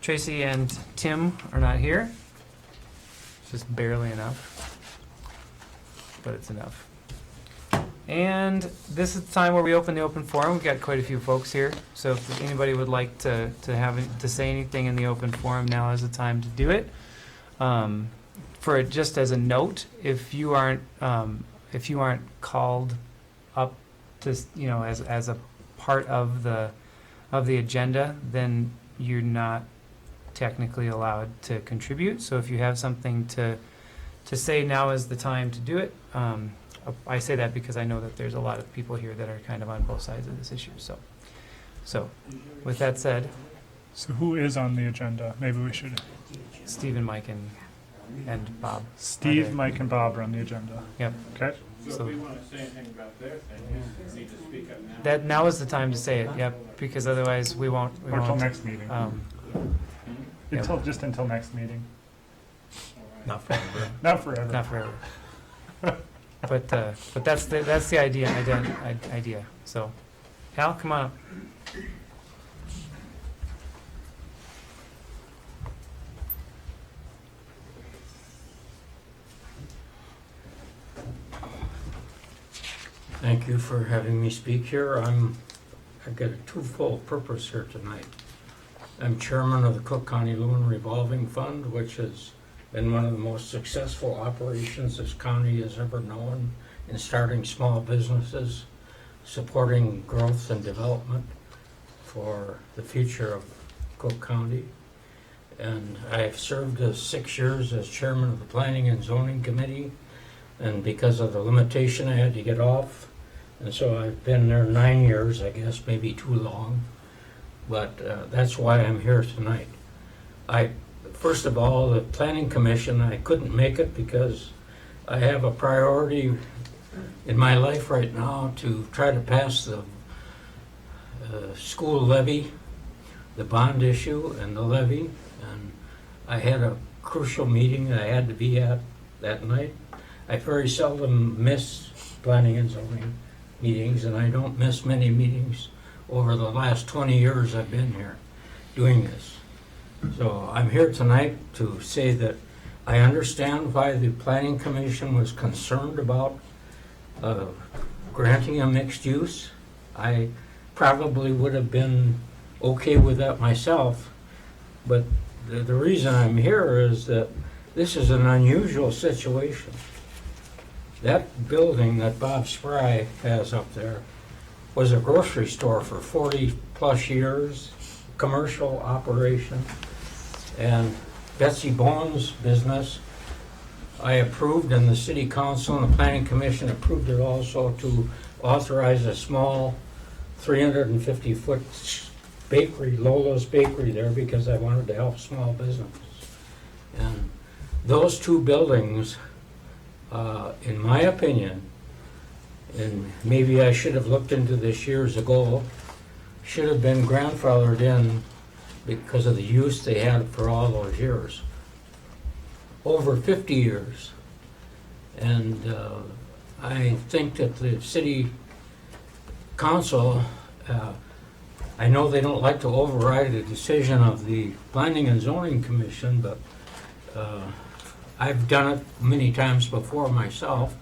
Tracy and Tim are not here. It's just barely enough, but it's enough. And this is the time where we open the open forum. We've got quite a few folks here, so if anybody would like to say anything in the open forum, now is the time to do it. For just as a note, if you aren't called up to, as a part of the agenda, then you're not technically allowed to contribute. So if you have something to say, now is the time to do it. I say that because I know that there's a lot of people here that are kind of on both sides of this issue. So with that said, So who is on the agenda? Maybe we should. Steve and Mike and Bob. Steve, Mike, and Bob are on the agenda. Yep. Okay. So if we want to say anything about their thing, you need to speak up now. That now is the time to say it. Yep. Because otherwise we won't. Or until next meeting. Yep. Until next meeting. Not forever. Not forever. Not forever. But that's the idea. So, Hal, come on up. Thank you for having me speak here. I've got a twofold purpose here tonight. I'm chairman of the Cook County Loan Revolving Fund, which has been one of the most successful operations this county has ever known in starting small businesses, supporting growth and development for the future of Cook County. And I've served 6 years as chairman of the Planning and Zoning Committee, and because of the limitation I had to get off, and so I've been there 9 years, I guess, maybe too long, but that's why I'm here tonight. First of all, the Planning Commission, I couldn't make it because I have a priority in my life right now to try to pass the school levy, the bond issue and the levy, and I had a crucial meeting that I had to be at that night. I very seldom miss planning and zoning meetings, and I don't miss many meetings over the last 20 years I've been here doing this. So I'm here tonight to say that I understand why the Planning Commission was concerned about granting a mixed use. I probably would have been okay with that myself, but the reason I'm here is that this is an unusual situation. That building that Bob Spry has up there was a grocery store for 40 plus years, commercial operation, and Betsy Bowen's business I approved, and the City Council and the Planning Commission approved it also, to authorize a small 350-foot bakery, Lola's Bakery there, because I wanted to help small businesses. And those two buildings, in my opinion, and maybe I should have looked into this years ago, should have been grandfathered in because of the use they had for all those years. Over 50 years. And I think that the City Council, I know they don't like to override a decision of the Planning and Zoning Commission, but I've done it many times before myself.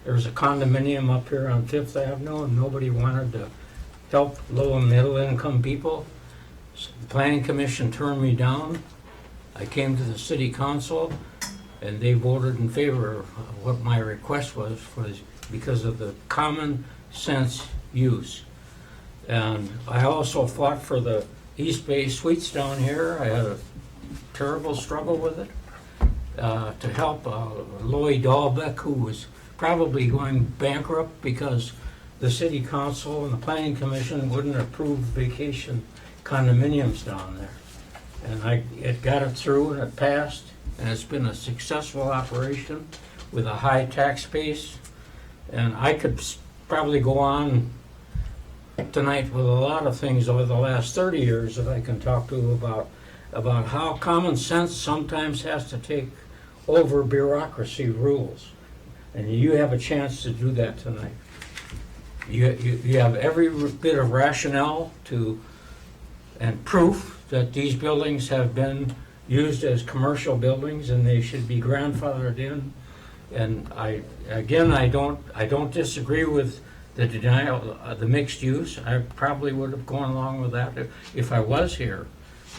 There's a condominium up here on 5th Avenue, and nobody wanted to help low and middle income people. So the Planning Commission turned me down. I came to the City Council, and they voted in favor of what my request was because of the common sense use. And I also fought for the East Bay Suites down here. I had a terrible struggle with it to help Lloyd Dahlbeck, who was probably going bankrupt because the City Council and the Planning Commission wouldn't approve vacation condominiums down there. And it got it through, and it passed, and it's been a successful operation with a high tax base. And I could probably go on tonight with a lot of things over the last 30 years that I can talk to about how common sense sometimes has to take over bureaucracy rules. And you have a chance to do that tonight. You have every bit of rationale and proof that these buildings have been used as commercial buildings and they should be grandfathered in. And I don't disagree with the denial of the mixed use. I probably would have gone along with that if I was here,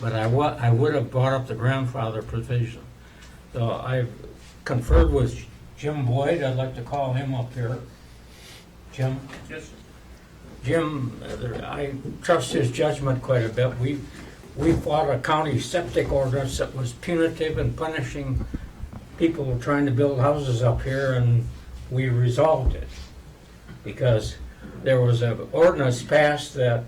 but I would have brought up the grandfather provision. So I've conferred with Jim Boyd. I'd like to call him up here. Jim? Yes. Jim, I trust his judgment quite a bit. We fought a county septic ordinance that was punitive and punishing people trying to build houses up here, and we resolved it. Because there was an ordinance passed that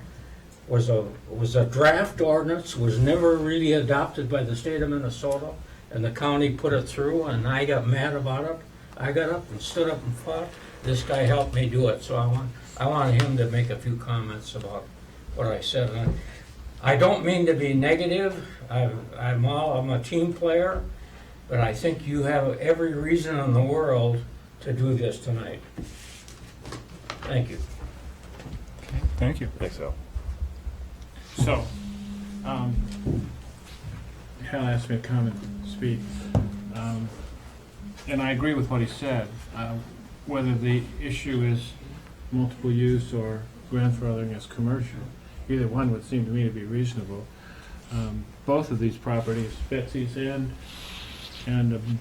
was a draft ordinance, was never really adopted by the state of Minnesota, and the county put it through, and I got mad about it. I got up and stood up and fought. This guy helped me do it, so I want him to make a few comments about what I said. And I don't mean to be negative. I'm a team player, but I think you have every reason in the world to do this tonight. Thank you. Thank you. Thanks, Al. So, Hal asked me to come and speak, and I agree with what he said. Whether the issue is multiple use or grandfathering as commercial, either one would seem to me to be reasonable. Both of these properties, Betsy's and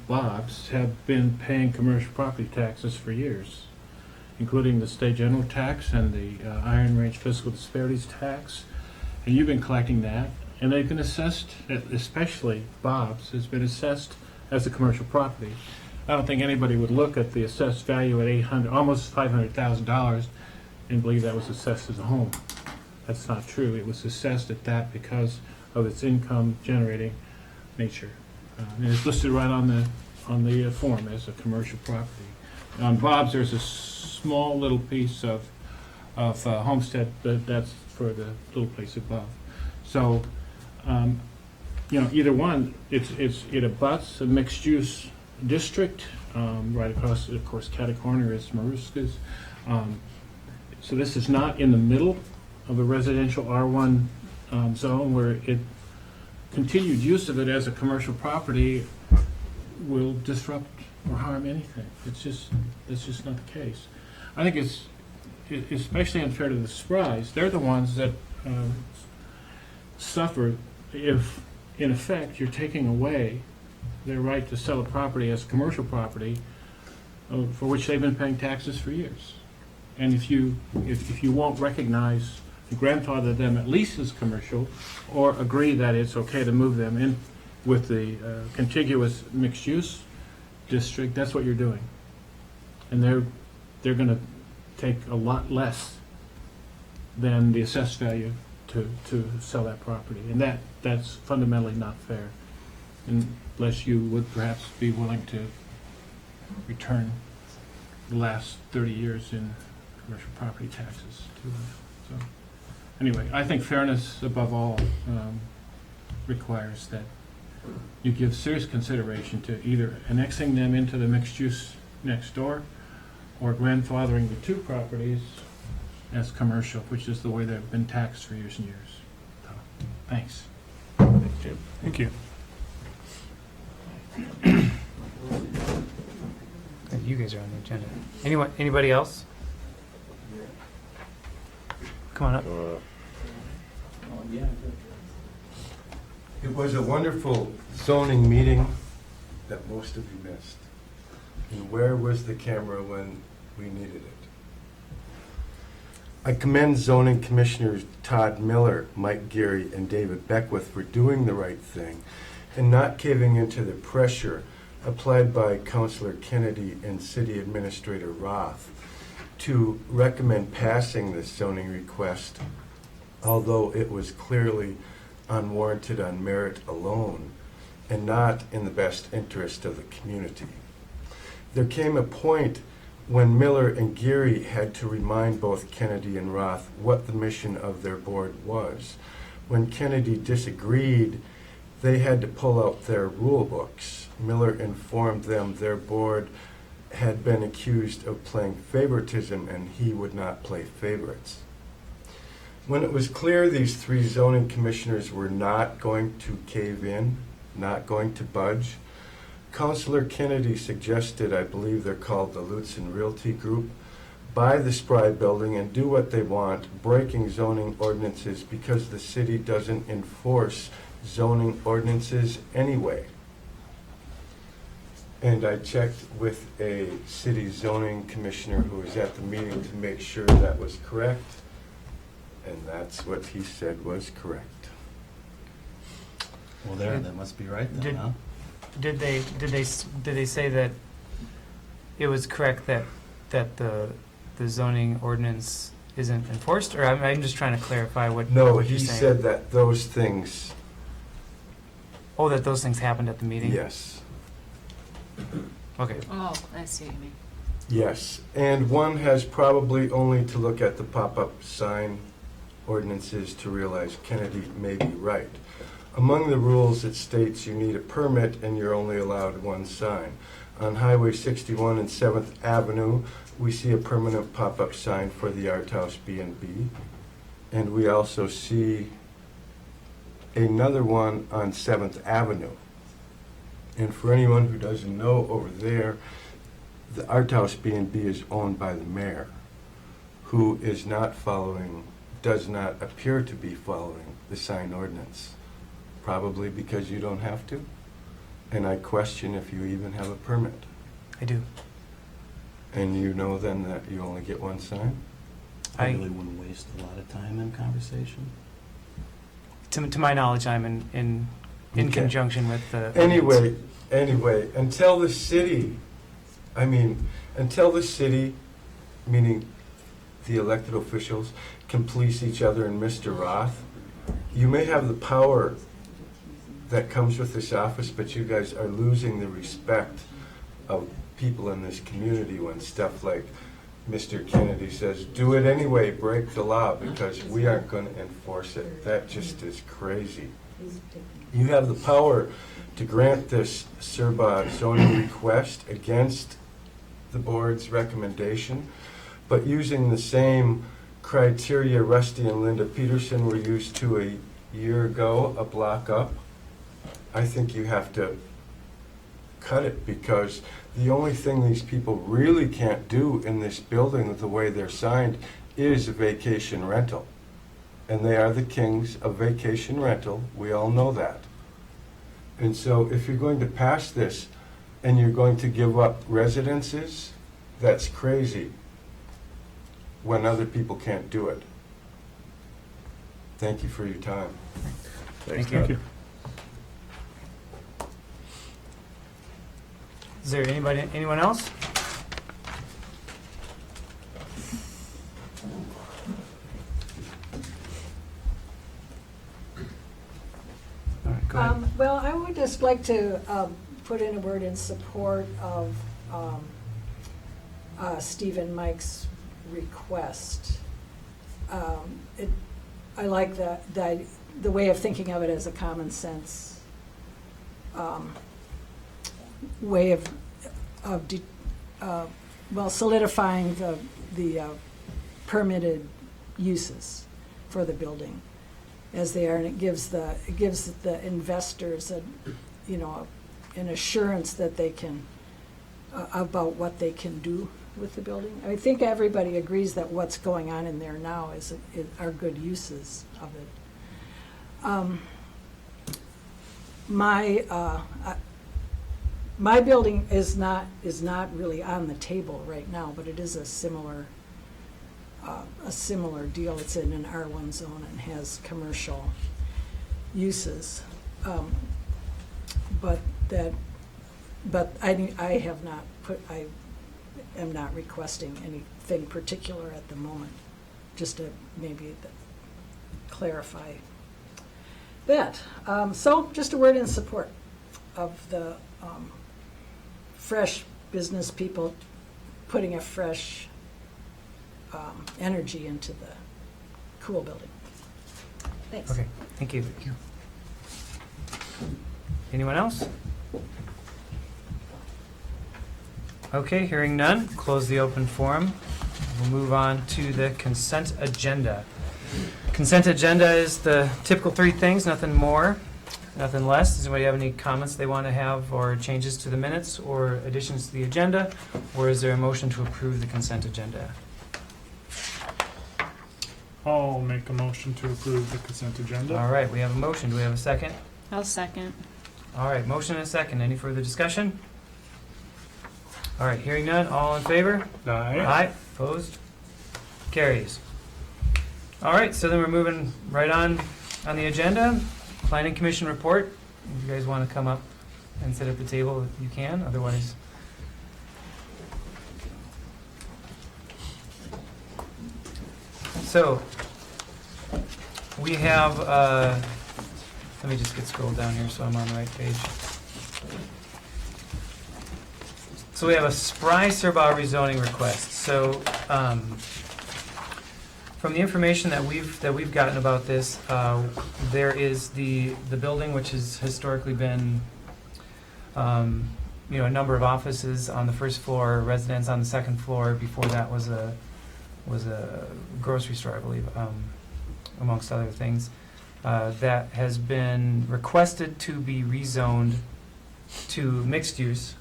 Bob's, have been paying commercial property taxes for years, including the state general tax and the Iron Range fiscal disparities tax. And you've been collecting that, and they've been assessed, especially Bob's, has been assessed as a commercial property. I don't think anybody would look at the assessed value at almost $500,000 and believe that was assessed as a home. That's not true. It was assessed at that because of its income generating nature. And it's listed right on the form as a commercial property. On Bob's, there's a small little piece of homestead, but that's for the little place above. So, either one, it abuts a mixed use district. Right across, of course, catty corner is Marais. So this is not in the middle of a residential R1 zone where continued use of it as a commercial property will disrupt or harm anything. It's just not the case. I think it's especially unfair to the Spries. They're the ones that suffer if, in effect, you're taking away their right to sell a property as commercial property for which they've been paying taxes for years. And if you won't recognize and grandfather them at least as commercial, or agree that it's okay to move them in with the contiguous mixed-use district, that's what you're doing. And they're going to take a lot less than the assessed value to sell that property. And that's fundamentally not fair, unless you would perhaps be willing to return the last 30 years in commercial property taxes to them. So anyway, I think fairness above all requires that you give serious consideration to either annexing them into the mixed use next door or grandfathering the two properties as commercial, which is the way they've been taxed for years and years. So, thanks. Thanks, Jim. Thank you. You guys are on the agenda. Anybody else? Come on up. It was a wonderful zoning meeting that most of you missed. And where was the camera when we needed it? I commend zoning commissioners Todd Miller, Mike Geary, and David Beckwith for doing the right thing and not caving into the pressure applied by Councilor Kennedy and City Administrator Roth to recommend passing this zoning request, although it was clearly unwarranted on merit alone and not in the best interest of the community. There came a point when Miller and Geary had to remind both Kennedy and Roth what the mission of their board was. When Kennedy disagreed, they had to pull out their rule books. Miller informed them their board had been accused of playing favoritism and he would not play favorites. When it was clear these three zoning commissioners were not going to cave in, not going to budge, Councilor Kennedy suggested, I believe they're called the Lutzen Realty Group, buy the Spry building and do what they want, breaking zoning ordinances because the city doesn't enforce zoning ordinances anyway. And I checked with a city zoning commissioner who was at the meeting to make sure that was correct, and that's what he said was correct. Well, that must be right then, Did- huh? Did they say that it was correct that the zoning ordinance isn't enforced? Or I'm just trying to clarify what No, what he you're saying. said that those things, Oh, that those things happened at the meeting? yes, Okay. Oh, I see what you mean. yes. And one has probably only to look at the pop-up sign ordinances to realize Kennedy may be right. Among the rules, it states you need a permit and you're only allowed one sign. On Highway 61 and 7th Avenue, we see a permanent pop-up sign for the Art House B&B. And we also see another one on 7th Avenue. And for anyone who doesn't know, over there, the Art House B&B is owned by the mayor, who is not following, does not appear to be following the sign ordinance. Probably because you don't have to. And I question if you even have a permit. I do. And you know then that you only get one sign? I I, really wouldn't waste a lot of time in conversation. to my knowledge, I'm in Okay. conjunction with the. Anyway, until the city, meaning the elected officials, can police each other and Mr. Roth, you may have the power that comes with this office, but you guys are losing the respect of people in this community when stuff like Mr. Kennedy says, do it anyway, break the law, because we aren't going to enforce it. That just is crazy. You have the power to grant this SERBA zoning request against the board's recommendation, but using the same criteria Rusty and Linda Peterson were used to a year ago, a block up, I think you have to cut it, because the only thing these people really can't do in this building with the way they're signed is a vacation rental. And they are the kings of vacation rental. We all know that. And so if you're going to pass this and you're going to give up residences, that's crazy when other people can't do it. Thank you for your time. Thank you. Is there anyone else? All right, go ahead. Well, I would just like to put in a word in support of Steve and Mike's request. I like the way of thinking of it as a common sense way of solidifying the permitted uses for the building as they are, and it gives the investors an assurance that they can about what they can do with the building. I think everybody agrees that what's going on in there now are good uses of it. My building is not really on the table right now, but it is a similar deal. It's in an R1 zone and has commercial uses. But I am not requesting anything particular at the moment, just to maybe clarify that. So just a word in support of the fresh business people putting a fresh energy into the cool building. Thanks. Okay, thank you. Anyone else? Okay, hearing none, close the open forum. We'll move on to the consent agenda. Consent agenda is the typical three things, nothing more, nothing less. Does anybody have any comments they want to have, or changes to the minutes, or additions to the agenda? Or is there a motion to approve the consent agenda? I'll make a motion to approve the consent agenda. All right, we have a motion. Do we have a second? I'll second. All right, motion and a second. Any further discussion? All right, hearing none, all in favor? Aye. Opposed? Carries. All right, so then we're moving right on the agenda. Planning Commission report. If you guys want to come up and sit at the table, you can. Otherwise, so we have, let me just get scrolled down here so I'm on the right page. So we have a Spry Serbah rezoning request. So from the information that we've gotten about this, there is the building, which has historically been a number of offices on the first floor, residence on the second floor. Before that was a grocery store, I believe, amongst other things. That has been requested to be rezoned to mixed use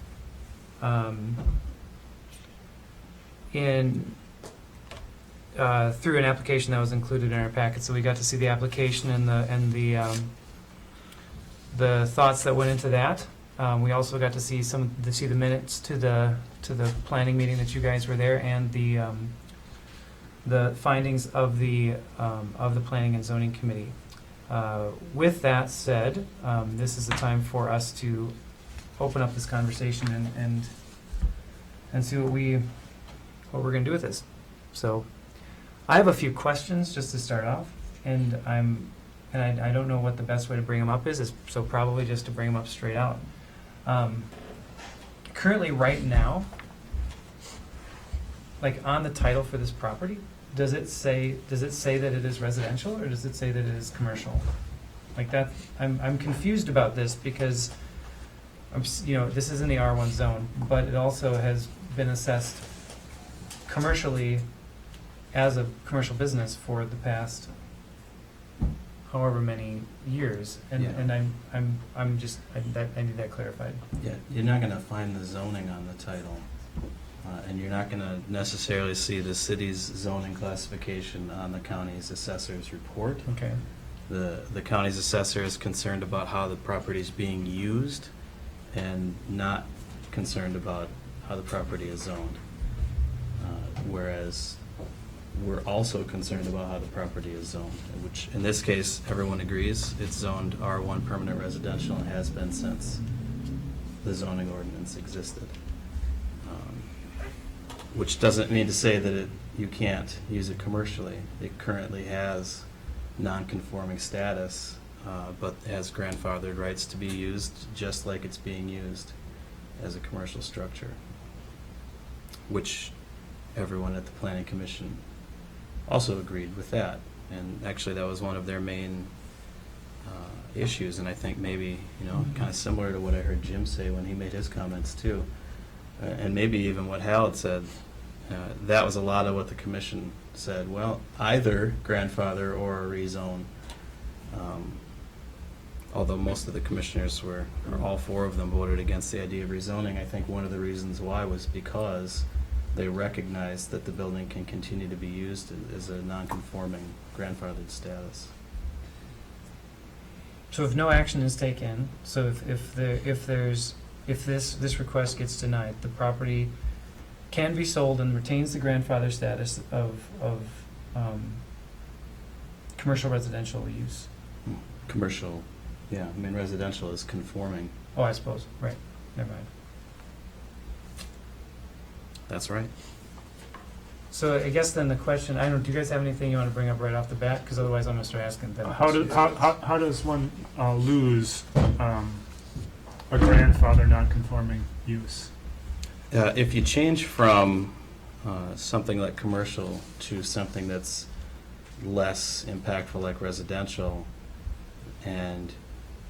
through an application that was included in our packet. So we got to see the application and the thoughts that went into that. We also got to see the minutes to the planning meeting that you guys were there, and the findings of the Planning and Zoning Committee. With that said, this is the time for us to open up this conversation and see what we're going to do with this. So I have a few questions just to start off, and I don't know what the best way to bring them up is, so probably just to bring them up straight out. Currently, right now, like on the title for this property, does it say that it is residential, or does it say that it is commercial? Like that, I'm confused about this because this is in the R1 zone, but it also has been assessed commercially as a commercial business for the past however many years, and I need that clarified. Yeah, you're not going to find the zoning on the title, and you're not going to necessarily see the city's zoning classification on the county's assessor's report. Okay. The county's assessor is concerned about how the property is being used, and not concerned about how the property is zoned. Whereas we're also concerned about how the property is zoned, which in this case, everyone agrees it's zoned R1 permanent residential and has been since the zoning ordinance existed. Which doesn't mean to say that you can't use it commercially. It currently has non-conforming status, but has grandfathered rights to be used just like it's being used as a commercial structure, which everyone at the Planning Commission also agreed with that. And actually that was one of their main issues, and I think maybe, kind of similar to what I heard Jim say when he made his comments too, and maybe even what Hal had said. That was a lot of what the commission said. Well, either grandfather or rezone. Although most of the commissioners or all four of them voted against the idea of rezoning, I think one of the reasons why was because they recognized that the building can continue to be used as a non-conforming grandfathered status. So if no action is taken, so if this request gets denied, the property can be sold and retains the grandfather status of commercial residential use. Commercial, yeah. I mean, residential is conforming. Oh, I suppose. Right. Never mind. That's right. So I guess then the question, do you guys have anything you want to bring up right off the bat? Because otherwise I'm going to start asking them. How does one lose a grandfather non-conforming use? If you change from something like commercial to something that's less impactful like residential, and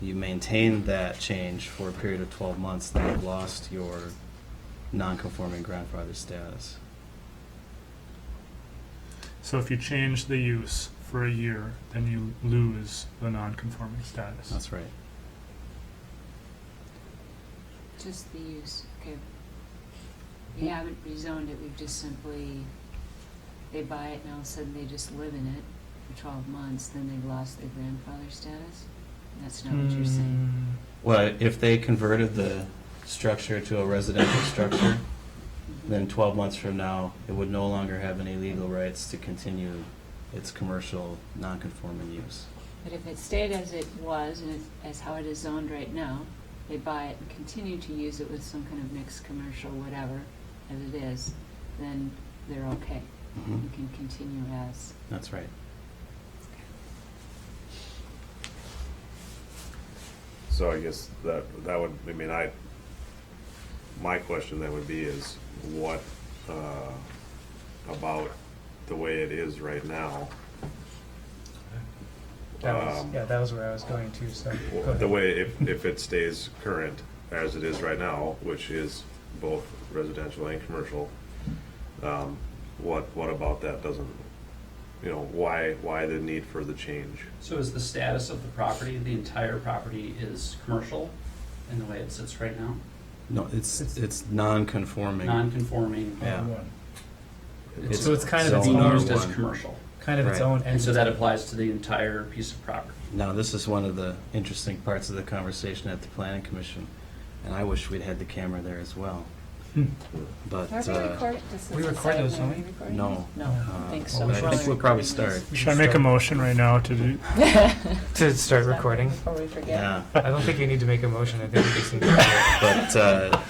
you maintain that change for a period of 12 months, then you've lost your non-conforming grandfather status. So if you change the use for a year, then you lose the non-conforming status. That's right. Just the use, okay. We haven't rezoned it, we've just simply, they buy it and all of a sudden they just live in it for 12 months, then they've lost their grandfather status? That's not what you're saying. Well, if they converted the structure to a residential structure, then 12 months from now, it would no longer have any legal rights to continue its commercial non-conforming use. But if it stayed as it was, and as how it is zoned right now, they buy it and continue to use it with some kind of mixed commercial, whatever, as it is, then they're okay. Mhm. You can continue as. That's right. So I guess that would, I mean, my question then would be is what, about the way it is right now? That was where I was going to, so. go ahead. The way, if it stays current as it is right now, which is both residential and commercial, what about that doesn't, why the need for the change? So is the status of the property, the entire property is commercial in the way it sits right now? No, it's non-conforming. Non-conforming. Yeah. So it's kind of its Being own, used as one. commercial. kind of its Right. own And so entity. that applies to the entire piece of property. Now, this is one of the interesting parts of the conversation at the Planning Commission, and I wish we'd had the camera there as well. But, Are we recording? we record those, don't we? no. No, I think so. well, I think we'll probably start. Should I make a motion right now to do? To start recording. Before we forget. Yeah. I don't think you need to make a motion, I think we just need to.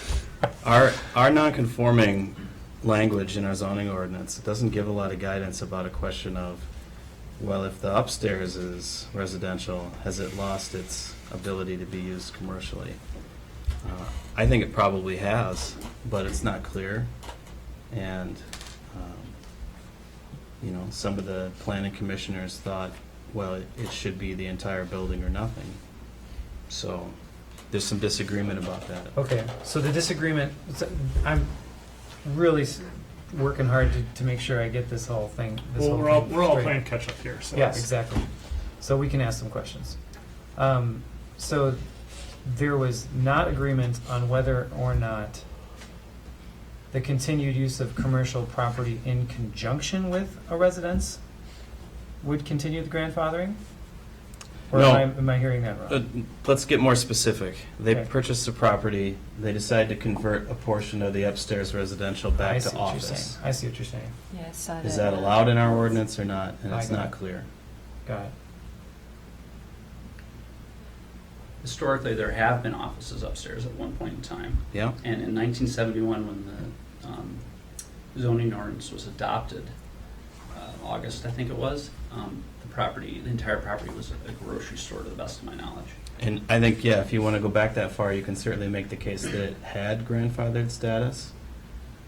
But our non-conforming language in our zoning ordinance, it doesn't give a lot of guidance about a question of, well, if the upstairs is residential, has it lost its ability to be used commercially? I think it probably has, but it's not clear. And, some of the planning commissioners thought, well, it should be the entire building or nothing. So there's some disagreement about that. Okay, so the disagreement, I'm really working hard to make sure I get this whole thing. Well, we're all straight. playing catch up here, so. Yeah, it's- exactly. So we can ask some questions. So there was not agreement on whether or not the continued use of commercial property in conjunction with a residence would continue the grandfathering? Or No. am I hearing that wrong? Let's get more specific. They Okay. purchased the property, they decide to convert a portion of the upstairs residential I back see to what you're saying. office. I see what you're saying. Yeah, I saw Is that allowed in our ordinance or not? And I it's got not it. clear. Got it. Historically, there have been offices upstairs at one point in time. Yeah? And in 1971, when the zoning ordinance was adopted, August, I think it was, the entire property was a grocery store, to the best of my knowledge. And I think, yeah, if you want to go back that far, you can certainly make the case that it had grandfathered status.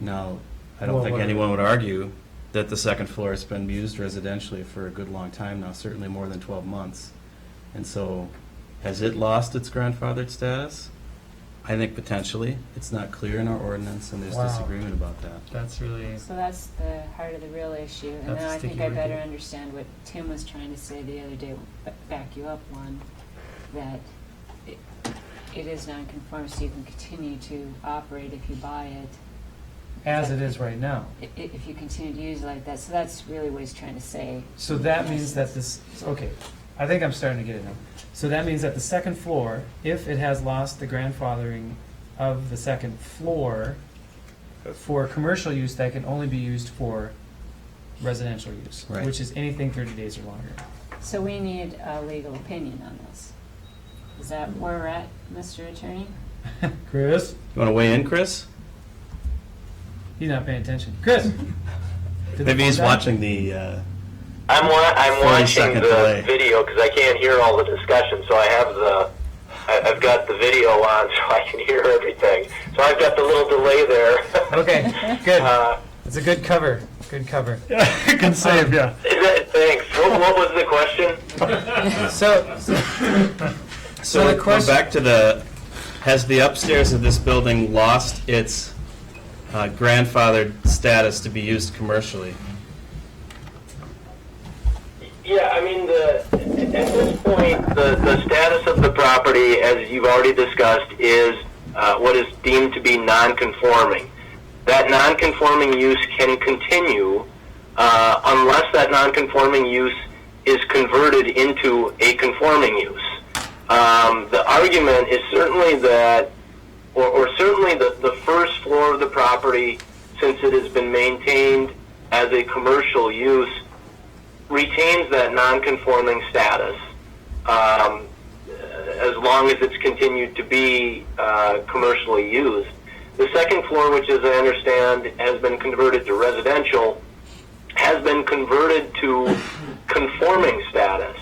Now, I don't Well, think what- anyone would argue that the second floor has been used residentially for a good long time now, certainly more than 12 months. And so, has it lost its grandfathered status? I think potentially. It's not clear in our ordinance, and there's Wow. disagreement about that. That's really, So that's the heart of the real issue. And That's then a I think sticky I better wicket. understand what Tim was trying to say the other day, back you up one, that it is non-conforming, so you can continue to operate if you buy it, as it is right now. if you continue to use it like that. So that's really what he's trying to say. So that means that this, okay, I think I'm starting to get it now. So that means that the second floor, if it has lost the grandfathering of the second floor for commercial use, that can only be used for residential use, Right. which is anything 30 days or longer. So we need a legal opinion on this. Is that where we're at, Mr. Attorney? Chris? You want to weigh in, Chris? He's not paying attention. Chris? Did the Maybe phone he's die? watching the, I'm 40 watching second the delay. video because I can't hear all the discussion, so I've got the video on so I can hear everything. So I've got the little delay there. Okay, good. It's a good cover. Good cover. Good save, yeah. Thanks. What was the question? So the go question- back to has the upstairs of this building lost its grandfathered status to be used commercially? Yeah, I mean, at this point, the status of the property, as you've already discussed, is what is deemed to be non-conforming. That non-conforming use can continue unless that non-conforming use is converted into a conforming use. The argument is certainly that, or certainly the first floor of the property, since it has been maintained as a commercial use, retains that non-conforming status as long as it's continued to be commercially used. The second floor, which as I understand has been converted to residential, has been converted to conforming status.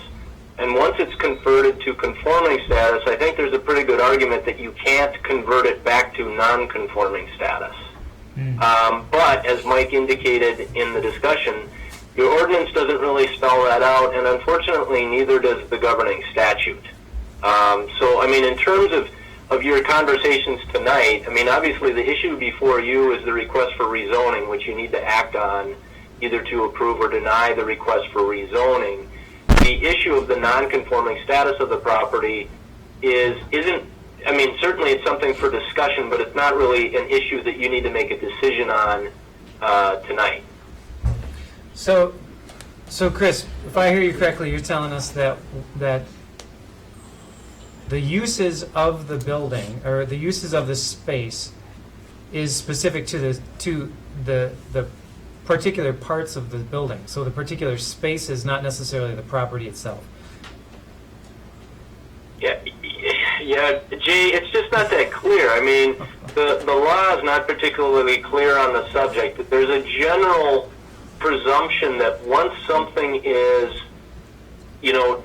And once it's converted to conforming status, I think there's a pretty good argument that you can't convert it back to non-conforming status. But as Mike indicated in the discussion, your ordinance doesn't really spell that out, and unfortunately neither does the governing statute. So, I mean, in terms of your conversations tonight, I mean, obviously the issue before you is the request for rezoning, which you need to act on either to approve or deny the request for rezoning. The issue of the non-conforming status of the property isn't, I mean, certainly it's something for discussion, but it's not really an issue that you need to make a decision on tonight. So Chris, if I hear you correctly, you're telling us that the uses of the building, or the uses of the space, is specific to the particular parts of the building. So the particular space is not necessarily the property itself. Yeah, Jay, it's just not that clear. I mean, the law is not particularly clear on the subject, but there's a general presumption that once something is,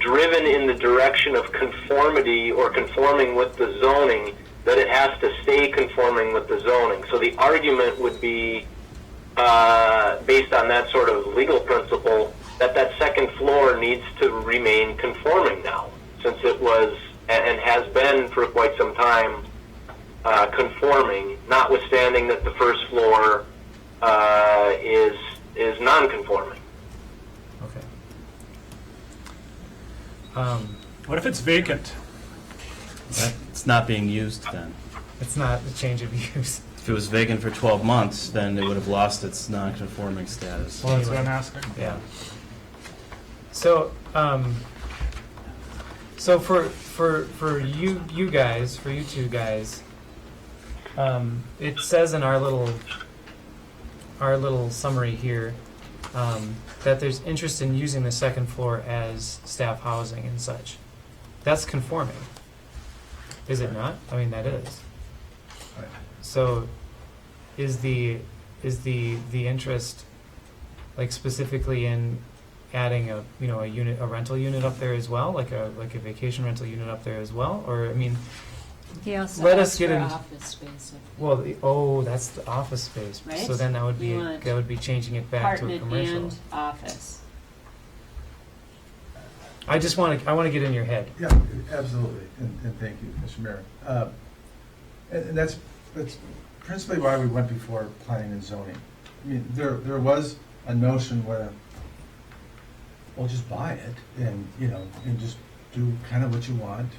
driven in the direction of conformity or conforming with the zoning, that it has to stay conforming with the zoning. So the argument would be, based on that sort of legal principle, that second floor needs to remain conforming now, since it was and has been for quite some time conforming, notwithstanding that the first floor is non-conforming. Okay. What if it's vacant? It's not being used then. It's not a change of use. If it was vacant for 12 months, then it would have lost its non-conforming status. Well, that's what I'm asking. Yeah. So, so for you two guys, it says in our little summary here that there's interest in using the second floor as staff housing and such. That's conforming, is it not? I mean, that is. So, is the interest, like, specifically in adding a rental unit up there as well, like a vacation rental unit up there as well, or I mean, He also let asked us get for in. office space. Well, that's the office space. Right? So then that would You want be changing it back to a Apartment commercial. and office. I want to get in your head. Yeah, absolutely, and thank you, Mr. Mayor. And that's principally why we went before planning and zoning. I mean, there was a notion where, well, just buy it and, and just do kind of what you want,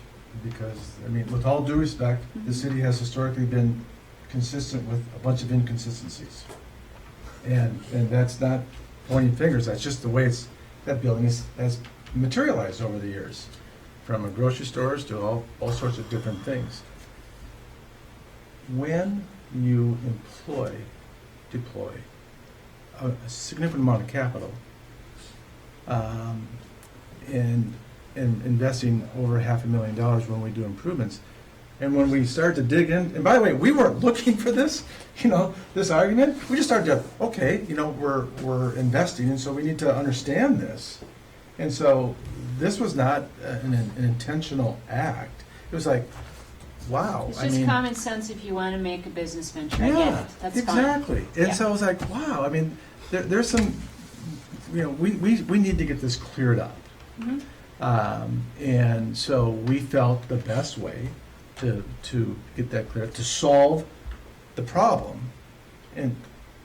because, I mean, with all due respect, the city has historically been consistent with a bunch of inconsistencies. And that's not pointing fingers, that's just the way that building has materialized over the years, from grocery stores to all sorts of different things. When you deploy a significant amount of capital, and investing over $500,000 when we do improvements, and when we start to dig in, and by the way, we weren't looking for this, this argument. We just started to, okay, we're investing, and so we need to understand this. And so this was not an intentional act. It was like, wow. It's just common sense if you want to make a business venture. I get Yeah, it. That's exactly. fine. And Yeah. so I was like, wow. I mean, there's some, we need to get this cleared up. Mhm. And so we felt the best way to get that cleared, to solve the problem. And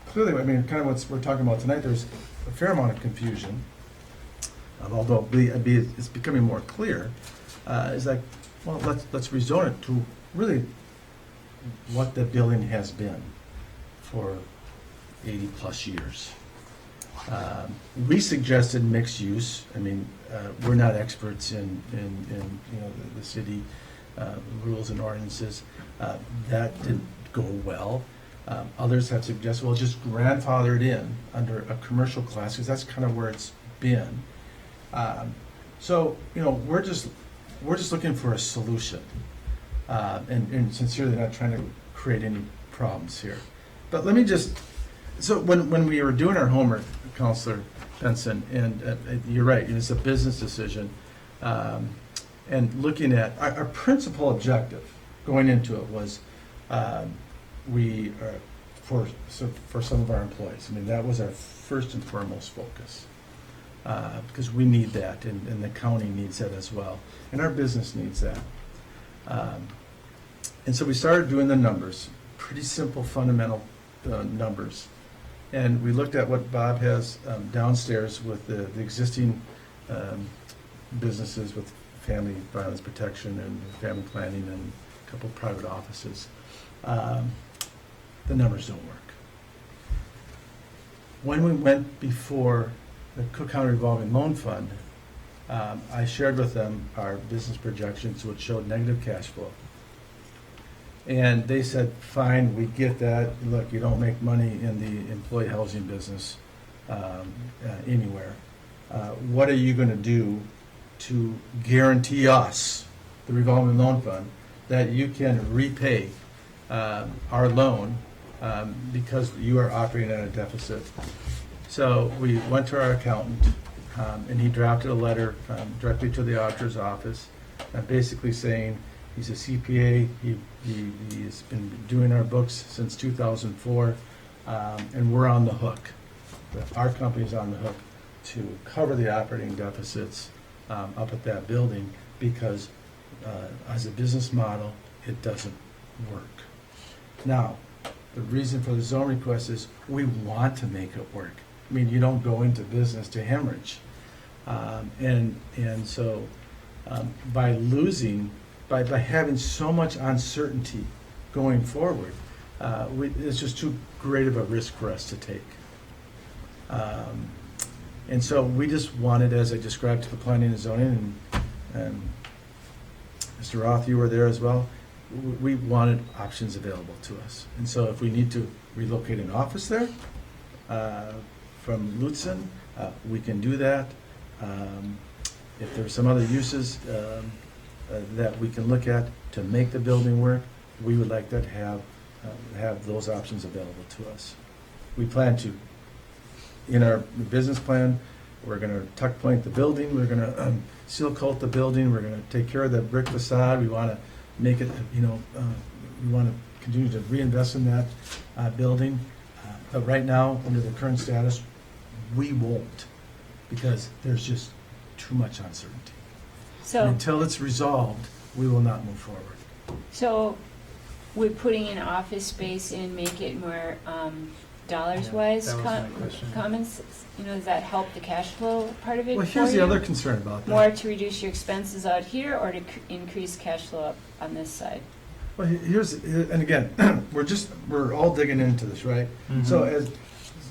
clearly, I mean, kind of what we're talking about tonight, there's a fair amount of confusion. although it's becoming more clear, is like, well, let's rezone it to really what the building has been for 80-plus years. We suggested mixed use. I mean, we're not experts in you know, the city rules and ordinances. That didn't go well. Others have suggested, well, just grandfather it in under a commercial class, because that's kind of where it's been. So, you know, we're just looking for a solution, and sincerely not trying to create any problems here. But let me just, so when we were doing our homework, Counselor Benson, and you're right, it's a business decision, and looking at, our principal objective going into it was, for some of our employees. I mean, that was our first and foremost focus, because we need that, and the county needs that as well, and our business needs that. And so we started doing the numbers, pretty simple, fundamental numbers. And we looked at what Bob has downstairs with the existing businesses with family violence protection and family planning and a couple private offices. The numbers don't work. When we went before the Cook County Revolving Loan Fund, I shared with them our business projections, which showed negative cash flow. And they said, fine, we get that. Look, you don't make money in the employee housing business anywhere. What are you going to do to guarantee us, the revolving loan fund, that you can repay our loan because you are operating at a deficit? So we went to our accountant, and he drafted a letter directly to the auditor's office, basically saying he's a CPA, he has been doing our books since 2004, and we're on the hook. Our company's on the hook to cover the operating deficits up at that building, because as a business model, it doesn't work. Now, the reason for the zone request is we want to make it work. I mean, you don't go into business to hemorrhage. And so by having so much uncertainty going forward, it's just too great of a risk for us to take. And so we just wanted, as I described to the planning and zoning, and Mr. Roth, you were there as well, we wanted options available to us. And so if we need to relocate an office there from Lutzen, we can do that. If there's some other uses that we can look at to make the building work, we would like to have those options available to us. We plan to, in our business plan, we're going to tuck point the building, we're going to seal coat the building, we're going to take care of the brick facade, we want to make it, we want to continue to reinvest in that building. But right now, under the current status, we won't, because there's just too much uncertainty. So, And until it's resolved, we will not move forward. so we're putting an office space in, make it more dollars-wise, that was my question. comments, does that help the cash flow part of it Well, for here's the you? other concern about that. More to reduce your expenses out here, or to increase cash flow up on this side? Well, and again, we're all digging into this, right? Mhm. So as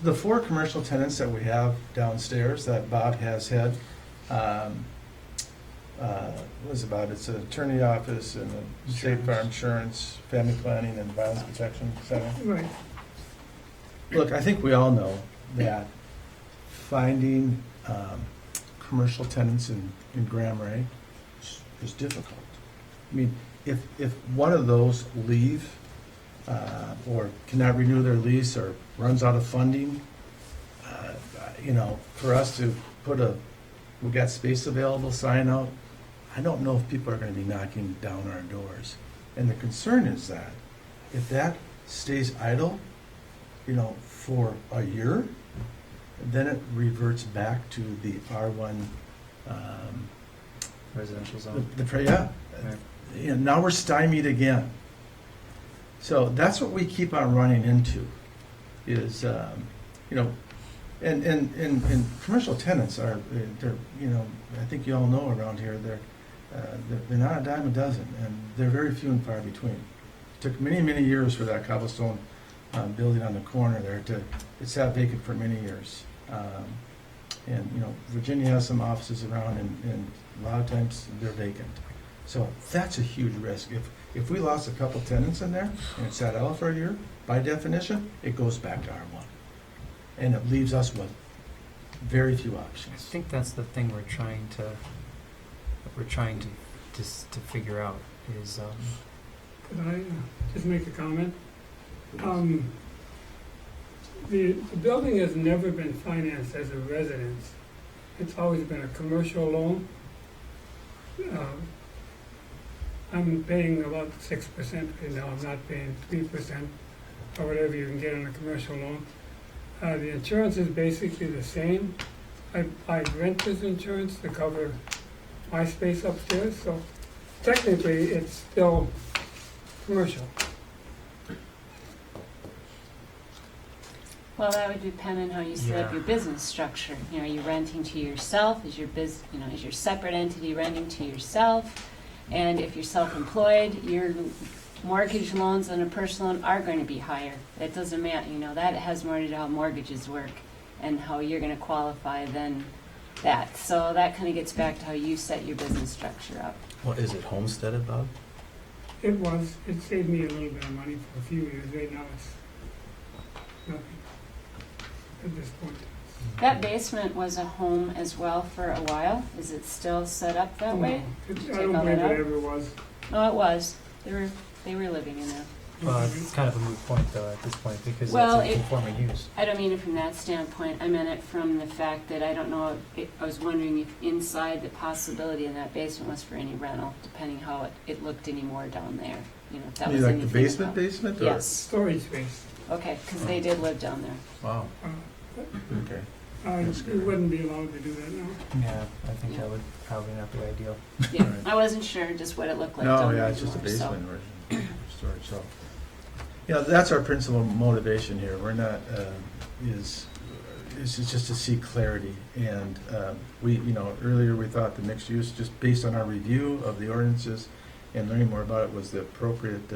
the 4 commercial tenants that we have downstairs that Bob has had, what is it, Bob? It's an attorney office and a state farm insurance, family planning, and violence protection center. Right. Look, I think we all know that finding commercial tenants in Grand Marais is difficult. I mean, if one of those leave or cannot renew their lease or runs out of funding, for us to put we got space available sign out, I don't know if people are going to be knocking down our doors. And the concern is that if that stays idle, for a year, then it reverts back to the R1 Residential zone. Yeah. Now we're stymied again. So that's what we keep on running into is, And commercial tenants are, they're, you know, I think you all know around here, they're not a dime a dozen, and they're very few and far between. It took many, many years for that cobblestone building on the corner there it sat vacant for many years. And, you know, Virginia has some offices around, and a lot of times they're vacant. So that's a huge risk. If we lost a couple tenants in there, and it sat idle for a year, by definition, it goes back to R1. And it leaves us with very few I options. think that's the thing we're trying to figure out is, Could I just make a comment? The building has never been financed as a residence. It's always been a commercial loan. I'm paying about 6% right now. I'm not paying 3% or whatever you can get on a commercial loan. The insurance is basically the same. I buy renter's insurance to cover my space upstairs, so technically it's still commercial. Well, that would depend on how you set up Yeah. your business structure. You know, are you renting to yourself? Is your is your separate entity renting to yourself? And if you're self-employed, your mortgage loans on a personal loan are going to be higher. That doesn't matter, you know, that has more to do how mortgages work and how you're going to qualify than that. So that kind of gets back to how you set your business structure up. Well, is it homesteaded, Bob? It saved me a little bit of money for a few years. Right now it's nothing at this point. That basement was a home as well for a while. Is it still set up that way? I Did you don't take all believe that it out? ever was. No, it was. They were living in there. well, it's kind of a moot point though at this point because Well, it's a conforming use. I don't mean it from that standpoint. I meant it from the fact that I don't know, I was wondering if inside the possibility in that basement was for any rental, depending how it looked anymore down there. You know, if that You was mean like the anything about- basement? Or? Yes. Storage space. Okay, because they did live down there. Wow, Uh, okay. You wouldn't be allowed to do that now. Yeah, I think that would probably not be ideal. Yeah, Right. I wasn't sure just what it looked like No, down yeah, there it's just a anymore, so- basement or storage, so. Yeah, that's our principal motivation here. We're not, is just to seek clarity. And we, you know, earlier we thought the mixed use, just based on our review of the ordinances and learning more about it, was the appropriate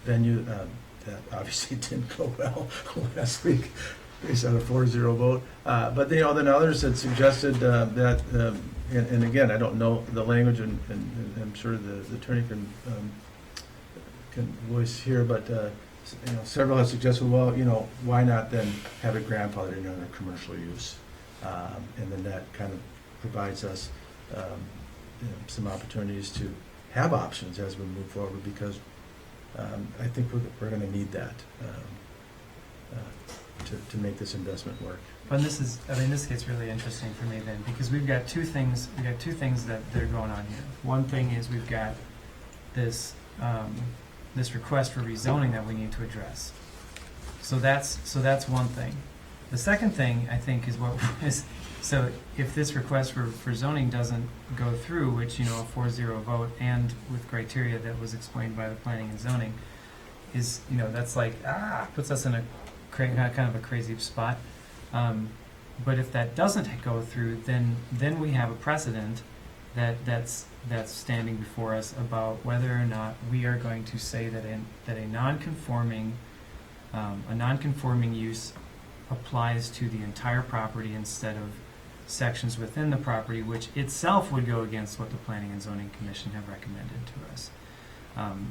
venue. That obviously didn't go well last week. Based on a 4-0 vote. But, you know, then others had suggested that, and again, I don't know the language, and I'm sure the attorney can voice here, but, you know, several have suggested, well, you know, why not then have it grandfathered in under commercial use? And then that kind of provides us you know, some opportunities to have options as we move forward, because I think we're going to need that. To make this investment work. But this gets really interesting for me then, because we've got two things that are going on here. One thing is we've got this request for rezoning that we need to address. So that's one thing. The second thing I think is so if this request for zoning doesn't go through, which, you know, a 4-0 vote and with criteria that was explained by the planning and zoning is, you know, that's like puts us in a kind of a crazy spot. But if that doesn't go through, then we have a precedent that's standing before us about whether or not we are going to say that a non-conforming use applies to the entire property instead of sections within the property, which itself would go against what the Planning and Zoning Commission have recommended to us.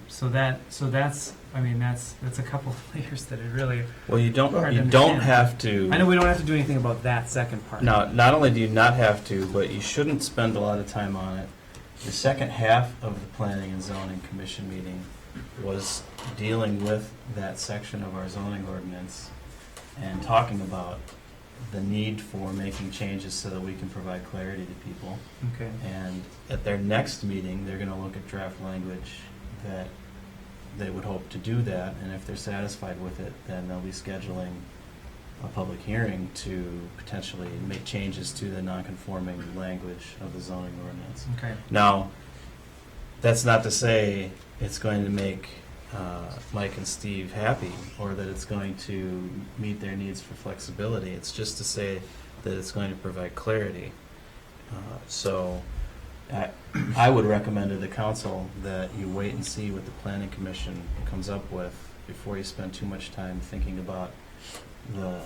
So that's a couple of layers that it really. Well, you don't understand. have to. I know we don't have to do anything about that second part. Now, not only do you not have to, but you shouldn't spend a lot of time on it. The second half of the Planning and Zoning Commission meeting was dealing with that section of our zoning ordinance and talking about the need for making changes so that we can provide clarity to people. Okay. And at their next meeting, they're going to look at draft language that they would hope to do that, and if they're satisfied with it, then they'll be scheduling a public hearing to potentially make changes to the non-conforming language of the zoning ordinance. Okay. Now, that's not to say it's going to make Mike and Steve happy, or that it's going to meet their needs for flexibility. It's just to say that it's going to provide clarity. So I would recommend to the council that you wait and see what the planning commission comes up with before you spend too much time thinking about the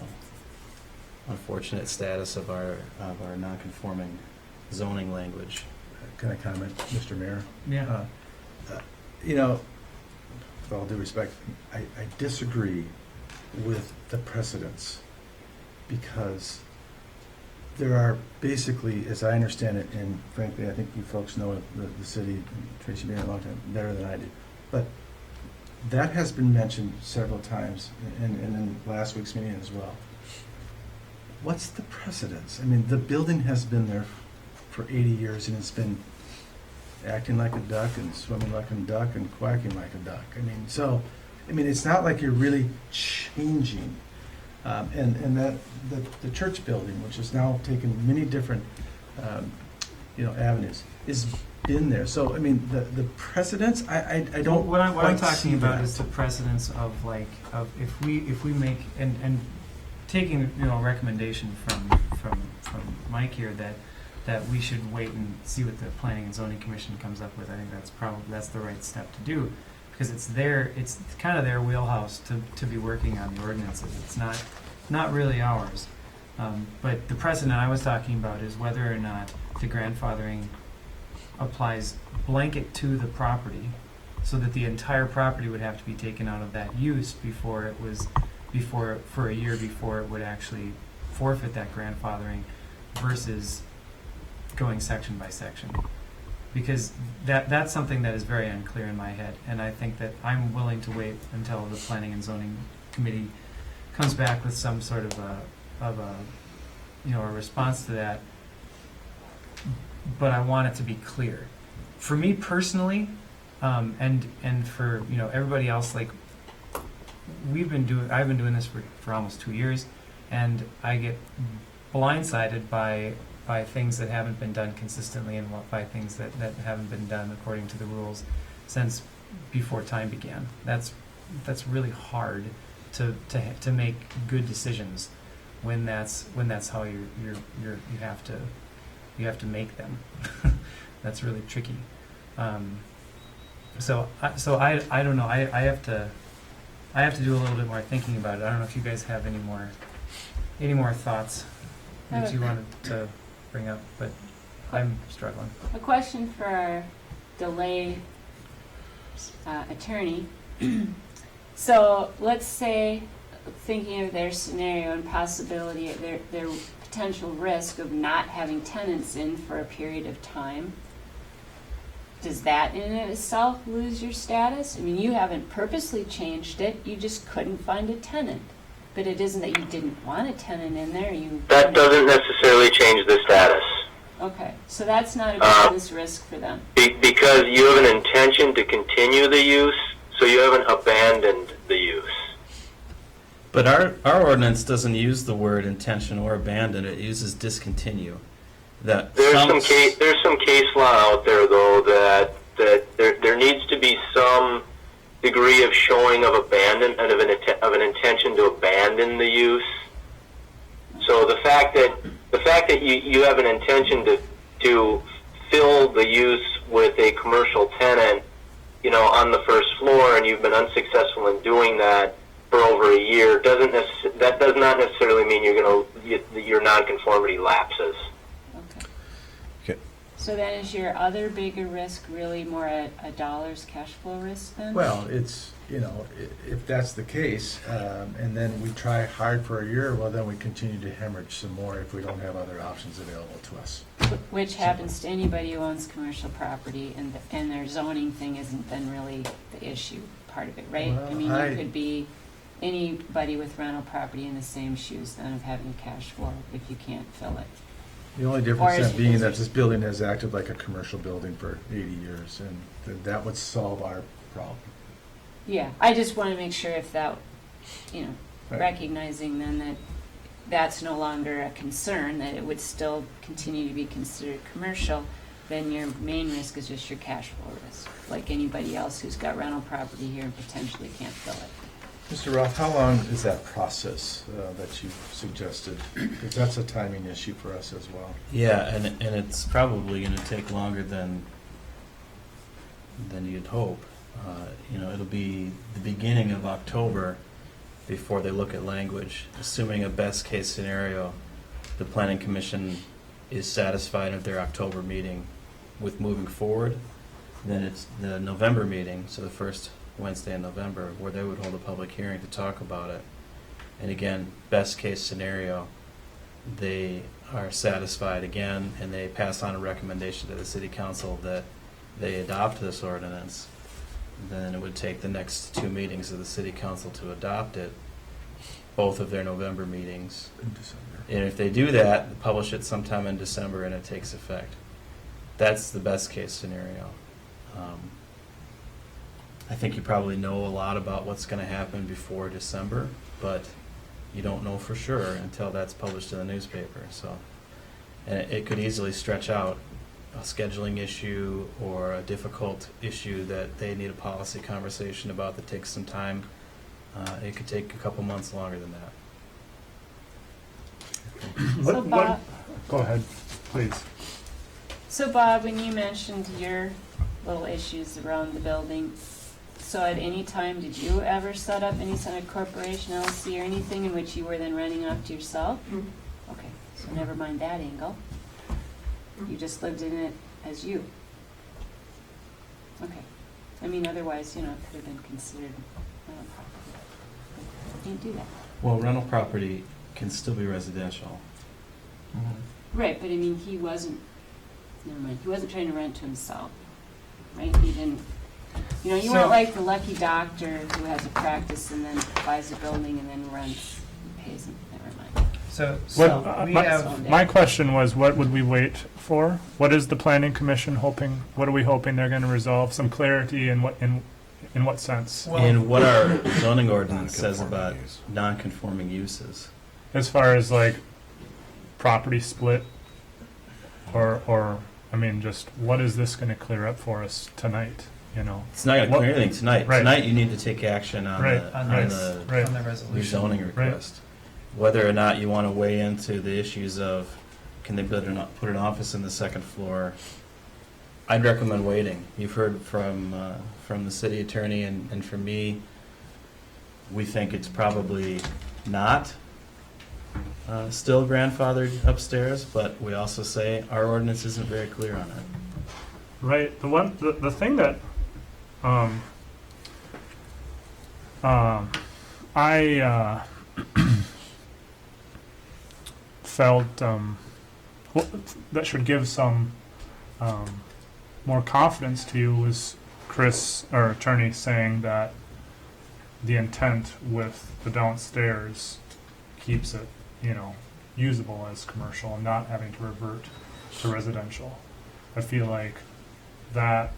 unfortunate status of our non-conforming zoning language. Can I comment, Mr. Mayor? Yeah. You know, with all due respect, I disagree with the precedents, because there are basically, as I understand it, and frankly, I think you folks know the city, Tracy being a long time, better than I do, but that has been mentioned several times, and in last week's meeting as well. What's the precedence? I mean, the building has been there for 80 years, and it's been acting like a duck and swimming like a duck and quacking like a duck. I mean, so, I mean, it's not like you're really changing. And that the church building, which has now taken many different, avenues, is been there. So, I mean, the precedence, I don't What I'm quite talking see about that. is the precedence of if we make and taking recommendation from Mike here that we should wait and see what the Planning and Zoning Commission comes up with. I think that's the right step to do, because it's kind of their wheelhouse to be working on the ordinances. It's not really ours. But the precedent I was talking about is whether or not the grandfathering applies blanket to the property, so that the entire property would have to be taken out of that use for a year before it would actually forfeit that grandfathering, versus going section by section. Because that's something that is very unclear in my head, and I think that I'm willing to wait until the Planning and Zoning Committee comes back with some sort of a response to that. But I want it to be clear. For me personally, and for everybody else, like I've been doing this for almost 2 years, and I get blindsided by things that haven't been done consistently, and by things that haven't been done according to the rules since before time began. That's really hard to make good decisions when that's how you have to make them. That's really tricky. So I don't know. I have to do a little bit more thinking about it. I don't know if you guys have any more thoughts that you wanted to bring up, but I'm struggling. A question for our delay attorney. So let's say, thinking of their scenario and possibility, their potential risk of not having tenants in for a period of time, does that in and of itself lose your status? I mean, you haven't purposely changed it, you just couldn't find a tenant. But it isn't that you didn't want a tenant in there, That doesn't necessarily change the status. Okay, so that's not a business risk for them. Because you have an intention to continue the use, so you haven't abandoned the use. But our ordinance doesn't use the word intention or abandon. It uses discontinue. There's some case law out there, though, that there needs to be some degree of showing of abandonment, of an intention to abandon the use. So the fact that you have an intention to fill the use with a commercial tenant, on the first floor, and you've been unsuccessful in doing that for over a year, that does not necessarily mean your nonconformity lapses. Okay. So then is your other bigger risk really more a dollars cash flow risk then? Well, it's, if that's the case, and then we try hard for a year, well, then we continue to hemorrhage some more if we don't have other options available to us. Which happens to anybody who owns commercial property, and their zoning thing isn't then really the issue part of it, right? Well, I mean, you could be anybody with rental property in the same shoes then of having cash flow if you can't fill it. The only Or difference is then it- being is that it- this building has acted like a commercial building for 80 years, and that would solve our problem. Yeah, I just want to make sure if that, Right. recognizing then that that's no longer a concern, that it would still continue to be considered commercial. then your main risk is just your cash flow risk, like anybody else who's got rental property here and potentially can't fill it. Mr. Roth, how long is that process that you suggested? Because that's a timing issue for us as well. Yeah, and it's probably going to take longer than you'd hope. It'll be the beginning of October before they look at language. Assuming a best case scenario, the Planning Commission is satisfied at their October meeting with moving forward, then it's the November meeting, so the first Wednesday in November, where they would hold a public hearing to talk about it. And again, best case scenario, they are satisfied again, and they pass on a recommendation to the City Council that they adopt this ordinance. Then it would take the next 2 meetings of the City Council to adopt it, both of their November meetings. In December. And if they do that, they publish it sometime in December and it takes effect. That's the best case scenario. I think you probably know a lot about what's going to happen before December, but you don't know for sure until that's published in the newspaper. So, and it could easily stretch out a scheduling issue or a difficult issue that they need a policy conversation about that takes some time. It could take a couple months longer than that. So Bob, Go ahead, please. So Bob, when you mentioned your little issues around the building, so at any time did you ever set up any sort of corporation, LLC, or anything in which you were then running off to yourself? Okay, so never mind that angle. You just lived in it as you. Okay. I mean, otherwise, it could have been considered rental property. You can't do that. Well, rental property can still be residential. Right, but I mean, he wasn't trying to rent to himself, right? He didn't, you weren't like the lucky doctor who has a practice and then buys a building and then rents, pays, never mind. So we my, have- my question was, what would we wait for? What is the Planning Commission hoping? What are we hoping they're going to resolve? Some clarity in what sense? And what our zoning ordinance says about non-conforming uses. As far as like property split, or I mean, just what is this going to clear up for us tonight? It's not going to clear anything tonight. Right. Tonight, you need to take action on Right. the Right. rezoning request. Whether or not you want to weigh into the issues of can they put an office in the second floor, I'd recommend waiting. You've heard from the city attorney and from me. We think it's probably not still grandfathered upstairs, but we also say our ordinance isn't very clear on it. Right. The thing that I felt that should give some more confidence to you was Chris, our attorney, saying that the intent with the downstairs keeps it, usable as commercial and not having to revert to residential. I feel like that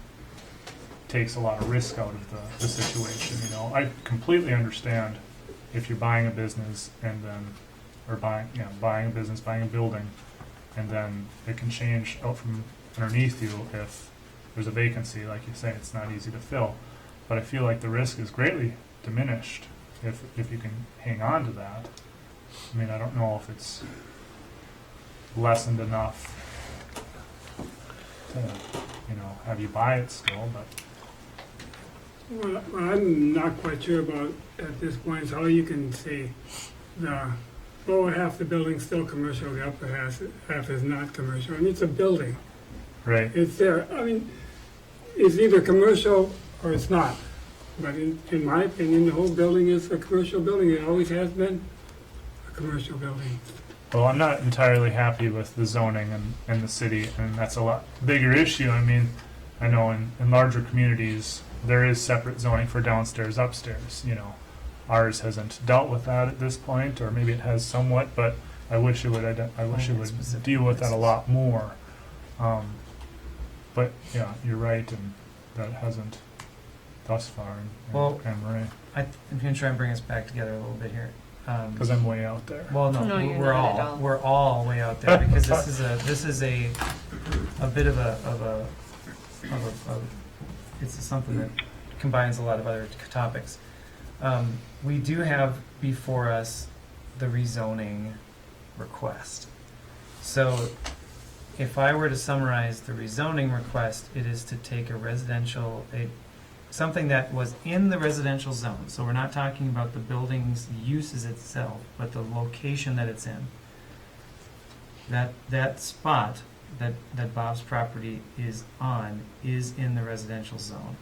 takes a lot of risk out of the situation. I completely understand if you're buying a business and then, or buying a building, and then it can change out from underneath you if there's a vacancy, like you say, it's not easy to fill. But I feel like the risk is greatly diminished if you can hang on to that. I mean, I don't know if it's lessened enough to, have you buy it still, but. Well, I'm not quite sure about at this point is how you can say the lower half of the building's still commercial, the upper half is not commercial. I mean, it's a building. Right. It's there. I mean, it's either commercial or it's not. But in my opinion, the whole building is a commercial building. It always has been a commercial building. Well, I'm not entirely happy with the zoning in the city, and that's a lot bigger issue. I mean, I know in larger communities, there is separate zoning for downstairs, upstairs. Ours hasn't dealt with that at this point, or maybe it has somewhat, but I wish it would. I wish it would deal with that a lot more. But yeah, you're right, and that hasn't thus far. And Marais, I'm going to try and bring us back together a little bit here. because I'm way out there. Well, No, you're we're not at all all. we're all way out there because this is a a bit of it's something that combines a lot of other topics. We do have before us the rezoning request. So if I were to summarize the rezoning request, it is to take something that was in the residential zone. So we're not talking about the building's uses itself, but the location that it's in. That spot that Bob's property is on is in the residential zone.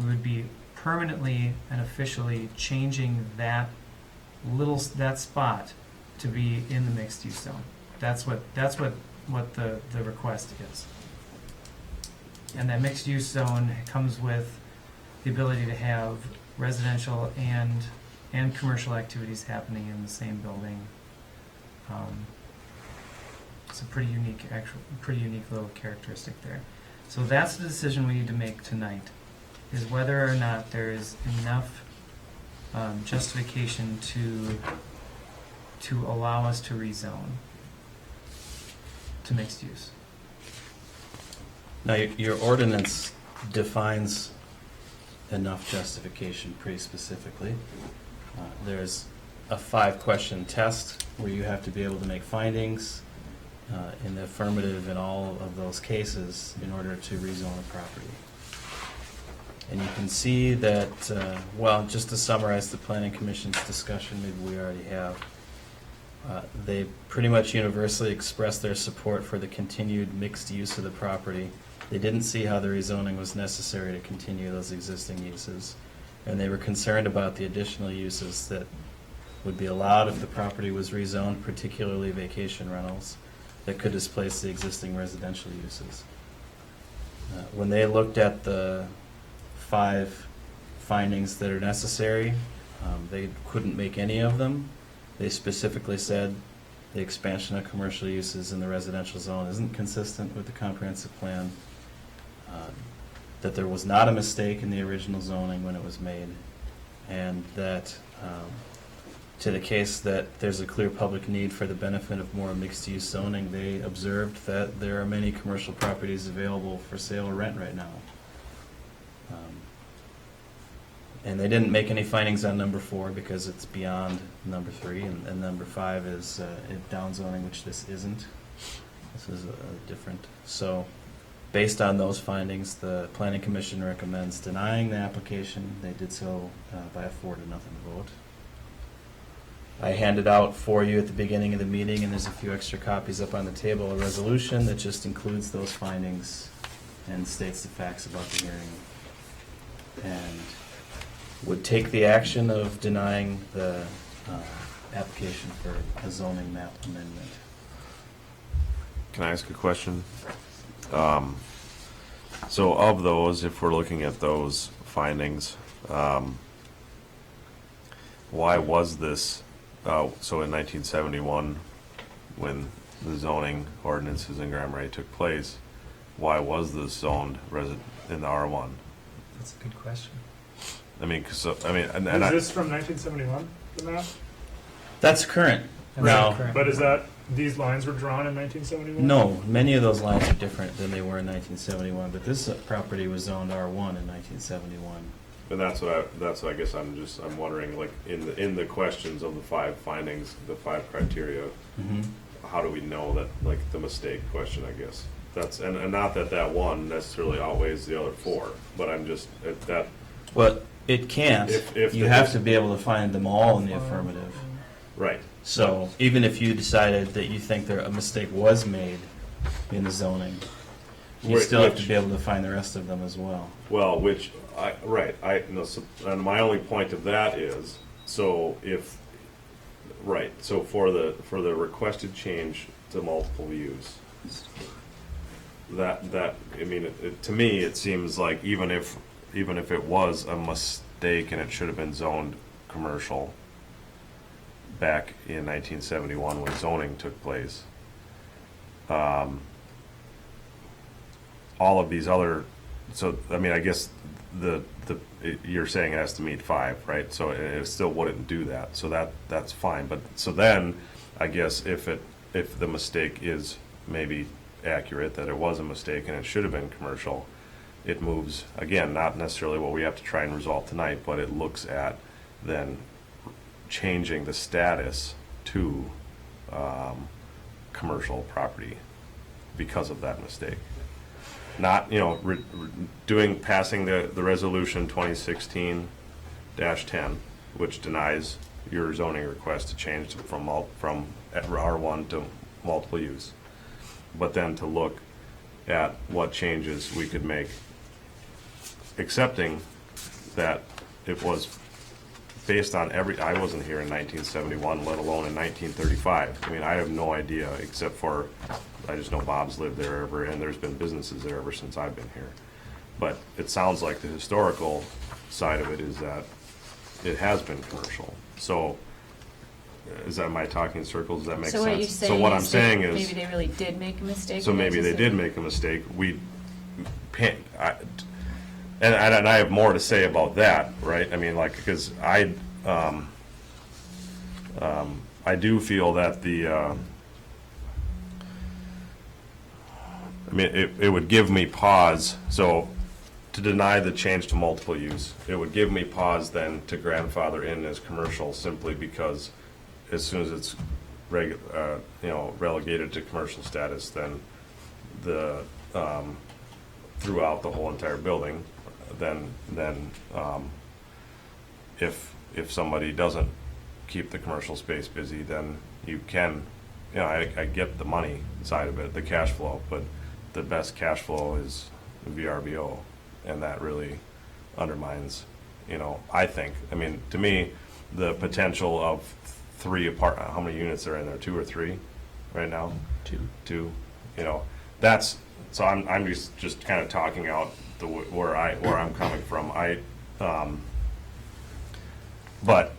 We would be permanently and officially changing that spot to be in the mixed use zone. That's what the request is. And that mixed use zone comes with the ability to have residential and commercial activities happening in the same building. It's a pretty unique little characteristic there. So that's the decision we need to make tonight, is whether or not there is enough justification to allow us to rezone to mixed use. Now, your ordinance defines enough justification pretty specifically. There's a 5-question test where you have to be able to make findings in the affirmative in all of those cases in order to rezone a property. And you can see that, just to summarize the Planning Commission's discussion, maybe we already have, they pretty much universally expressed their support for the continued mixed use of the property. They didn't see how the rezoning was necessary to continue those existing uses, and they were concerned about the additional uses that would be allowed if the property was rezoned, particularly vacation rentals, that could displace the existing residential uses. When they looked at the 5 findings that are necessary, they couldn't make any of them. They specifically said the expansion of commercial uses in the residential zone isn't consistent with the comprehensive plan, that there was not a mistake in the original zoning when it was made, and that to the case that there's a clear public need for the benefit of more mixed-use zoning, they observed that there are many commercial properties available for sale or rent right now. And they didn't make any findings on number 4 because it's beyond number 3, and number 5 is downzoning, which this isn't. This is different. So, based on those findings, the Planning Commission recommends denying the application. They did so by a 4-0 vote. I handed out for you at the beginning of the meeting, and there's a few extra copies up on the table, a resolution that just includes those findings and states the facts about the hearing, and would take the action of denying the application for a zoning map amendment. Can I ask a question? So of those, if we're looking at those findings, why was this, so in 1971, when the zoning ordinances in Marais took place, why was this zoned in the R1? That's a good question. I mean, Is this from 1971, the map? That's current. That's Now, correct. But is that, these lines were drawn in 1971? no, many of those lines are different than they were in 1971, but this property was zoned R1 in 1971. And that's what I guess I'm wondering, like, in the questions of the 5 findings, the 5 criteria, how do we know that, like, the mistake question, I guess? That's, and not that one necessarily outweighs the other 4, but I'm just, that. Well, it can't. If you have to be able to find them all in the affirmative. Right. So even if you decided that you think a mistake was made in the zoning, you still have to be able to find the rest of them as well. Well, and my only point of that is, so for the requested change to multiple use, to me, it seems like even if it was a mistake and it should have been zoned commercial back in 1971 when zoning took place, all of these other, I guess you're saying it has to meet 5, right? So it still wouldn't do that. So that's fine. But so then, I guess if the mistake is maybe accurate, that it was a mistake and it should have been commercial, it moves, again, not necessarily what we have to try and resolve tonight, but it looks at then changing the status to commercial property because of that mistake. Not, passing the resolution 2016-10, which denies your zoning request to change from R1 to multiple use. But then to look at what changes we could make, accepting that it was based on I wasn't here in 1971, let alone in 1935. I mean, I have no idea, except for, I just know Bob's lived there ever, and there's been businesses there ever since I've been here. But it sounds like the historical side of it is that it has been commercial. So, am I talking in circles? Does that make So sense? what you're saying So what I'm is saying that is, maybe they really did make a mistake? so in maybe they 1970? did make a mistake. And I have more to say about that, right? I mean, like, because I do feel that it would give me pause. So to deny the change to multiple use, it would give me pause then to grandfather in as commercial, simply because as soon as it's relegated to commercial status, then throughout the whole entire building, then if somebody doesn't keep the commercial space busy, then you can, I get the money side of it, the cash flow, but the best cash flow is VRBO, and that really undermines, I think, to me, the potential of 3 how many units are in there, 2 or 3 right now? 2, that's, so I'm just kind of talking out where I'm coming from. But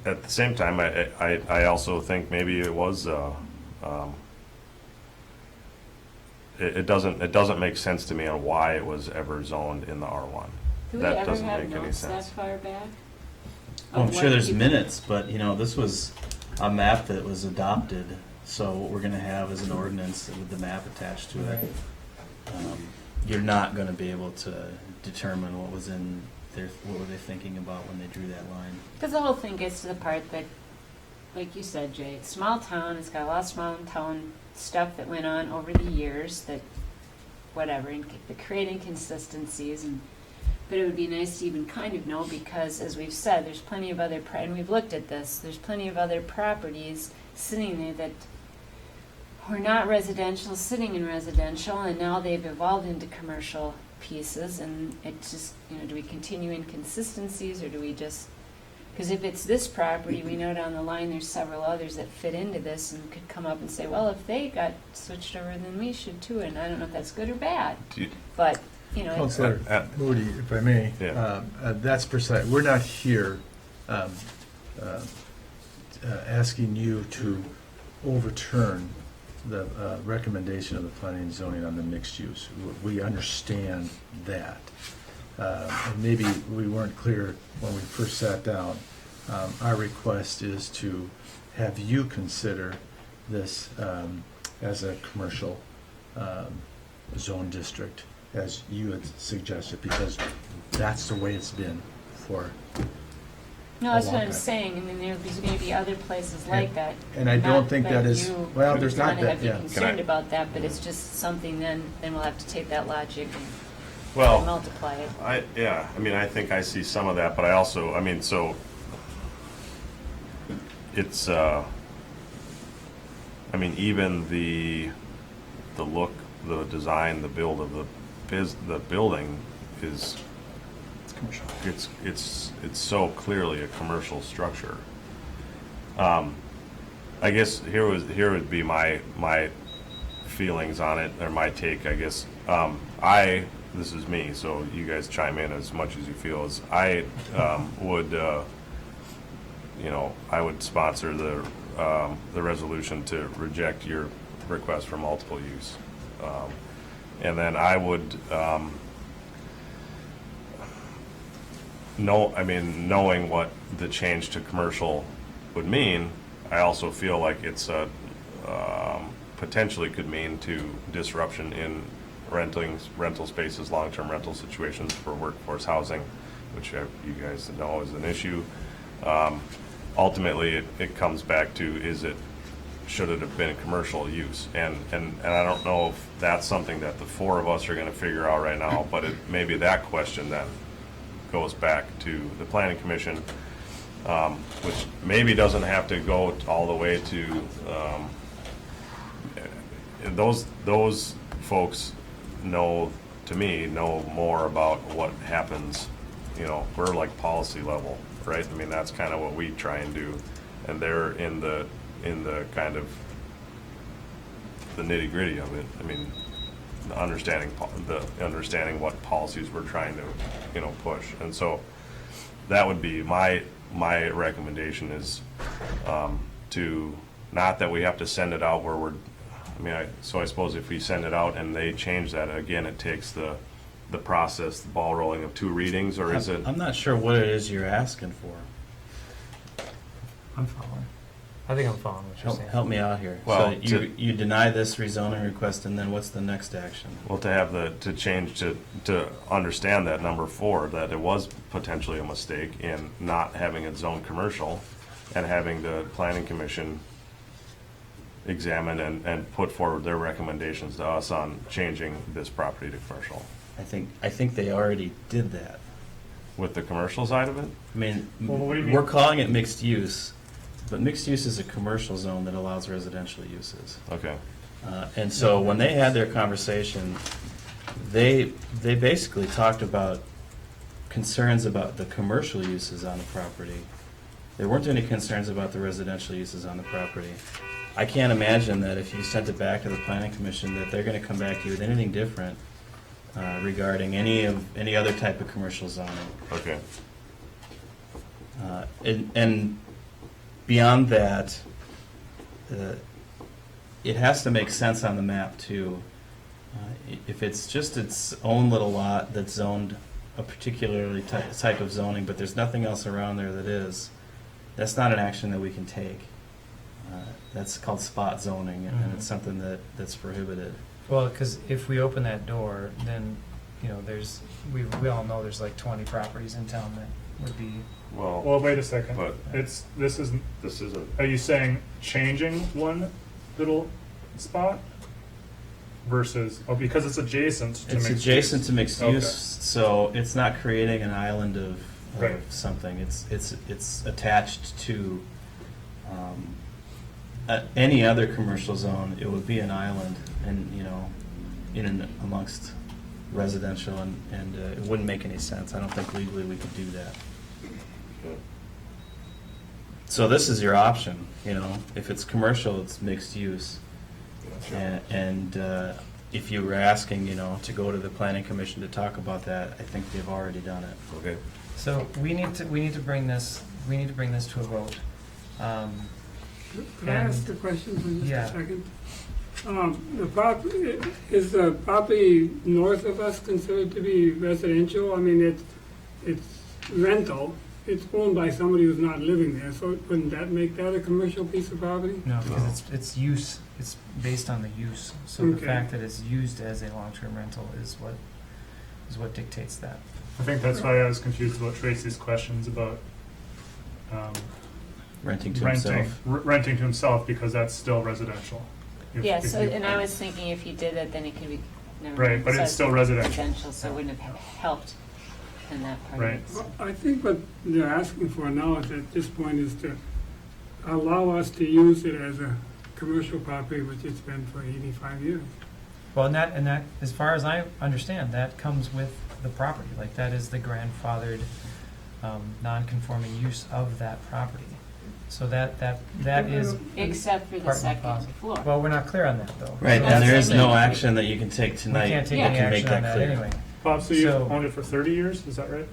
at the same time, I also think maybe it was it doesn't make sense to me on why it was ever zoned in the R1. Do we That ever doesn't have make any notes that sense. far back? Well, I'm Of sure what there's people- minutes, but this was a map that was adopted. So what we're going to have is an ordinance with the map attached to it. You're not going to be able to determine what was in their, what were they thinking about when they drew that line. Because the whole thing gets to the part that, like you said, Jay, it's small town, it's got a lot of small town stuff that went on over the years that, whatever, and create inconsistencies, but it would be nice to even kind of know, because as we've said, there's plenty of other, and we've looked at this, there's plenty of other properties sitting there that were not residential, sitting in residential, and now they've evolved into commercial pieces, and it just, do we continue inconsistencies, or do we just, because if it's this property, we know down the line there's several others that fit into this and could come up and say, well, if they got switched over, then we should too, and I don't know if that's good or bad, but, Counselor Moody, if I may, Yeah. that's precise. We're not here asking you to overturn the recommendation of the planning and zoning on the mixed use. We understand that. And maybe we weren't clear when we first sat down. Our request is to have you consider this as a commercial zone district, as you had suggested, because that's the way it's been for no, that's a what long I'm time. saying, there's maybe other places like that. And I don't think that is, well, there's not kind of that, have you yeah. concerned about that, but it's just something, then we'll have to take that logic and Well, multiply it. I think I see some of that, but I also, so it's, even the look, the design, the build of the building is, it's so clearly a commercial structure. I guess here would be my feelings on it, or my take, I guess. This is me, so you guys chime in as much as you feel. As I would, I would sponsor the resolution to reject your request for multiple use, and then I would knowing what the change to commercial would mean, I also feel like it's potentially could mean to disruption in rental spaces, long-term rental situations for workforce housing, which you guys know is an issue. Ultimately, it comes back to, should it have been commercial use? And I don't know if that's something that the four of us are gonna figure out right now, but maybe that question then goes back to the planning commission, which maybe doesn't have to go all the way to, those folks know more about what happens, we're like policy level, right? I mean, that's kind of what we try and do, and they're in the kind of the nitty gritty of it. I mean, the understanding what policies we're trying to, push. And so that would be my recommendation is to, not that we have to send it out where so I suppose if we send it out and they change that, again, it takes the process, the ball rolling of 2 readings, or is it? I'm not sure what it is you're asking for. I'm following. I think I'm following what you're saying. Help me out here. Well, so you deny this rezoning request, and then what's the next action? Well, to change to understand that number 4, that it was potentially a mistake in not having it zoned commercial, and having the planning commission examine and put forward their recommendations to us on changing this property to commercial. I think they already did that. With the commercial side of it? I mean, Well, what do you mean? we're calling it mixed use, but mixed use is a commercial zone that allows residential uses. Okay. And so when they had their conversation, they basically talked about concerns about the commercial uses on the property. There weren't any concerns about the residential uses on the property. I can't imagine that if you sent it back to the planning commission that they're going to come back to you with anything different regarding any other type of commercial zoning. Okay. And beyond that, it has to make sense on the map too. If it's just its own little lot that's zoned a particularly type of zoning, but there's nothing else around there that is, that's not an action that we can take. That's called spot zoning, and it's something that's prohibited. Well, because if we open that door, then, we all know there's like 20 properties in town that would be. Well, wait a second. But This isn't. this isn't. Are you saying changing one little spot versus? Oh, because it's adjacent to It's mixed adjacent use. to mixed Okay. use, so it's not creating an island of Right. something. It's attached to any other commercial zone. It would be an island, and in and amongst residential, and it wouldn't make any sense. I don't think legally we could do that. So this is your option. If it's commercial, it's mixed use, and if you were asking, to go to the planning commission to talk about that, I think they've already done it. Okay. So we need to bring this to a vote. Can I ask a question for just Yeah. a second? Is the property north of us considered to be residential? I mean, it's rental, it's owned by somebody who's not living there, so wouldn't that make that a commercial piece of property? No, because it's use, it's based on the use. So the Okay. fact that it's used as a long-term rental is what dictates that. I think that's why I was confused about Tracy's questions about Renting to himself. renting to himself, because that's still residential. Yeah, If so, you- and I was thinking if you did that, then it could be, never Right, mind. but So it's still residential. Residential, so it wouldn't have helped in that part of Right. it. Well, I think what they're asking for now is at this point is to allow us to use it as a commercial property, which it's been for 85 years. Well, and that, as far as I understand, that comes with the property. Like, that is the grandfathered, non-conforming use of that property. So that is. Except for the part and second parcel. floor. Well, we're not clear on that, though. Right, So and that's there the is thing. no action that you can take We tonight. can't take Yeah. any Can make action on that that clear. anyway. Bob, so you've So- owned it for 30 years, is that right?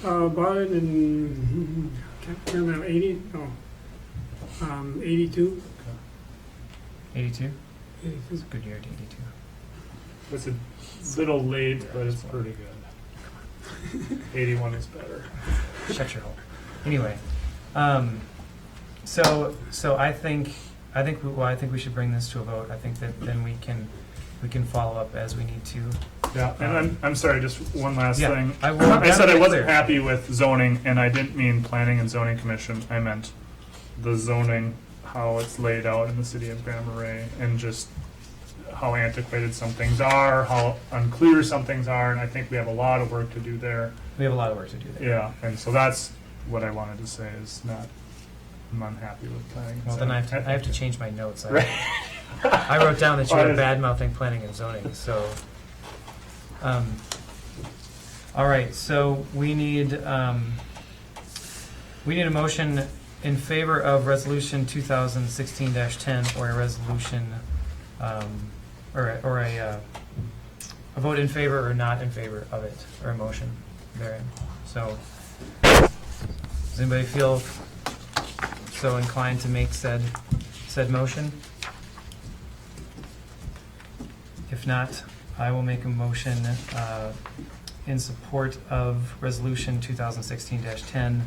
Bought it in, can't remember, 80, no, 82. 82? 82. It's a good year to 82. It's a little late, but it's pretty good. 81 is better. Shut your hole. Anyway, so I think I think we should bring this to a vote. I think that then we can follow up as we need to. Yeah, and I'm sorry, just one last Yeah, thing. I will- I said I that's wasn't clear. happy with zoning, and I didn't mean planning and zoning commission. I meant the zoning, how it's laid out in the city of Grand Marais, and just how antiquated some things are, how unclear some things are, and I think we have a lot of work to do there. We have a lot of work to do there. Yeah, and so that's what I wanted to say, is not, I'm unhappy with planning. Well, then I have to change my notes. Right. I wrote down that you were Well, bad mouthing planning and zoning, so. All right, so we need a motion in favor of resolution 2016-10, or a resolution, or a vote in favor or not in favor of it, or a motion therein. So, does anybody feel so inclined to make said motion? If not, I will make a motion in support of resolution 2016-10,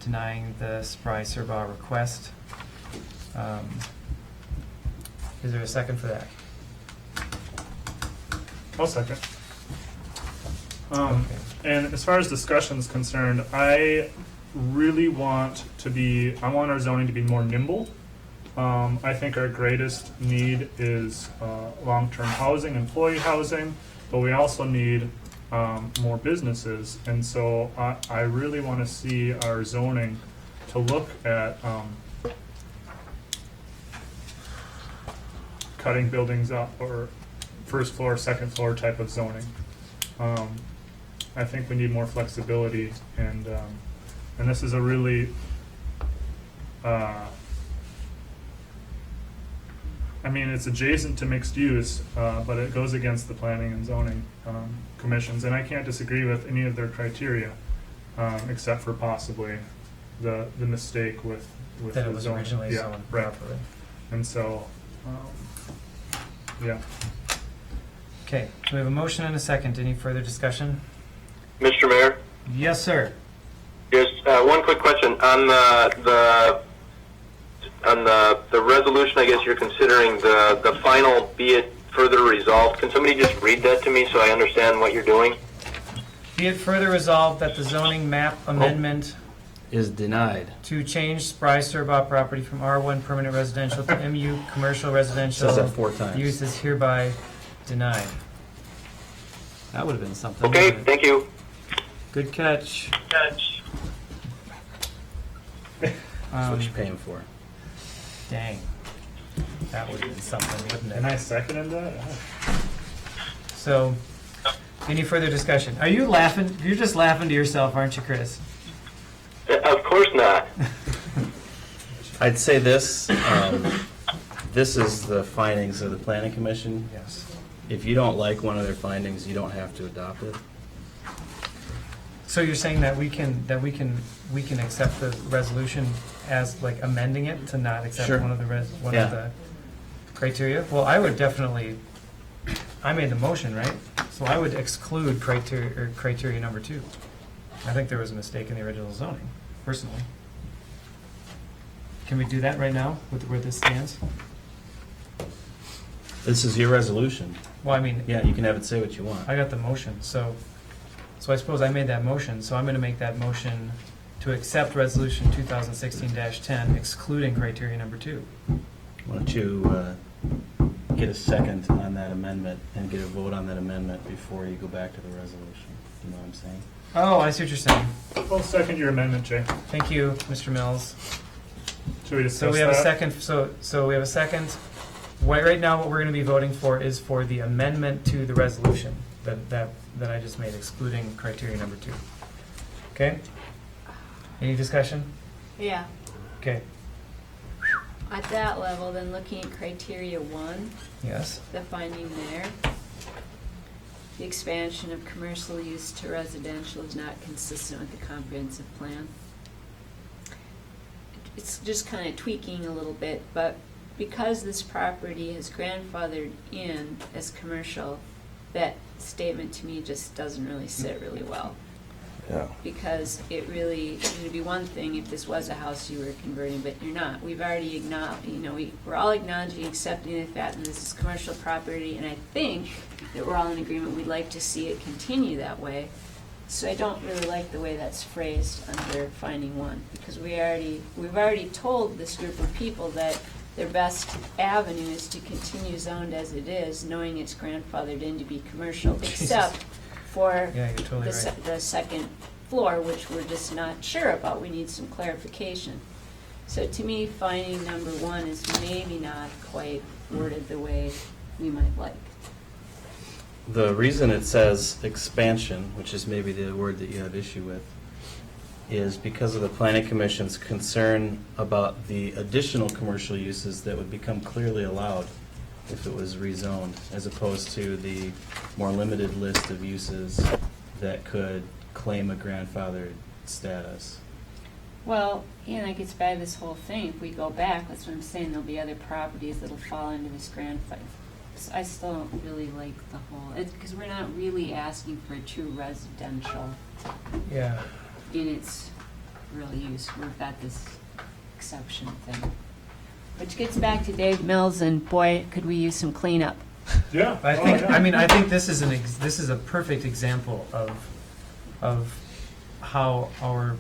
denying the Spry Serba request. Is there a second for that? I'll second. Okay. And as far as discussion is concerned, I really want our zoning to be more nimble. I think our greatest need is long-term housing, employee housing, but we also need more businesses. And so I really want to see our zoning to look at cutting buildings up, or first floor, second floor type of zoning. I think we need more flexibility, and this is a really, I mean, it's adjacent to mixed use, but it goes against the planning and zoning commissions, and I can't disagree with any of their criteria, except for possibly the mistake with That the it was zoning. originally Yeah, zoned right. properly. And so, yeah. Okay, so we have a motion and a second. Any further discussion? Mr. Mayor, Yes, sir. just one quick question on the resolution. I guess you're considering the final, be it further resolved. Can somebody just read that to me so I understand what you're doing? Be it further resolved that the zoning map amendment Is denied. to change Spry Serba property from R1 permanent residential to MU commercial residential Says that 4 times. use is hereby denied. That would have been something. Okay, wouldn't it? thank you. Good catch. That's what you're paying for. Dang. That would have been something, wouldn't And it? I seconded that? So, any further discussion? Are you laughing? You're just laughing to yourself, aren't you, Chris? Of course not. I'd say this, this is the findings of the planning commission. Yes. If you don't like one of their findings, you don't have to adopt it. So you're saying that we can accept the resolution as like amending it to not accept Sure. one of the Yeah. of the criteria? Well, I would definitely. I made the motion, right? So I would exclude criteria number 2. I think there was a mistake in the original zoning, personally. Can we do that right now with where this stands? This is your resolution. Well, I mean, Yeah, you can have it say what you want. I got the motion, so I suppose I made that motion, so I'm gonna make that motion to accept resolution 2016-10, excluding criteria number 2. Why don't you get a second on that amendment and get a vote on that amendment before you go back to the resolution? You know what I'm saying? Oh, I see what you're saying. I'll second your amendment, Jay. Thank you, Mr. Mills. Should we discuss So we have a that? second, so we have a second. Right now, what we're gonna be voting for is for the amendment to the resolution that I just made, excluding criteria number 2. Okay? Any discussion? Yeah, Okay, at that level, then looking at criteria 1, yes. the finding there, the expansion of commercial use to residential is not consistent with the comprehensive plan. It's just kind of tweaking a little bit, but because this property is grandfathered in as commercial, that statement to me just doesn't really sit really well. Yeah. Because it would be one thing if this was a house you were converting, but you're not. We've already acknowledged, we're all acknowledging, accepting the fact that this is commercial property, and I think that we're all in agreement, we'd like to see it continue that way. So I don't really like the way that's phrased under finding one, because we've already told this group of people that their best avenue is to continue zoned as it is, knowing it's grandfathered in to be commercial, except for Yeah, you're totally the, right. the second floor, which we're just not sure about. We need some clarification. So to me, finding number one is maybe not quite worded the way we might like. The reason it says expansion, which is maybe the word that you have issue with, is because of the planning commission's concern about the additional commercial uses that would become clearly allowed if it was rezoned, as opposed to the more limited list of uses that could claim a grandfathered status. Well, that gets back to this whole thing. If we go back, that's what I'm saying, there'll be other properties that'll fall into this grandfather. So I still don't really like the whole, because we're not really asking for a true residential Yeah. in its real use. We've got this exception thing. Which gets back to Dave Mills, and boy, could we use some cleanup. Yeah. I think this is this is a perfect example of how our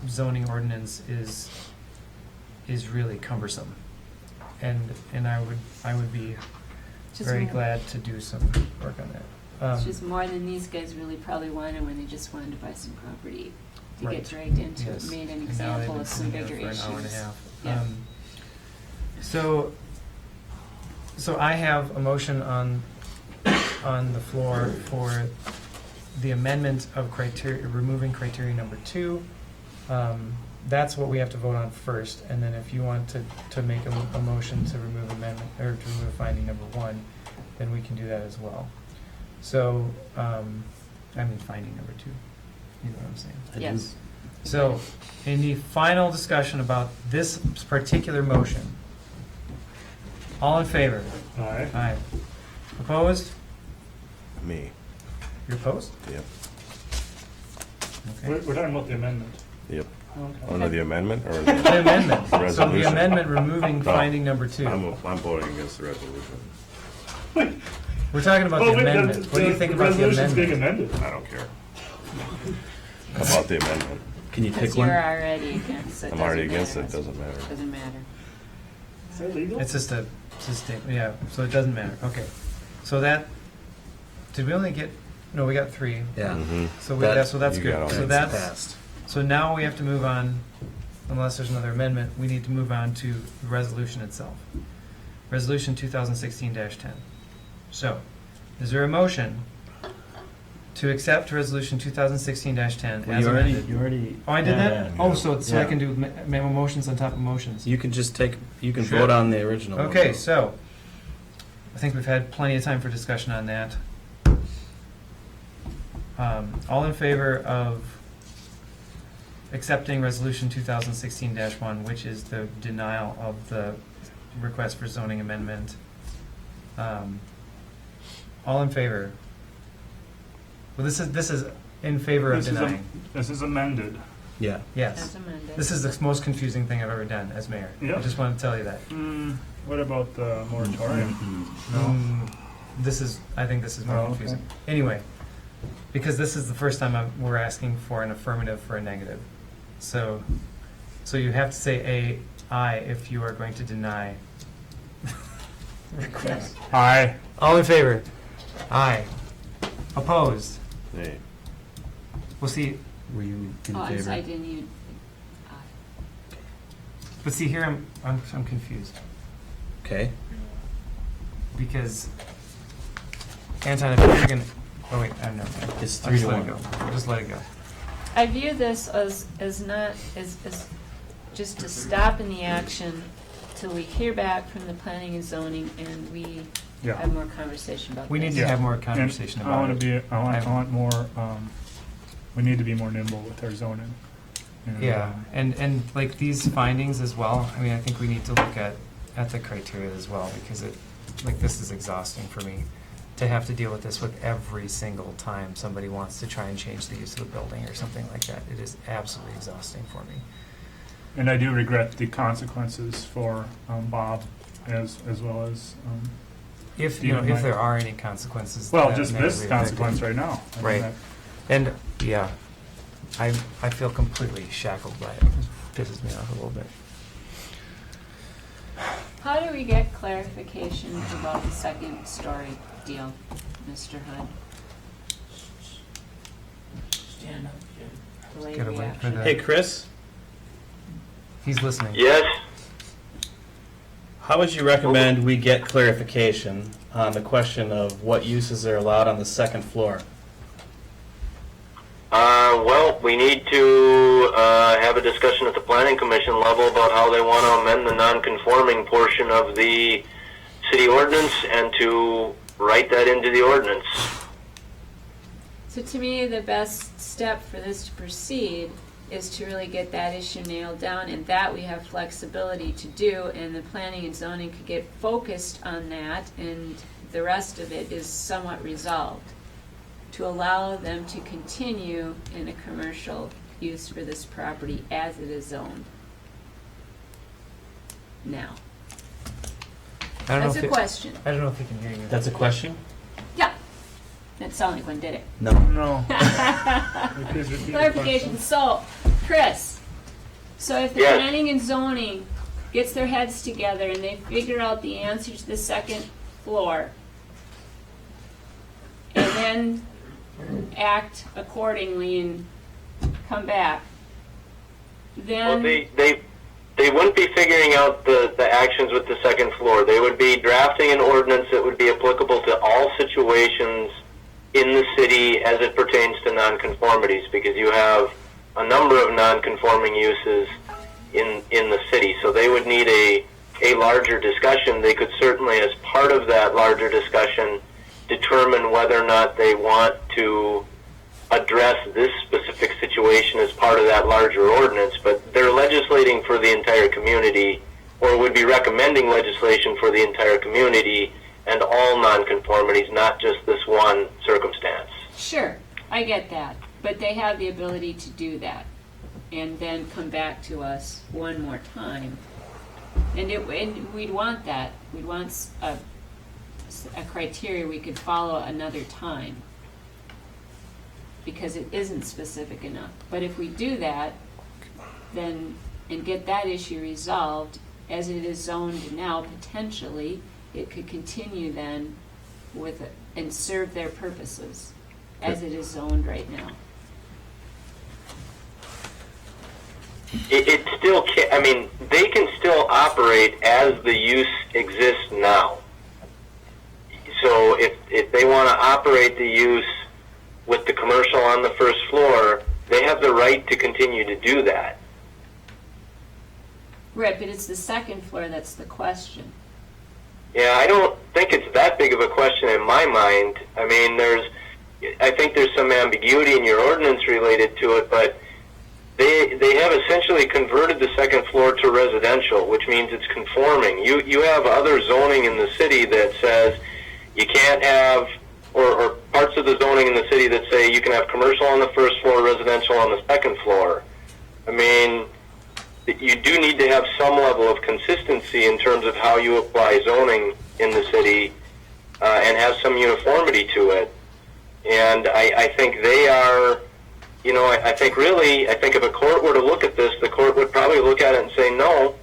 zoning ordinance is really cumbersome, and I would be Just very more- glad to do some work on that. It's just more than these guys really probably wanted when they just wanted to buy some property. To Right. get dragged into Yes. it, made an And now they've example been of some sitting there bigger for an hour and a issues. half. Yeah. So I have a motion on the floor for the amendment of criteria, removing criteria number 2. That's what we have to vote on first, and then if you want to make a motion to remove amendment, or to remove finding number 1, then we can do that as well. So, finding number 2, you know what I'm saying? I do. Yes. So, in the final discussion about this particular motion, all in favor? All right. Aye. Opposed? Me. You're opposed? Yep. Okay. We're talking about the amendment. Yep. Okay. Under the amendment or The amendment. So the Resolution. amendment removing No. finding number 2. I'm voting against the resolution. We're talking about the amendment. What do you think about the resolution's being amendment? amended. I don't care. About the amendment. Can you pick Because one? you're already against it. I'm already doesn't against matter. it, doesn't matter. Doesn't matter. Is that legal? It's just a yeah, so it doesn't matter. Okay. So that, did we only get, no, we got 3. Yeah. Mhm. So That- so that's you good. got all So that. that's Passed. So now we have to move on, unless there's another amendment, we need to move on to the resolution itself. Resolution 2016-10. So, is there a motion to accept Resolution 2016-10 Well, as you already, amended? you already. Oh, I did that? Yeah. Oh, so I Yeah. can do motions on top of motions. You can just you can Sure. vote on the original one. Okay, so, I think we've had plenty of time for discussion on that. All in favor of accepting Resolution 2016-1, which is the denial of the request for zoning amendment. All in favor? Well, this is in favor of This is a- denying. This is amended. Yeah. Yes. As amended. This is the most confusing thing I've ever done as mayor. I Yep. just want to tell you that. What about the moratorium? I think this is more Oh, okay. confusing. Anyway, because this is the first time we're asking for an affirmative for a negative. So you have to say aye if you are going to deny request. Aye. All in favor? Aye. Opposed? Hey, Well, see, Were you in Oh, I'm favor? sorry, I didn't even, but see here I'm confused Okay. because Anton, if you're gonna, oh wait, I don't know. It's I'll 3 just to let 1. it go. Just let it go. I view this as not, as just to stop in the action till we hear back from the planning and zoning and we Yeah. have more conversation about this. We need to Yeah. have more And conversation I about want it. to be. I want more. We need to be more nimble with our zoning. And, Yeah, and like these findings as well, I mean, I think we need to look at the criteria as well, because this is exhausting for me. to have to deal with this with every single time somebody wants to try and change the use of the building or something like that. It is absolutely exhausting for me. And I do regret the consequences for Bob as well as If Steve and if Mike. there are any consequences. well, that just negatively this affect consequence it. right now. I mean, Right. that- And yeah, I feel completely shackled by it. It pisses me off a little bit. How do we get clarification about the second story deal, Mr. Hunt? Stand up, kid. Delayed Gotta wait for reaction. the- Hey, Chris, He's listening. Yes? how would you recommend we get clarification on the question of what uses are allowed on the second floor? Well, we need to have a discussion at the planning commission level about how they want to amend the non-conforming portion of the city ordinance and to write that into the ordinance. So to me, the best step for this to proceed is to really get that issue nailed down, and that we have flexibility to do, and the planning and zoning could get focused on that, and the rest of it is somewhat resolved, to allow them to continue in a commercial use for this property as it is zoned now. I don't know That's if a it- question. I don't know if he can hear you. That's a question? Yeah. That sounded like one did it. No. No. Please repeat the Clarification. question. So, Chris, so if the Yes. planning and zoning gets their heads together and they figure out the answer to the second floor, and then act accordingly and come back, Well, then, they wouldn't be figuring out the actions with the second floor. They would be drafting an ordinance that would be applicable to all situations in the city as it pertains to nonconformities, because you have a number of nonconforming uses in the city. So they would need a larger discussion. They could certainly, as part of that larger discussion, determine whether or not they want to address this specific situation as part of that larger ordinance, but they're legislating for the entire community, or would be recommending legislation for the entire community and all nonconformities, not just this one circumstance. sure, I get that, but they have the ability to do that, and then come back to us one more time. And we'd want that. We'd want a criteria we could follow another time, because it isn't specific enough. But if we do that, then, and get that issue resolved, as it is zoned now, potentially, it could continue then with, and serve their purposes, as it is zoned right now. It still can, I mean, they can still operate as the use exists now. So if they want to operate the use with the commercial on the first floor, they have the right to continue to do that. Right, but it's the second floor that's the question. Yeah, I don't think it's that big of a question in my mind. I mean, I think there's some ambiguity in your ordinance related to it, but they have essentially converted the second floor to residential, which means it's conforming. You have other zoning in the city that says you can't have, or parts of the zoning in the city that say you can have commercial on the first floor, residential on the second floor. I mean, you do need to have some level of consistency in terms of how you apply zoning in the city, and have some uniformity to it. And I think they are, I think if a court were to look at this, the court would probably look at it and say, no,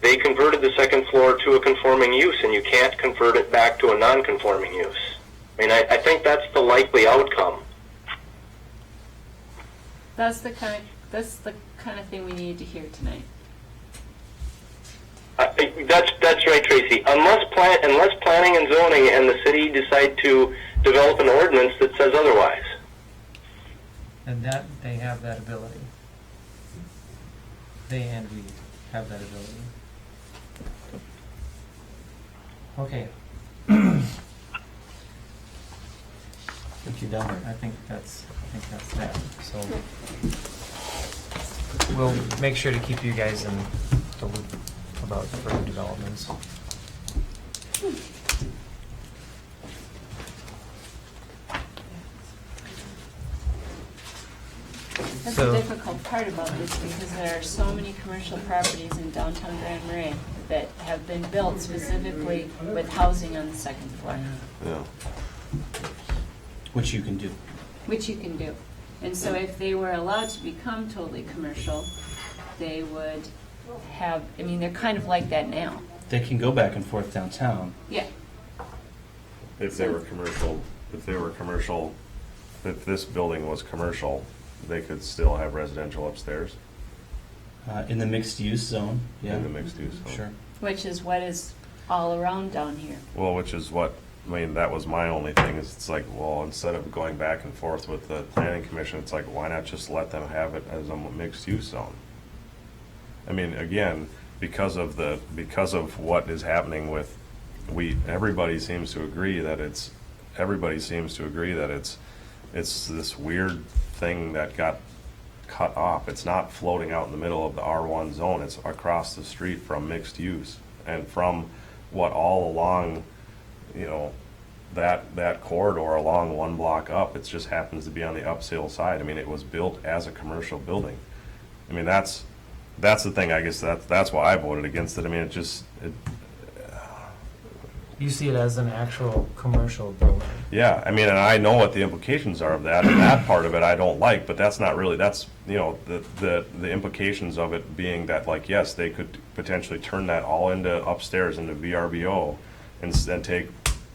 they converted the second floor to a conforming use, and you can't convert it back to a non-conforming use. I mean, I think that's the likely outcome. That's the kind of thing we need to hear tonight. That's right, Tracy. Unless planning and zoning and the city decide to develop an ordinance that says otherwise. And that they have that ability. They and we have that ability. Okay. Think you're done. I think that's that. So we'll make sure to keep you guys in the loop about further developments. So- the difficult part about this, because there are so many commercial properties in downtown Grand Marais that have been built specifically with housing on the second floor, Yeah. Which you can do. which you can do. And so if they were allowed to become totally commercial, they would have, I mean, they're kind of like that now. They can go back and forth downtown. Yeah. If they were commercial, if this building was commercial, they could still have residential upstairs In the mixed-use zone, yeah. in the mixed use. zone. Sure. Which is what is all around down here. Well, which is what, I mean, that was my only thing, is it's like, well, instead of going back and forth with the planning commission, it's like, why not just let them have it as a mixed use zone? I mean, again, because of what is happening with, everybody seems to agree that it's this weird thing that got cut off. It's not floating out in the middle of the R1 zone, it's across the street from mixed use. And from what all along, you know, that corridor along one block up, it just happens to be on the upsale side. I mean, it was built as a commercial building. I mean, that's the thing, I guess that's why I voted against it. I mean, You see it as an actual commercial building. yeah, I mean, and I know what the implications are of that, and that part of it I don't like, but that's not really, that's, you know, the implications of it being that, like, yes, they could potentially turn that all into upstairs into VRBO and take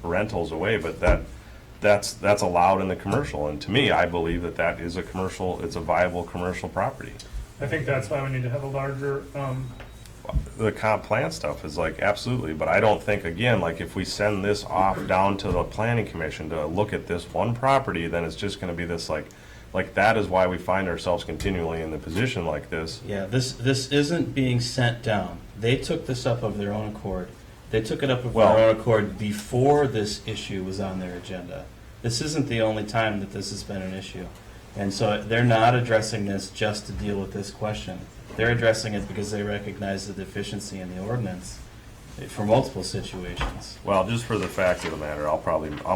rentals away, but that's allowed in the commercial, and to me, I believe that is it's a viable commercial property. I think that's why we need to have a larger, The comp plan stuff is like, absolutely, but I don't think, again, like, if we send this off down to the planning commission to look at this one property, then it's just gonna be this, like that is why we find ourselves continually in the position like this. Yeah, this isn't being sent down. They took this up of their own accord. They took it up of Well- their own accord before this issue was on their agenda. This isn't the only time that this has been an issue. And so they're not addressing this just to deal with this question. They're addressing it because they recognize the deficiency in the ordinance for multiple situations. Well, just for the fact of the matter, I'm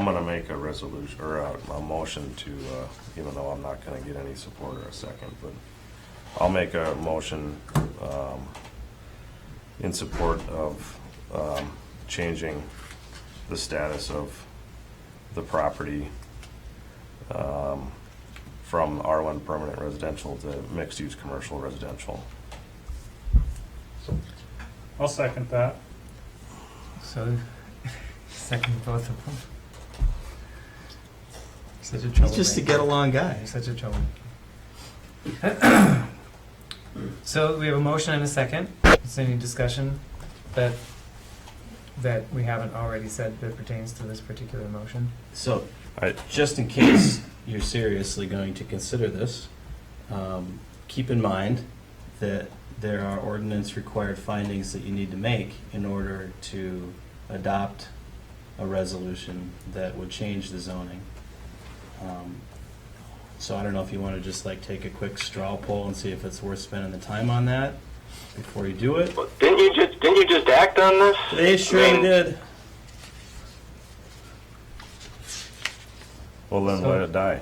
gonna make a resolution, or a motion to, even though I'm not gonna get any support or a second, but I'll make a motion, in support of, changing the status of the property, from R1 permanent residential to mixed-use commercial residential. I'll second that. So, second both of them. Such a He's trouble. just a get-along guy. You're such a trouble. So we have a motion and a second. Is there any discussion that we haven't already said that pertains to this particular motion? So, I- just in case you're seriously going to consider this, keep in mind that there are ordinance-required findings that you need to make in order to adopt a resolution that would change the zoning. So I don't know if you want to just like take a quick straw poll and see if it's worth spending the time on that before you do it. Didn't you just act on this? They surely did. Well, then So- let it die.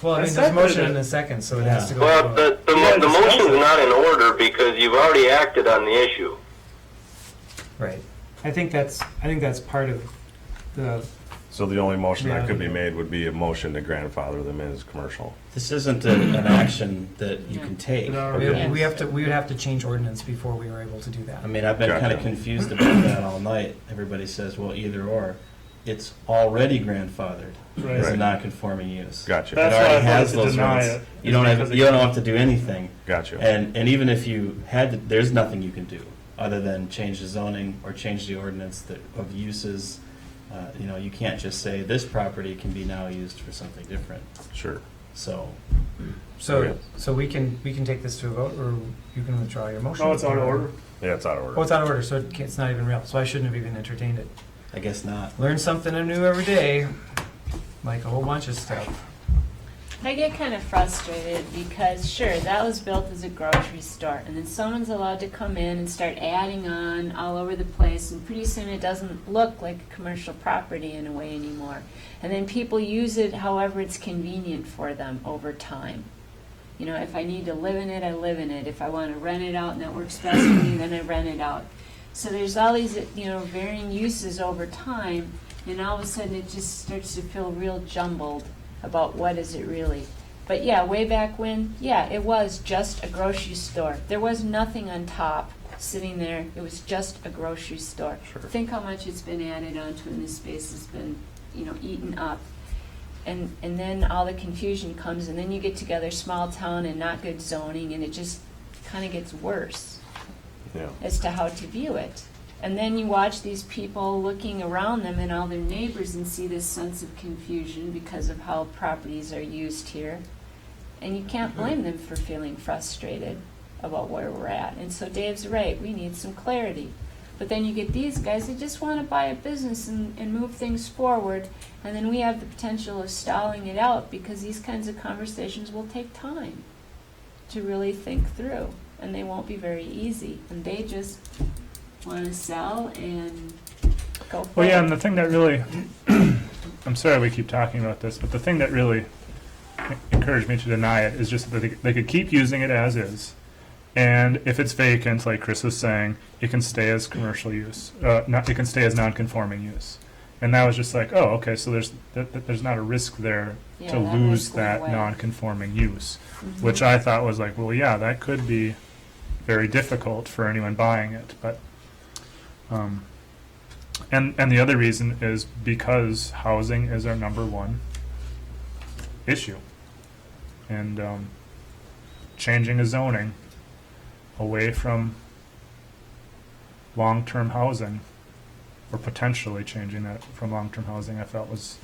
Well, I I mean, there's a motion seconded and it. a second, so it has to go. Well, to a vote. the motion's not in order because you've already acted on the issue. Right. I think that's part of the. So the only motion that could be Yeah. made would be a motion to grandfather them in as commercial. This isn't an action that you can take. It already Okay. is. We would have to change ordinance before we were able to do that. I mean, I've been kind of Gotcha. confused about that all night. Everybody says, well, either or. It's already grandfathered as a Right. non-conforming use. Gotcha. That's It why I already has voted to those deny rights. it. You don't because have to do anything. Gotcha. And even if you had to, there's nothing you can do other than change the zoning or change the ordinance of uses. You can't just say this property can be now used for something different. Sure. So, So we can take this to a vote, or you can withdraw your motion. Oh, it's out of order. Yeah, it's out of Oh, order. it's out of order, so it's not even real. So I shouldn't have even entertained it. I guess not. Learn something new every day, like a whole bunch of stuff. I get kind of frustrated because, sure, that was built as a grocery store, and then someone's allowed to come in and start adding on all over the place, and pretty soon it doesn't look like a commercial property in a way anymore. And then people use it however it's convenient for them over time. You know, if I need to live in it, I live in it. If I want to rent it out and that works best for me, then I rent it out. So there's all these, you know, varying uses over time, and all of a sudden it just starts to feel real jumbled about what is it really. But yeah, way back when, yeah, it was just a grocery store. There was nothing on top sitting there. It was just a grocery store. Sure. Think how much it's been added onto, and this space has been, you know, eaten up. And then all the confusion comes, and then you get together small town and not good zoning, and it just kind of gets worse Yeah. as to how to view it. And then you watch these people looking around them and all their neighbors and see this sense of confusion because of how properties are used here. And you can't blame them for feeling frustrated about where we're at. And so Dave's right, we need some clarity. But then you get these guys that just want to buy a business and move things forward, and then we have the potential of stalling it out because these kinds of conversations will take time to really think through, and they won't be very easy. And they just want to sell and go for Well, yeah, it. and the thing that really, I'm sorry we keep talking about this, but the thing that really encouraged me to deny it is just that they could keep using it as is. And if it's vacant, like Chris was saying, it can stay as commercial use. It can stay as non-conforming use. And that was just like, oh, okay, so there's not a risk there Yeah, to that lose risk went that away. non-conforming use, Mhm. which I thought was like, well, yeah, that could be very difficult for anyone buying it. But and the other reason is because housing is our number one issue, and changing a zoning away from long-term housing, or potentially changing that from long-term housing, I felt was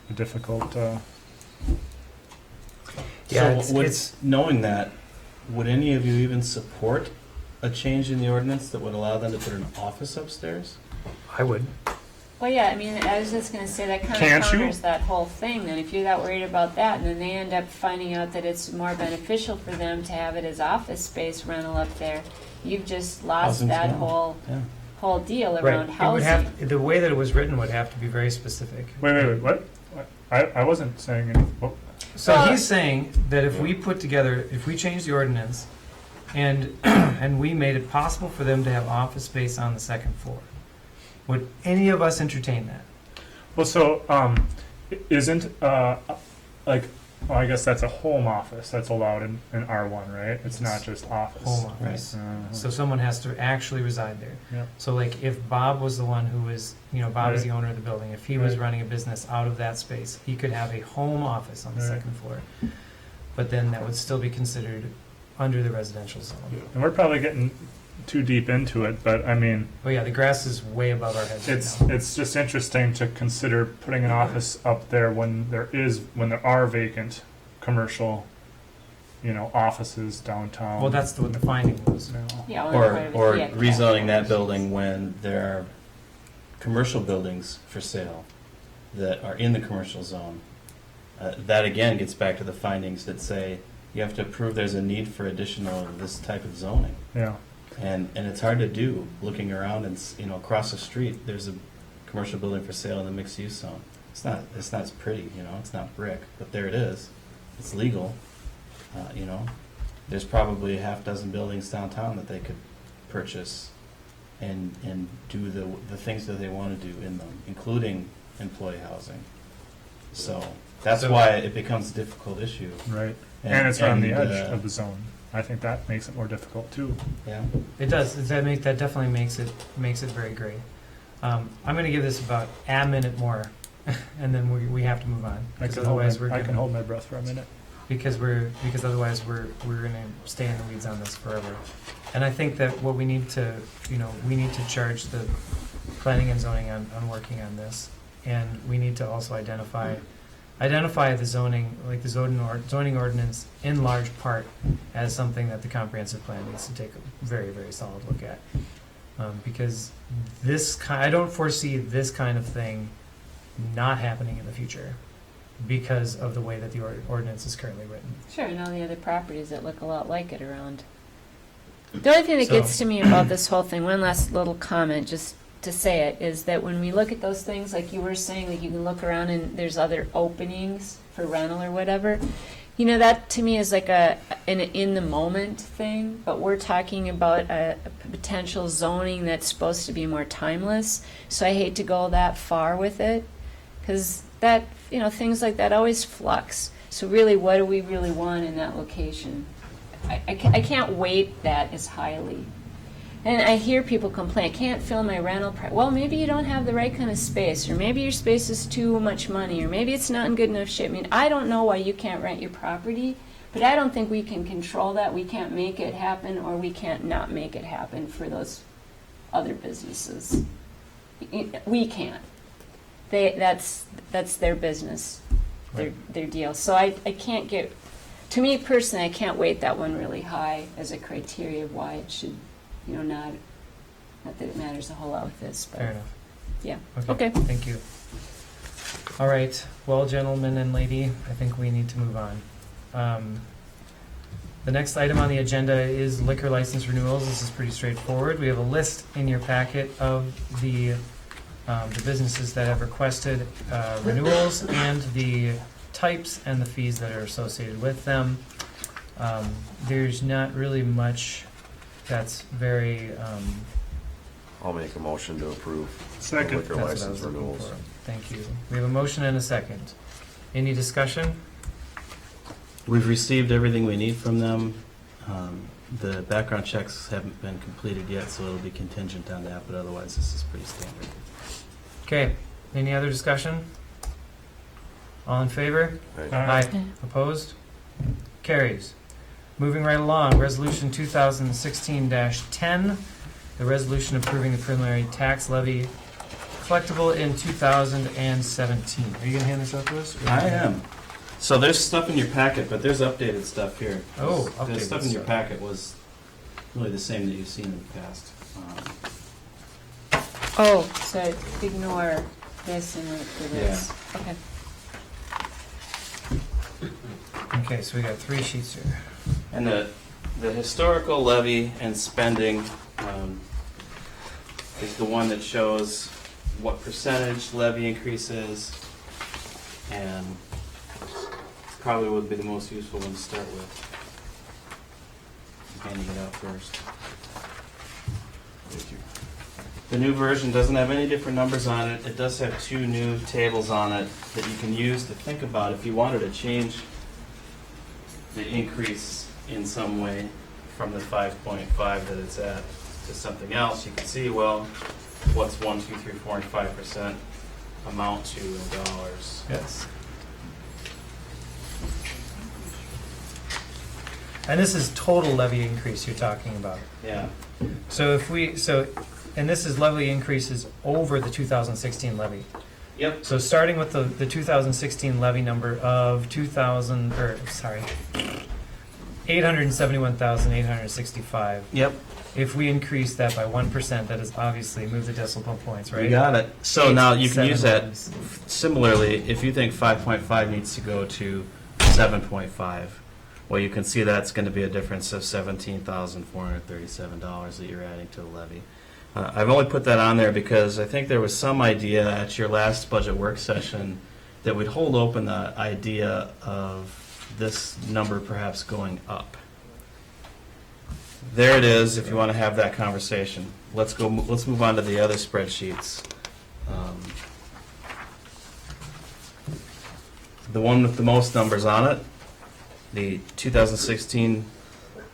a difficult. Yeah, So knowing that, would any of you even support a change in the ordinance that would allow them to put an office upstairs? I would. Well, yeah, I mean, I was just going to say that kind Can't of you? counters that whole thing. Then, if you're that worried about that, and then they end up finding out that it's more beneficial for them to have it as office space rental up there, you've just lost Housing's that gone. Yeah. whole deal Right. around It would housing. have, the way that it was written would have to be very specific. Wait, what? I wasn't saying any. Oh, So Well- he's saying that if we put together, if we change the ordinance and and we made it possible for them to have office space on the second floor, would any of us entertain that? well, so isn't like, well, I guess that's a home office that's allowed in R1, right? It's not just office. Home office. Uh-huh. So someone has to actually reside there. Yeah. So like if Bob was the one who was, Bob is Right. the owner of the building, if he was Right. running a business out of that space, he could have a home office on the Right. second floor. But then that would still be considered under the residential zone. And we're probably getting too deep into it, but I mean, Oh yeah, the grass is way above our heads right now. it's just interesting to consider putting an office up there when there are vacant commercial, offices downtown. Well, that's what the finding was. Yeah, only part of it, Or yeah, rezoning that building when there are commercial buildings for sale that are in the commercial zone. That again gets back to the findings that say you have to prove there's a need for additional this type of zoning. Yeah. And it's hard to do looking around and across the street there's a commercial building for sale in the mixed use zone. It's not as pretty, it's not brick, but there it is. It's legal. There's probably a half dozen buildings downtown that they could purchase and do the things that they want to do in them, including employee housing. So that's why it becomes a difficult issue. Right. And it's on the edge uh, of the zone. I think that makes it more difficult too. Yeah. It does. That definitely makes it very gray. I'm going to give this about a minute more, and then we have to move on. I Because can hold otherwise my, I can hold my breath for a minute. Because otherwise we're going to stay in the weeds on this forever. And I think that what we need to charge the planning and zoning on working on this, and we need to also identify the zoning, like the zoning ordinance in large part as something that the comprehensive plan needs to take a very, very solid look at. Because I don't foresee this kind of thing not happening in the future because of the way that the ordinance is currently written. Sure, and all the other properties that look a lot like it around. The only thing that So- gets to me about this whole thing, one last little comment, just to say it, is that when we look at those things, like you were saying, like you can look around and there's other openings for rental or whatever, You know, that to me is like an in the moment thing, but we're talking about a potential zoning that's supposed to be more timeless. So I hate to go that far with it, because that, you know, things like that always flux. So really, what do we really want in that location? I can't weight that as highly. And I hear people complain, I can't fill my rental price. Well, maybe you don't have the right kind of space, or maybe your space is too much money, or maybe it's not in good enough shape. I mean, I don't know why you can't rent your property, but I don't think we can control that. We can't make it happen, or we can't not make it happen for those other businesses. We can't. That's their business, their deal. So I can't get, to me personally, I can't weight that one really high as a criteria of why it should, you know, not that it matters a whole lot with this, but Fair enough. yeah. Okay. Okay. Thank you. All right. Well, gentlemen and lady, I think we need to move on. The next item on the agenda is liquor license renewals. This is pretty straightforward. We have a list in your packet of the businesses that have requested renewals and the types and the fees that are associated with them. There's not really much that's very I'll make a motion to approve the Second. liquor that's what I license was looking renewals. for. Thank you. We have a motion and a second. Any discussion? We've received everything we need from them. The background checks haven't been completed yet, so it'll be contingent on that, but otherwise this is pretty standard. Okay. Any other discussion? All in favor? Aye. Aye. Opposed? Carries. Moving right along, Resolution 2016-10, the resolution approving the preliminary tax levy collectible in 2017. Are you going to hand this out to us? or- I am. So there's stuff in your packet, but there's updated stuff here. Oh, The updated stuff in your stuff. packet was really the same that you've seen in the past. Oh, so ignore this and wait for this. Okay. Okay, so we got 3 sheets here. And the historical levy and spending is the one that shows what percentage levy increases, and probably would be the most useful one to start with. I'm handing it out first. Thank you. The new version doesn't have any different numbers on it. It does have 2 new tables on it that you can use to think about if you wanted to change the increase in some way from the 5.5 that it's at to something else. You can see, well, what's 1, 2, 3, 4, and 5% amount to in dollars. Yes. And this is total levy increase you're talking about. Yeah. So if we, and this is levy increases over the 2016 levy. Yep. So starting with the 2016 levy number of 871,865. Yep. If we increase that by 1%, that is obviously move the decimal points, right? You got it. So now you can use that 871. similarly. If you think 5.5 needs to go to 7.5, well, you can see that's going to be a difference of $17,437 that you're adding to the levy. I've only put that on there because I think there was some idea at your last budget work session that would hold open the idea of this number perhaps going up. There it is, if you want to have that conversation. Let's move on to the other spreadsheets. The one with the most numbers on it, the 2016,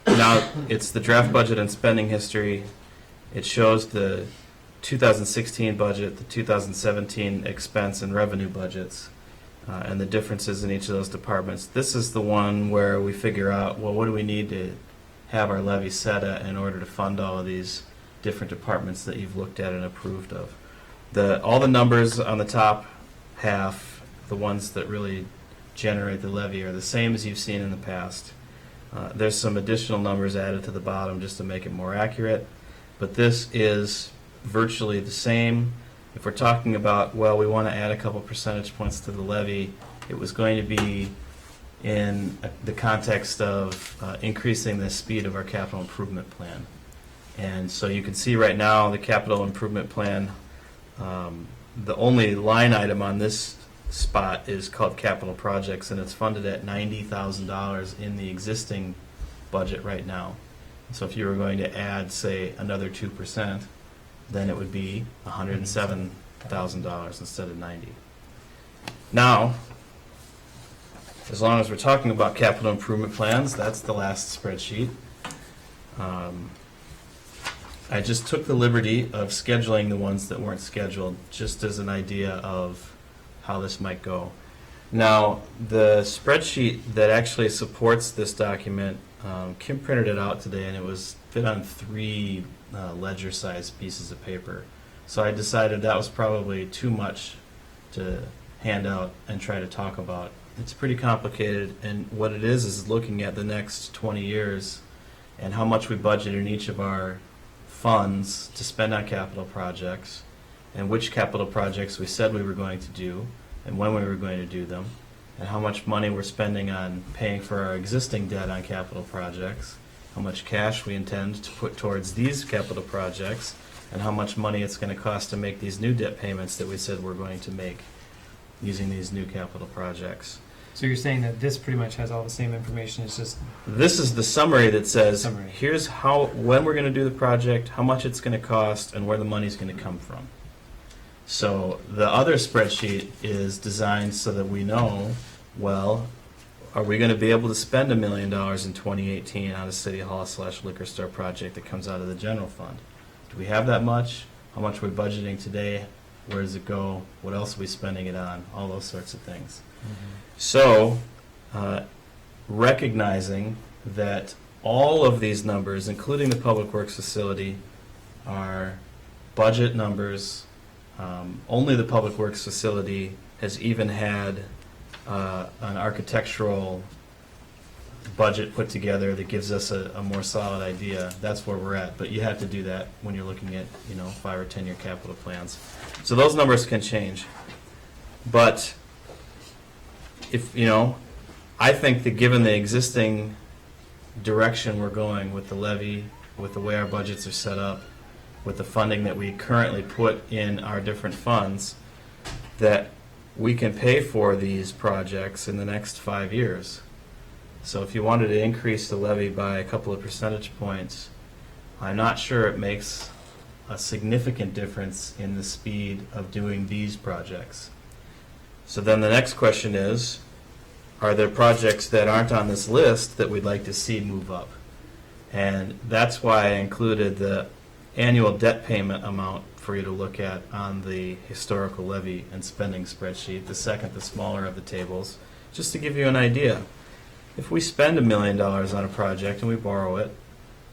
now it's the draft budget and spending history. It shows the 2016 budget, the 2017 expense and revenue budgets, and the differences in each of those departments. This is the one where we figure out, well, what do we need to have our levy set at in order to fund all of these different departments that you've looked at and approved of. All the numbers on the top half, the ones that really generate the levy, are the same as you've seen in the past. There's some additional numbers added to the bottom just to make it more accurate, but this is virtually the same. If we're talking about, well, we want to add a couple percentage points to the levy, it was going to be in the context of increasing the speed of our capital improvement plan. And so you can see right now the capital improvement plan, the only line item on this spot is called capital projects, and it's funded at $90,000 in the existing budget right now. So if you were going to add, say, another 2%, then it would be $107,000 instead of 90. Now, as long as we're talking about capital improvement plans, that's the last spreadsheet. I just took the liberty of scheduling the ones that weren't scheduled, just as an idea of how this might go. Now, the spreadsheet that actually supports this document, Kim printed it out today, and it was fit on 3 ledger-sized pieces of paper. So I decided that was probably too much to hand out and try to talk about. It's pretty complicated, and what it is looking at the next 20 years and how much we budget in each of our funds to spend on capital projects, and which capital projects we said we were going to do, and when we were going to do them, and how much money we're spending on paying for our existing debt on capital projects, how much cash we intend to put towards these capital projects, and how much money it's going to cost to make these new debt payments that we said we're going to make using these new capital projects. So you're saying that this pretty much has all the same information, it's just This is the summary that says, Summary. here's when we're going to do the project, how much it's going to cost, and where the money's going to come from. So the other spreadsheet is designed so that we know, well, are we going to be able to spend $1 million in 2018 on a city hall / liquor store project that comes out of the general fund? Do we have that much? How much are we budgeting today? Where does it go? What else are we spending it on? All those sorts of things. So, recognizing that all of these numbers, including the Public Works facility, are budget numbers. Only the Public Works facility has even had an architectural budget put together that gives us a more solid idea. That's where we're at. But you have to do that when you're looking at 5 or 10 year capital plans. So those numbers can change. But if I think that given the existing direction we're going with the levy, with the way our budgets are set up, with the funding that we currently put in our different funds, that we can pay for these projects in the next 5 years. So if you wanted to increase the levy by a couple of percentage points, I'm not sure it makes a significant difference in the speed of doing these projects. So then the next question is, are there projects that aren't on this list that we'd like to see move up? And that's why I included the annual debt payment amount for you to look at on the historical levy and spending spreadsheet, the second, the smaller of the tables, just to give you an idea. If we spend $1 million on a project and we borrow it,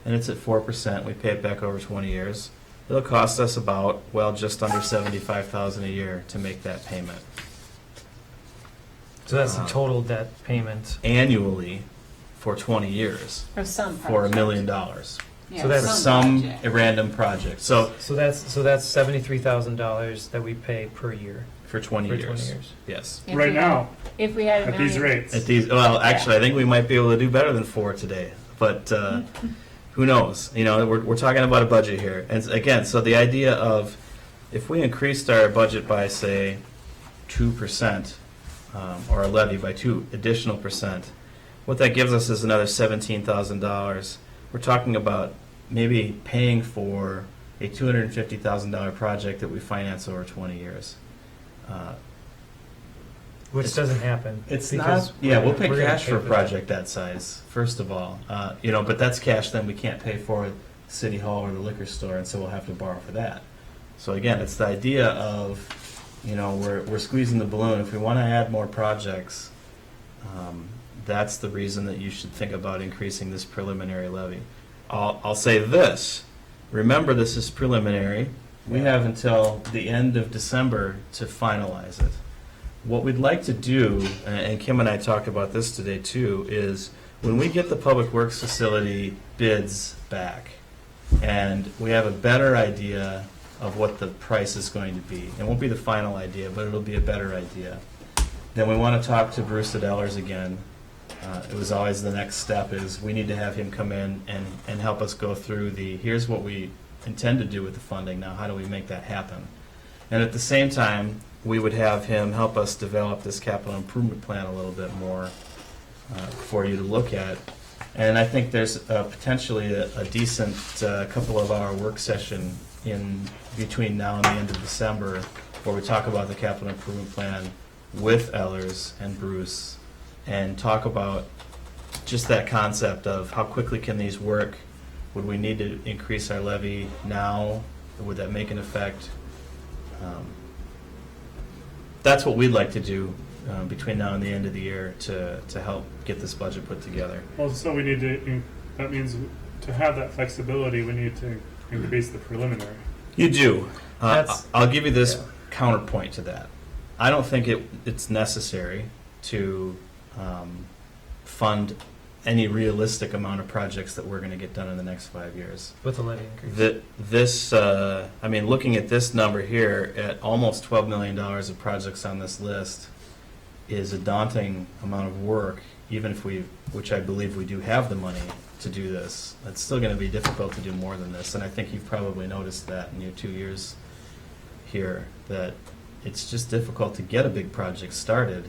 and it's at 4%, we pay it back over 20 years, it'll cost us about, just under $75,000 a year to make that payment. so that's the total debt payment. Annually for 20 years For some for $1 project. million. Yeah, So that's For some project. random project. So So that's $73,000 that we pay per year for 20 for years. 20 years. Yes. If Right we had- now, If we had a at these million. rates. At these, actually, I think we might be able to do better than 4 today, but who knows? We're talking about a budget here, and again, so the idea of if we increased our budget by say 2%, or a levy by 2 additional percent, what that gives us is another $17,000. We're talking about maybe paying for a $250,000 project that we finance over 20 years. Which It's- doesn't happen. It's because not. Yeah, we'll pay we're gonna cash for a that. project that size. First of all, but that's cash then we can't pay for at City Hall or the liquor store, and so we'll have to borrow for that. So again, it's the idea of, we're squeezing the balloon. If we want to add more projects, that's the reason that you should think about increasing this preliminary levy. I'll say this. Remember, this is preliminary. We have until the end of December to finalize it. What we'd like to do, and Kim and I talked about this today too, is when we get the Public Works facility bids back, and we have a better idea of what the price is going to be, it won't be the final idea, but it'll be a better idea, then we want to talk to Bruce Adellers again. It was always the next step is we need to have him come in and help us go through here's what we intend to do with the funding, now how do we make that happen? And at the same time, we would have him help us develop this capital improvement plan a little bit more for you to look at. And I think there's potentially a decent couple of hour work session in between now and the end of December where we talk about the capital improvement plan with Ellers and Bruce and talk about just that concept of how quickly can these work? Would we need to increase our levy now? Would that make an effect? That's what we'd like to do between now and the end of the year to help get this budget put together. Well, so we need to, that means to have that flexibility, we need to increase the preliminary. You do. That's- I'll give you this yeah. counterpoint to that. I don't think it's necessary to fund any realistic amount of projects that we're going to get done in the next 5 years. With the levy increase. Looking at this number here, at almost $12 million of projects on this list, is a daunting amount of work, even if which I believe we do have the money to do this. It's still going to be difficult to do more than this, and I think you've probably noticed that in your 2 years here, that it's just difficult to get a big project started.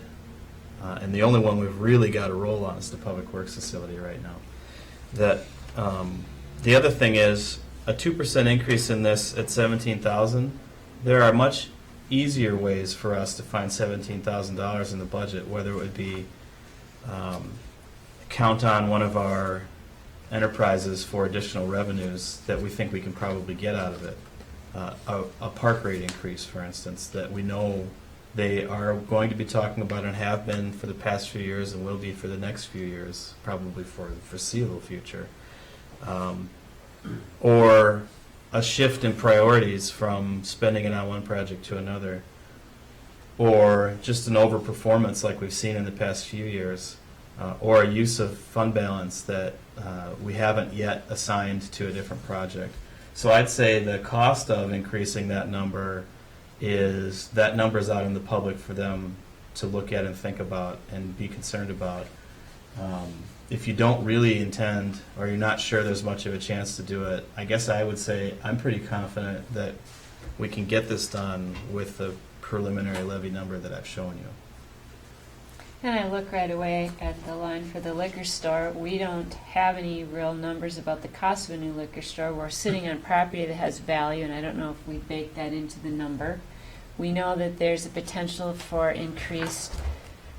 And the only one we've really got to roll on is the Public Works facility right now. The other thing is a 2% increase in this at $17,000. There are much easier ways for us to find $17,000 in the budget, whether it would be count on one of our enterprises for additional revenues that we think we can probably get out of it. A park rate increase, for instance, that we know they are going to be talking about and have been for the past few years and will be for the next few years, probably for the foreseeable future. Or a shift in priorities from spending it on one project to another. Or just an overperformance like we've seen in the past few years. Or a use of fund balance that we haven't yet assigned to a different project. So I'd say the cost of increasing that number is out in the public for them to look at and think about and be concerned about. If you don't really intend or you're not sure there's much of a chance to do it, I guess I would say I'm pretty confident that we can get this done with the preliminary levy number that I've shown you. And I look right away at the line for the liquor store. We don't have any real numbers about the cost of a new liquor store. We're sitting on property that has value, and I don't know if we bake that into the number. We know that there's a potential for increased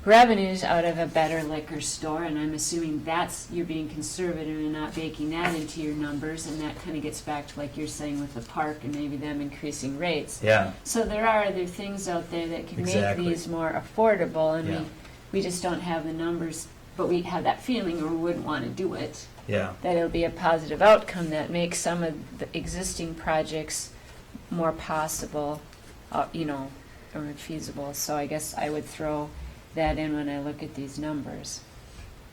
revenues out of a better liquor store, and I'm assuming that's, you're being conservative and not baking that into your numbers, and that kind of gets back to like you're saying with the park and maybe them increasing rates. Yeah. So there are other things out there that can Exactly. make these more affordable, and Yeah. we just don't have the numbers, but we have that feeling, or we wouldn't want to do it, Yeah. that it'll be a positive outcome that makes some of the existing projects more possible, or feasible. So I guess I would throw that in when I look at these numbers.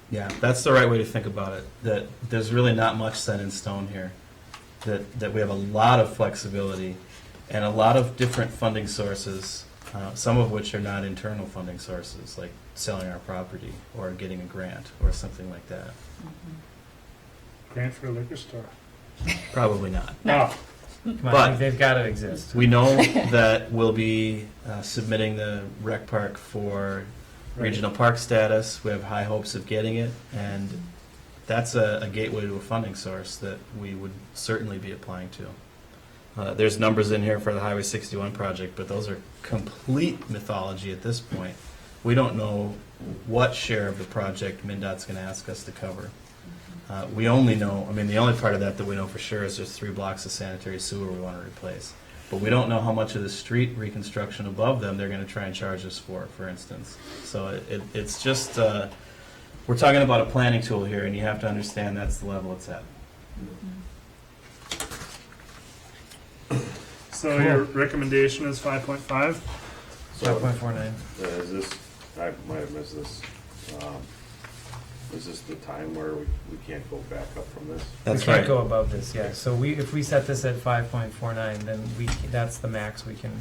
Yeah, that's the right way to think about it. That there's really not much set in stone here. That we have a lot of flexibility and a lot of different funding sources, some of which are not internal funding sources, like selling our property or getting a grant or something like that. Grant for a liquor store. Probably not. No. Come But- on, they've got to exist. We know that we'll be submitting the rec park for regional park status. We have high hopes of getting it, and that's a gateway to a funding source that we would certainly be applying to. There's numbers in here for the Highway 61 project, but those are complete mythology at this point. We don't know what share of the project MnDOT's going to ask us to cover. We only know, the only part of that we know for sure is there's 3 blocks of sanitary sewer we want to replace. But we don't know how much of the street reconstruction above them they're going to try and charge us for instance. So it's just, we're talking about a planning tool here, and you have to understand that's the level it's at. So your recommendation is 5.5? So, 5.49. is this, I might have missed this, is this the time where we can't go back up from this? That's we can't right. go above this, yeah. So if we set this at 5.49, then that's the max we can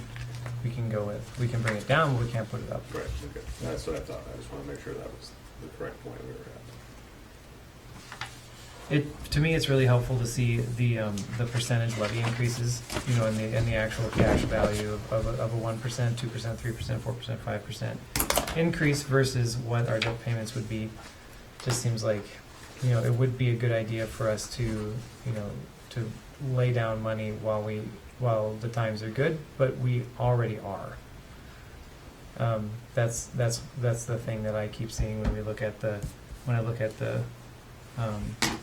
go with. We can bring it down, but we can't put it up. Right, okay, that's what I thought, I just want to make sure that was the correct point we were To me, it's really helpful to see the percentage levy increases, you know, and the actual cash value of a 1%, 2%, 3%, 4%, 5% increase versus what our debt payments would be. Just seems like, you know, it would be a good idea for us to, you know, to lay down money while the times are good, but we already are. That's the thing that I keep seeing when I look at the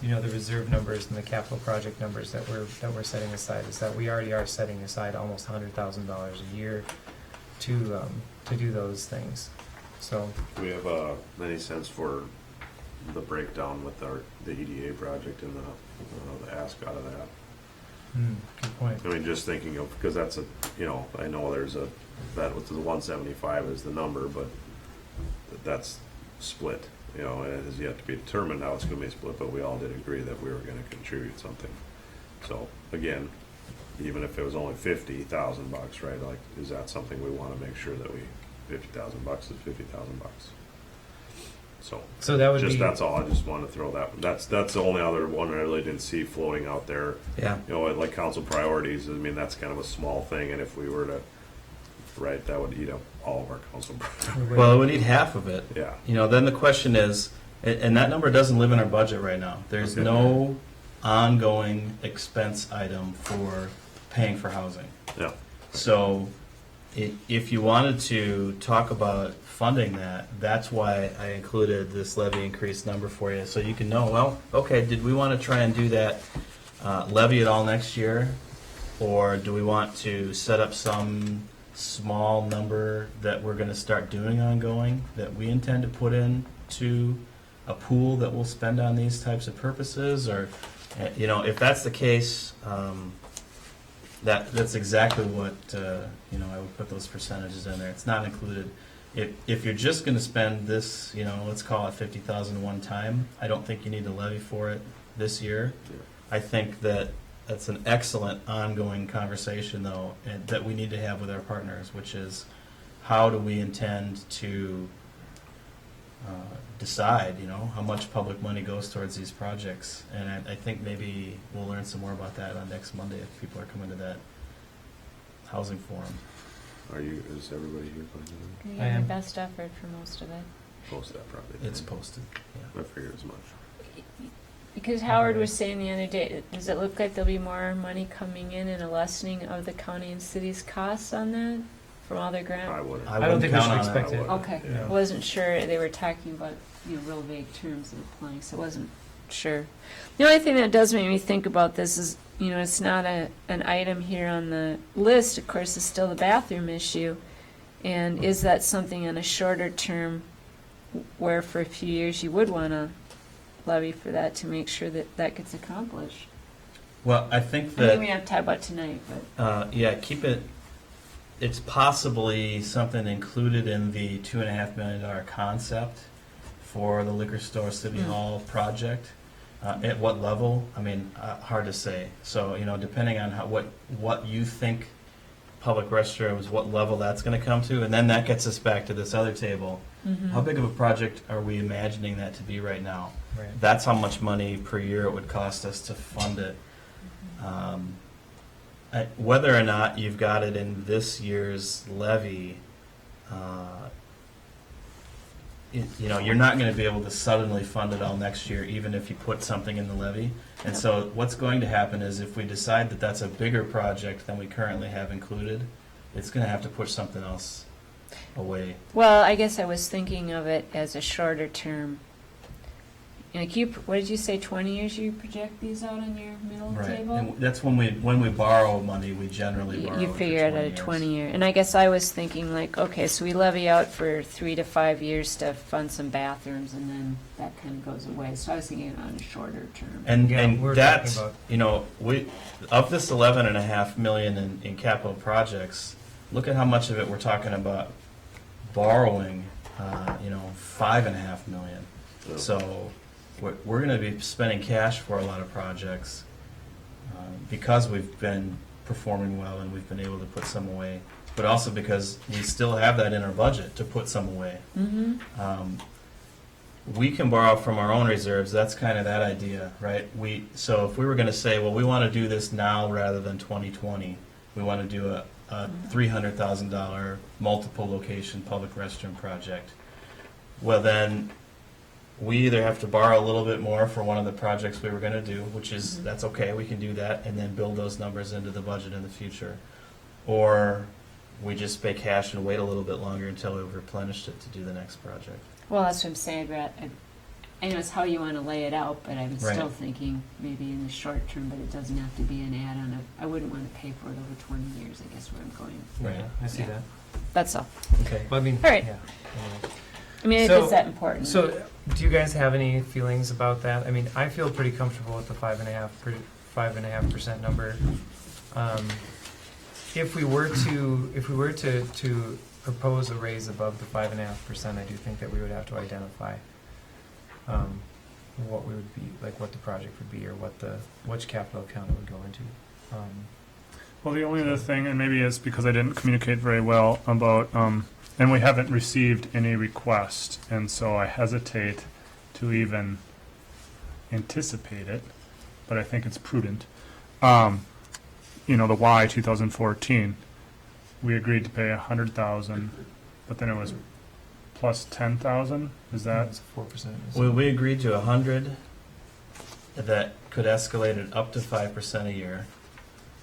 you know, the reserve numbers and the capital project numbers that we're setting aside, is that we already are setting aside almost $100,000 a year to do those things. So Do we have any sense for the breakdown with the EDA project and the ask out of that? good point. I mean, just thinking of, because that's you know, I know there's that with the 175 is the number, but that's split. You know, it has yet to be determined how it's going to be split, but we all did agree that we were going to contribute something. So again, even if it was only $50,000, right? Like, is that something we want to make sure that $50,000 is $50,000? So that would just be, that's all. I just want to throw that. That's the only other one I really didn't see floating out there. Yeah. You know, like council priorities. I mean, that's kind of a small thing, and if we were to, right, that would eat up all of our council priorities. Well, it would need half of it. Yeah. You know, then the question is, and that number doesn't live in our budget right now. There's Okay. no ongoing expense item for paying for housing. Yeah. So if you wanted to talk about funding that, that's why I included this levy increase number for you, so you can know, well, okay, did we want to try and do that, levy it all next year? Or do we want to set up some small number that we're going to start doing ongoing, that we intend to put in to a pool that we'll spend on these types of purposes? Or, you know, if that's the case, that's exactly what, you know, I would put those percentages in there. It's not included. If you're just going to spend this, you know, let's call it $50,000 one time, I don't think you need to levy for it this year. Yeah. I think that's an excellent ongoing conversation, though, and that we need to have with our partners, which is how do we intend to decide, you know, how much public money goes towards these projects. And I think maybe we'll learn some more about that on next Monday if people are coming to that housing forum. Is everybody here planning You I gave your am. best effort for most of it. to post that probably? It's posted, yeah. I figured as much. Because Howard was saying the other day, does it look like there'll be more money coming in and a lessening of the county and city's costs on that from all their I grant? wouldn't. I don't think we should expect it. Okay, Yeah. wasn't sure, they were talking about, you know, real vague terms of applying, so I wasn't sure. The only thing that does make me think about this is, you know, it's not an item here on the list, of course, it's still the bathroom issue. And is that something on a shorter term where for a few years you would want to levy for that to make sure that that gets accomplished? Well, I think I think we that, have to talk about tonight, but. yeah, keep it, it's possibly something included in the $2.5 million concept for the liquor store city hall project. At what level? I mean, hard to say. So, you know, depending on what you think public restrooms, what level that's going to come to, and then that gets us back to this other table. How big of a project are we imagining that to be right now? Right. That's how much money per year it would cost us to fund it. Whether or not you've got it in this year's levy, you know, you're not going to be able to suddenly fund it all next year, even if you put something in the levy. And so what's going to happen is if we decide that that's a bigger project than we currently have included, it's going to have to push something else away. Well, I guess I was thinking of it as a shorter term. Like what did you say, 20 years you project these out on your middle table? And that's when we borrow money, we generally borrow. You it for figure it 20 at a years. 20-year. And I guess I was thinking like, okay, so we levy out for 3 to 5 years to fund some bathrooms and then that kind of goes away. So I was thinking on a shorter term. And, Yeah, and we're that's, talking about- you know, of this $11.5 million in capital projects, look at how much of it we're talking about borrowing, you know, $5.5 million. Yeah. So we're going to be spending cash for a lot of projects because we've been performing well and we've been able to put some away, but also because we still have that in our budget to put some away. we can borrow from our own reserves. That's kind of that idea, right? So if we were going to say, well, we want to do this now rather than 2020, we want to do a $300,000 multiple location public restroom project. Well, then we either have to borrow a little bit more for one of the projects we were going to do, which is, that's okay, we can do that, and then build those numbers into the budget in the future. Or we just pay cash and wait a little bit longer until we've replenished it to do the next project. Well, that's what I'm saying, Brett. I know it's how you want to lay it out, but I'm Right. still thinking maybe in the short term, but it doesn't have to be an add-on. I wouldn't want to pay for it over 20 years, I guess, where I'm going. Right. Yeah, I see Yeah. that. That's all. Okay. Well, I mean, All right. yeah. I mean, if So- it's that important. So, do you guys have any feelings about that? I mean, I feel pretty comfortable with the 5.5% number. If we were to propose a raise above the 5.5%, I do think that we would have to identify what we would be, like what the project would be, or which capital account it would go into. Well, the only other thing, and maybe it's because I didn't communicate very well about, and we haven't received any request, and so I hesitate to even anticipate it, but I think it's prudent. The Y 2014, we agreed to pay 100,000, but then it was plus 10,000. Is that? That's 4%. We agreed to 100 that could escalate it up to 5% a year.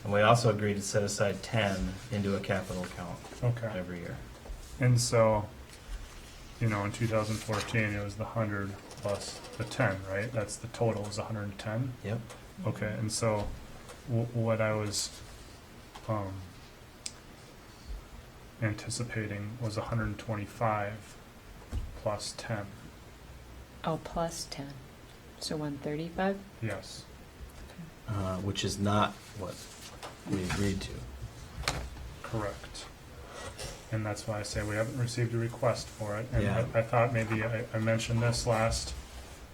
And we also agreed to set aside 10 into a capital account Okay. every year. And so, in 2014, it was the 100 plus the 10, right? That's the total is 110. Yep. Okay, and so what I was anticipating was 125 plus 10. Oh, plus 10. So 135? Yes. Which is not what we agreed to. Correct. And that's why I say we haven't received a request for it. And Yeah. I thought maybe I mentioned this last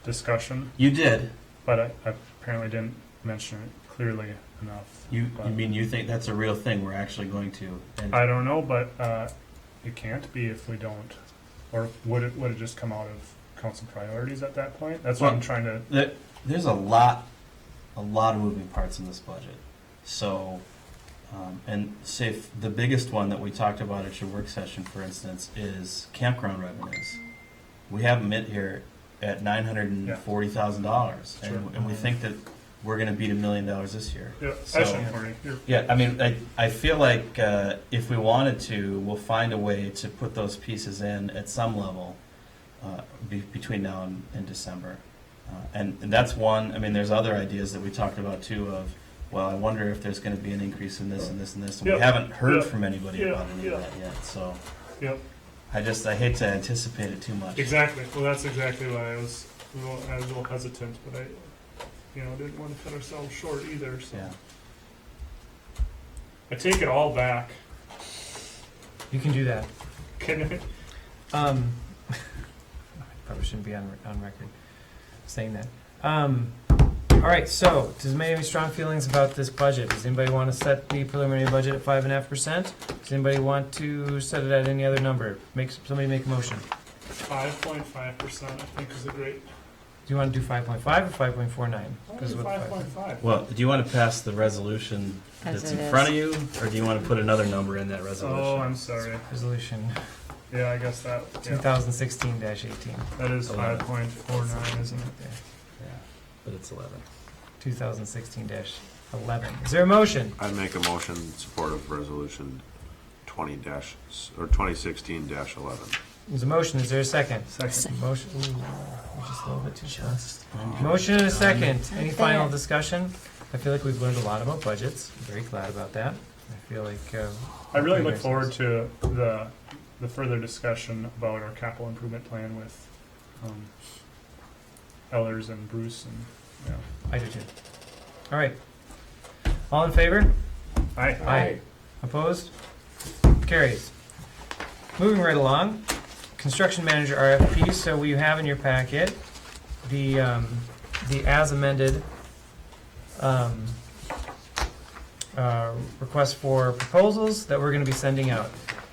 discussion, You did. but I apparently didn't mention it clearly enough. You But mean you think that's a real thing we're actually going to? And I don't know, but it can't be if we don't. Or would it just come out of council priorities at that point? That's what Well, I'm trying to. there's a lot of moving parts in this budget. So, and say the biggest one that we talked about at your work session, for instance, is campground revenues. We have them here at $940,000, Sure. and we think that we're going to beat $1 million this year. Yeah, So- actually, Marty, you're- Yeah, I mean, I feel like if we wanted to, we'll find a way to put those pieces in at some level between now and December. And that's one. I mean, there's other ideas that we talked about too of, well, I wonder if there's going to be an increase in this and this and this. And Yep. we haven't heard Yep. from anybody Yep. about any Yep. of that yet. So Yep. I hate to anticipate it too much. Exactly. Well, that's exactly why I was a little hesitant, but I didn't want to cut ourselves short either. So Yeah. I take it all back. You can do that. Can I? Probably shouldn't be on record saying that. All right, so does anybody have any strong feelings about this budget? Does anybody want to set the preliminary budget at 5.5%? Does anybody want to set it at any other number? Somebody make a motion. 5.5%, I think, is a great. Do you want to do 5.5 or 5.49? I'll Because do what the 5.5. Well, do you want to pass the resolution As that's it in is. front of you, or do you want to put another number in that resolution? Oh, I'm sorry. resolution Yeah, I guess that. Yeah. 2016-18. That is 11. 5.49, isn't it? Yeah, but it's 11. 2016-11. Is there a motion? I make a motion in support of resolution 2016-11. There's a motion. Is there a second? Second. Motion. Ooh, we're just a little bit too fast. Motion and a second. Any final discussion? I feel like we've learned a lot about budgets. I'm very glad about that. I feel like I really look forward to the further discussion about our capital improvement plan with Ellers and Bruce and I do too. All right. All in favor? I. Aye. Opposed? Carries. Moving right along. Construction manager RFP. So we have in your packet the as amended request for proposals that we're going to be sending out.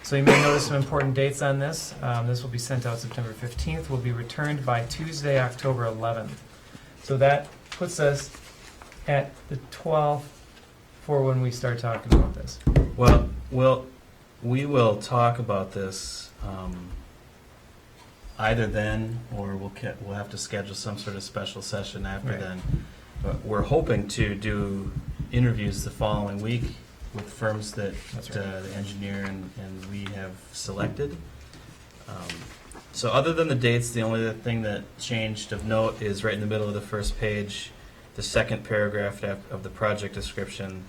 So you may notice some important dates on this. This will be sent out September 15th, will be returned by Tuesday, October 11th. So that puts us at the 12th for when we start talking about this. Well, we will talk about this either then, or we'll have to schedule some sort of special session after Right. then. But we're hoping to do interviews the following week with firms that That's right. the engineer and we have selected. So other than the dates, the only other thing that changed of note is right in the middle of the first page, the second paragraph of the project description.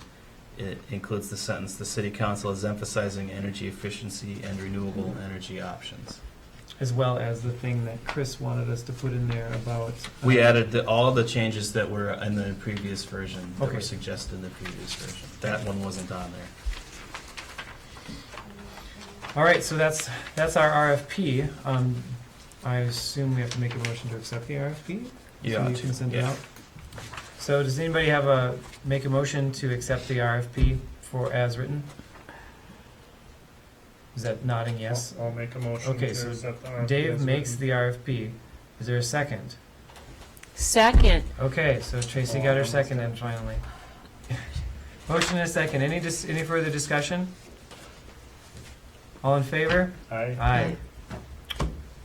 It includes the sentence, "The City Council is emphasizing energy efficiency and renewable energy options." As well as the thing that Chris wanted us to put in there about. We added all the changes that were in the previous version, that Okay. were suggested in the previous version. That one wasn't on there. All right, so that's our RFP. I assume we have to make a motion to accept the RFP? You So ought you to, can send it yeah. out. So does anybody make a motion to accept the RFP for as written? Is that nodding yes? I'll make a motion Okay, to so accept the RFP Dave as makes written. the RFP. Is there a second? Second. Okay, so Tracy got her second in finally. Motion and a second. Any further discussion? All in favor? Aye. Aye.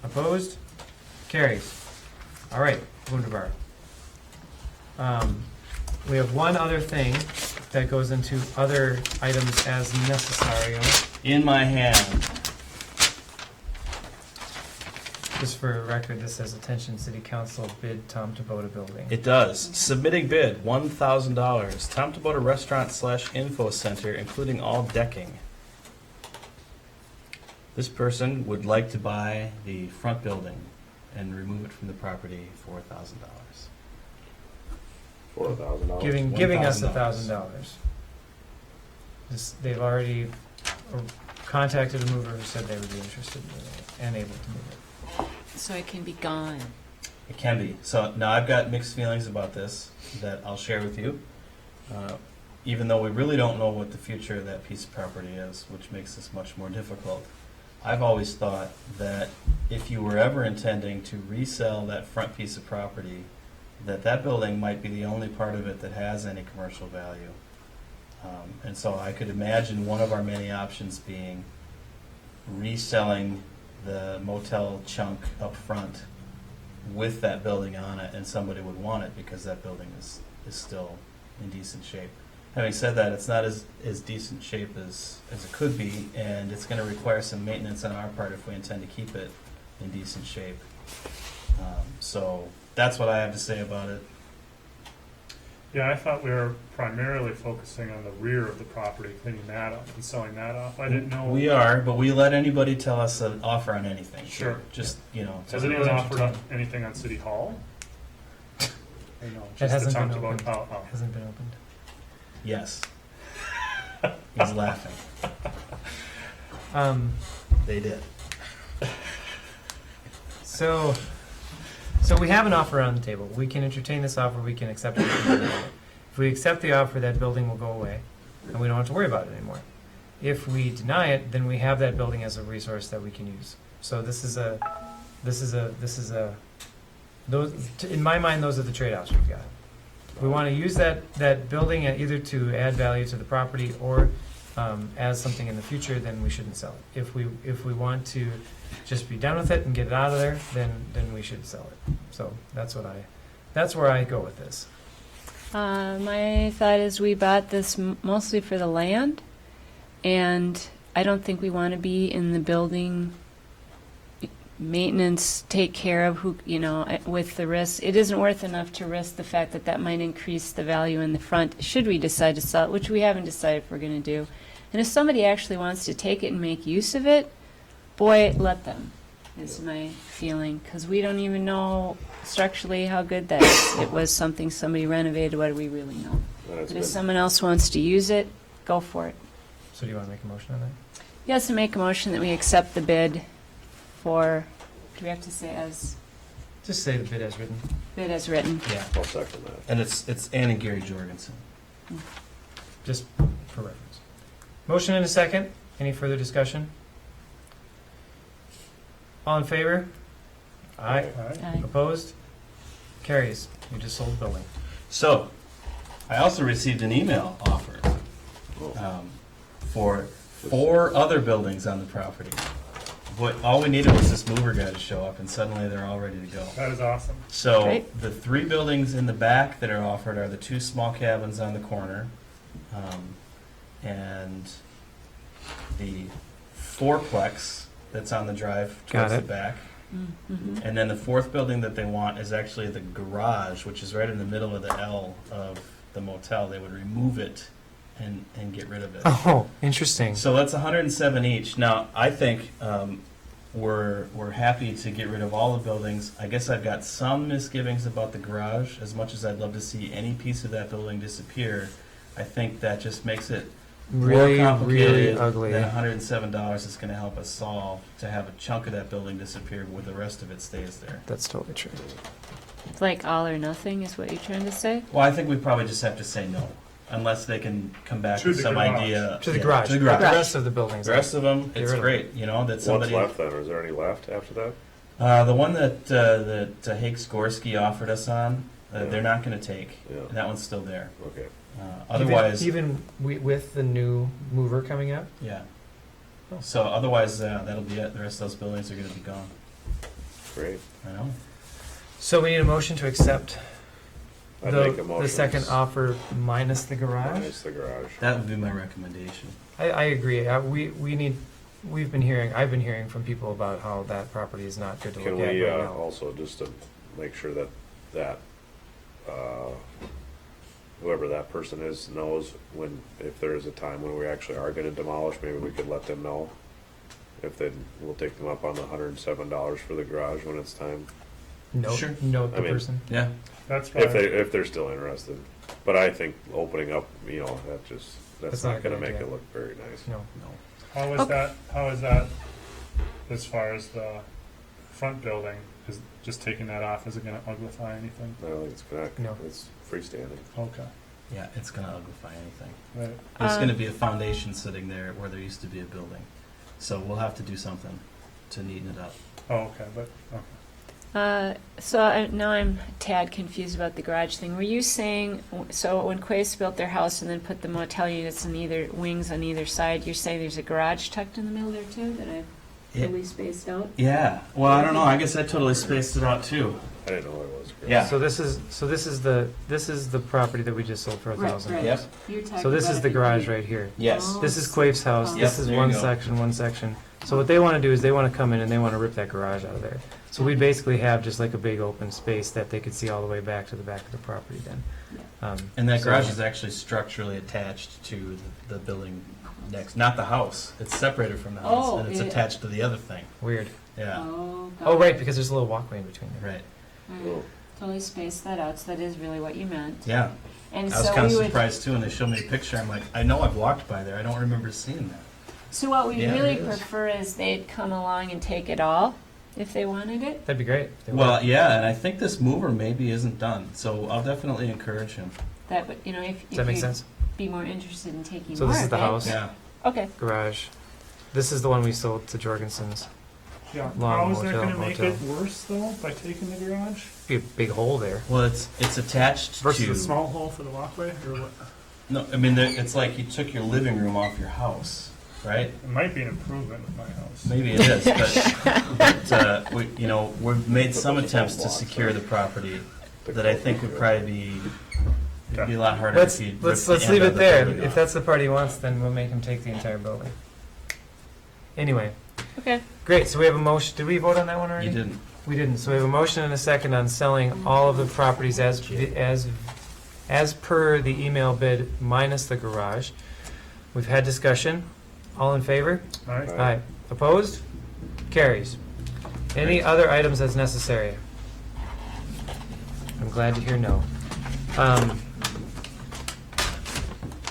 Opposed? Carries. All right, wunderbar. We have one other thing that goes into other items as necessary. In my hand, Just for record, this says attention City Council bid Tom Tabota building. it does. Submitting bid, $1,000. Tom Tabota Restaurant/Info Center, including all decking. This person would like to buy the front building and remove it from the property for $1,000. $4,000. Giving us $1,000. $1,000. They've already contacted a mover who said they would be interested in it and able to move it. So it can be gone. It can be. So now I've got mixed feelings about this that I'll share with you. Even though we really don't know what the future of that piece of property is, which makes this much more difficult. I've always thought that if you were ever intending to resell that front piece of property, that building might be the only part of it that has any commercial value. And so I could imagine one of our many options being reselling the motel chunk up front with that building on it, and somebody would want it because that building is still in decent shape. Having said that, it's not as decent shape as it could be, and it's going to require some maintenance on our part if we intend to keep it in decent shape. So that's what I have to say about it. Yeah, I thought we were primarily focusing on the rear of the property, cleaning that up and selling that off. I didn't know. We are, but we let anybody tell us an offer on anything. Sure. Just, Has anyone offered up anything on City Hall? I know, It just hasn't the been Tom opened. Tabota. Oh. Hasn't been opened. Yes. He's laughing. They did. So we have an offer on the table. We can entertain this offer, we can accept it. If we accept the offer, that building will go away, and we don't have to worry about it anymore. If we deny it, then we have that building as a resource that we can use. So in my mind, those are the trade-offs we've got. If we want to use that building either to add value to the property or as something in the future, then we shouldn't sell it. If we want to just be done with it and get it out of there, then we should sell it. So that's where I go with this. My thought is we bought this mostly for the land, and I don't think we want to be in the building maintenance, take care of with the risk. It isn't worth enough to risk the fact that might increase the value in the front, should we decide to sell it, which we haven't decided if we're going to do. And if somebody actually wants to take it and make use of it, boy, let them, is my feeling, because we don't even know structurally how good that is. It was something somebody renovated, what do we really know? But if someone else wants to use it, go for it. So do you want to make a motion on that? Yes, to make a motion that we accept the bid for, do we have to say as, Just say the bid as written. bid as written? Yeah, I'll second that. And it's Ann and Gary Jorgensen. just for reference. Motion and a second. Any further discussion? All in favor? Aye. Aye. Opposed? Carries. You just sold the building. So, I also received an email offer for 4 other buildings on the property. All we needed was this mover guy to show up, and suddenly they're all ready to go. That is awesome. So Great. the 3 buildings in the back that are offered are the 2 small cabins on the corner, and the 4-plex that's on the drive Got towards it. the back. Mm-hmm. And then the 4th building that they want is actually the garage, which is right in the middle of the L of the motel. They would remove it and get rid of it. Oh, interesting. So that's 107 each. Now, I think we're happy to get rid of all the buildings. I guess I've got some misgivings about the garage. As much as I'd love to see any piece of that building disappear, I think that just makes it Really, more complicated really ugly. than $107 is going to help us solve to have a chunk of that building disappear, where the rest of it stays there. That's totally true. Like all or nothing is what you're trying to say? Well, I think we probably just have to say no, unless they can come back To with the some garage. idea. To the Yeah, garage. To the garage. The rest of the buildings. The rest of them, Get it's rid of great, you know, that What's somebody. left then? Is there any left after that? The one that Hake Skorsky offered us on, Yeah. they're not going to take. Yeah. That one's still there. Okay. Otherwise, even with the new mover coming up. yeah. Oh. So otherwise, that'll be it. The rest of those buildings are going to be gone. Great. I know. So we need a motion to accept I'd make a the motion. second offer minus the garage. Minus the garage. That would be my recommendation. I agree. I've been hearing from people about how that property is not good to Can look at we right now. also, just to make sure that whoever that person is knows if there is a time when we actually are going to demolish, maybe we could let them know. If we'll take them up on the $107 for the garage when it's time. Note, Sure. note the I mean- person. Yeah. That's If fine. if they're still interested. But I think opening up, that's That's not not a going to good make idea. it look very nice. No. How is that? How is that? As far as the front building, is just taking that off isn't going to uglify anything? I don't think it's going to. No. It's freestanding. Okay. Yeah, it's going to uglify anything. Right. There's going to be a foundation sitting there where there used to be a building. So we'll have to do something to neaten it up. Oh, okay. But okay. Now I'm a tad confused about the garage thing. Were you saying, so when Quays built their house and then put the motel units in either wings on either side, you're saying there's a garage tucked in the middle there too that I've Yeah. totally spaced out? Yeah. Well, I don't know. I guess I totally spaced it out too. I didn't know it was. Chris. Yeah. So this is the property that we just sold for Right, $1,000. right. Yep. You're talking So this about is it the being garage big. right here. Yes. Oh. This is Quave's house. Yep, This is there you one go. section, one section. So what they want to do is they want to come in and they want to rip that garage out of there. So we'd basically have just like a big open space that they could see all the way back to the back of the property then. And that So- garage is actually structurally attached to the building next, not the house. It's separated from the house, Oh, and it's yeah. attached to the other thing. Weird. Yeah. Oh, got Oh, it. right, because there's a little walkway in between there. Right. All right. Totally spaced that out, so that is really what you meant. Yeah. And I was so kind of we would, surprised too when they showed me a picture. I'm like, I know I've walked by there. I don't remember seeing that. so what we Yeah, really it is. prefer is they'd come along and take it all if they wanted it. That'd be great. if they Well, would. yeah, and I think this mover maybe isn't done, so I'll definitely encourage him. That would, if Does that make you'd sense? be more interested in taking So more this is of the it. house. Yeah. Okay. Garage. This is the one we sold to Jorgensen's. Yeah. Long How is that motel, going to make motel. it worse though by taking the garage Be a big hole there. Well, it's attached versus to. a small hole for the walkway, or what? No, I mean it's like you took your living room off your house, right? It might be an improvement with my house. Maybe it is, but we've made some attempts to secure the property that I think would probably it'd be a lot harder Let's if you. let's ripped the leave end it of the there. building If off. that's the part he wants, then we'll make him take the entire building. Anyway, Okay. great. So we have a motion. Did we vote on that one already? You didn't. We didn't. So we have a motion and a second on selling all of the properties as per the email bid minus the garage. We've had discussion. All in favor? All right. Aye. Opposed? Carries. Any other items as necessary? I'm glad to hear no.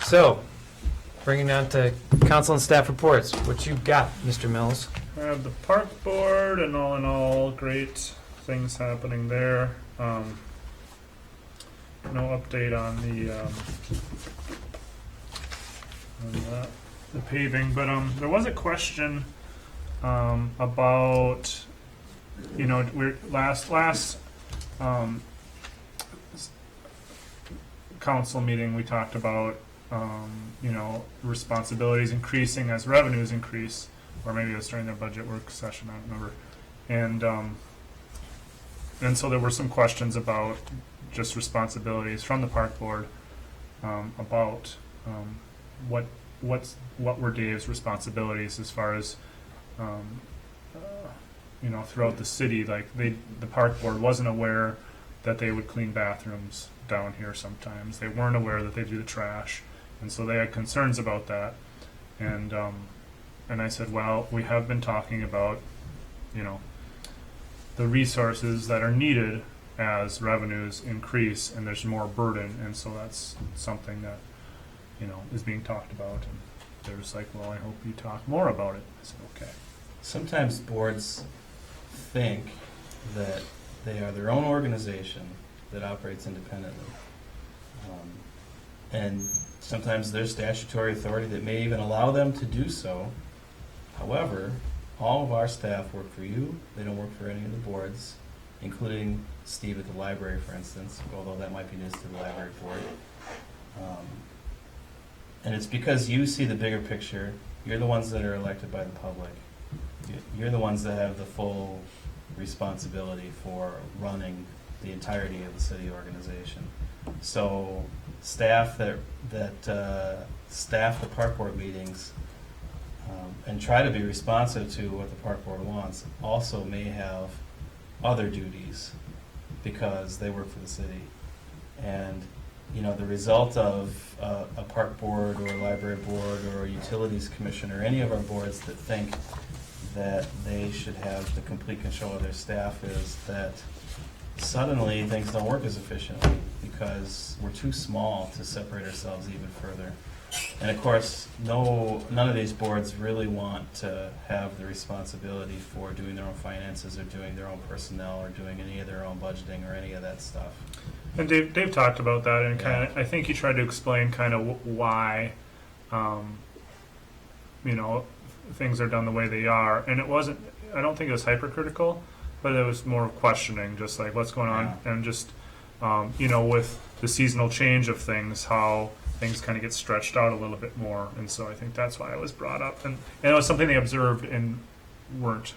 So, bringing on to council and staff reports. What you got, Mr. Mills? I have the park board, and all in all, great things happening there. No update on the paving, but there was a question about you know, we're last council meeting, we talked about, you know, responsibilities increasing as revenues increase, or maybe it was during their budget work session, I don't remember. And so there were some questions about just responsibilities from the park board, about what were Dave's responsibilities as far as, you know, throughout the city. Like the park board wasn't aware that they would clean bathrooms down here sometimes. They weren't aware that they do the trash, and so they had concerns about that. And I said, well, we have been talking about, you know, the resources that are needed as revenues increase and there's more burden, and so that's something that, you know, is being talked about. And they're just like, well, I hope you talk more about it. I said, okay. Sometimes boards think that they are their own organization that operates independently. And sometimes there's statutory authority that may even allow them to do so. However, all of our staff work for you. They don't work for any of the boards, including Steve at the library, for instance, although that might be news to the library board. And it's because you see the bigger picture. You're the ones that are elected by the public. You're the ones that have the full responsibility for running the entirety of the city organization. So staff that staff the park board meetings and try to be responsive to what the park board wants also may have other duties because they work for the city. And you know, the result of a park board or a library board or a utilities commission or any of our boards that think that they should have the complete control of their staff is that suddenly things don't work as efficiently because we're too small to separate ourselves even further. And of course, none of these boards really want to have the responsibility for doing their own finances or doing their own personnel or doing any of their own budgeting or any of that stuff. And Dave talked about that, and kind of, I think he tried to explain kind of why, you know, things are done the way they are. And it wasn't, I don't think it was hypercritical, but it was more questioning, just like what's going on, and just, you know, with the seasonal change of things, how things kind of get stretched out a little bit more. And so I think that's why it was brought up, and it was something they observed and weren't.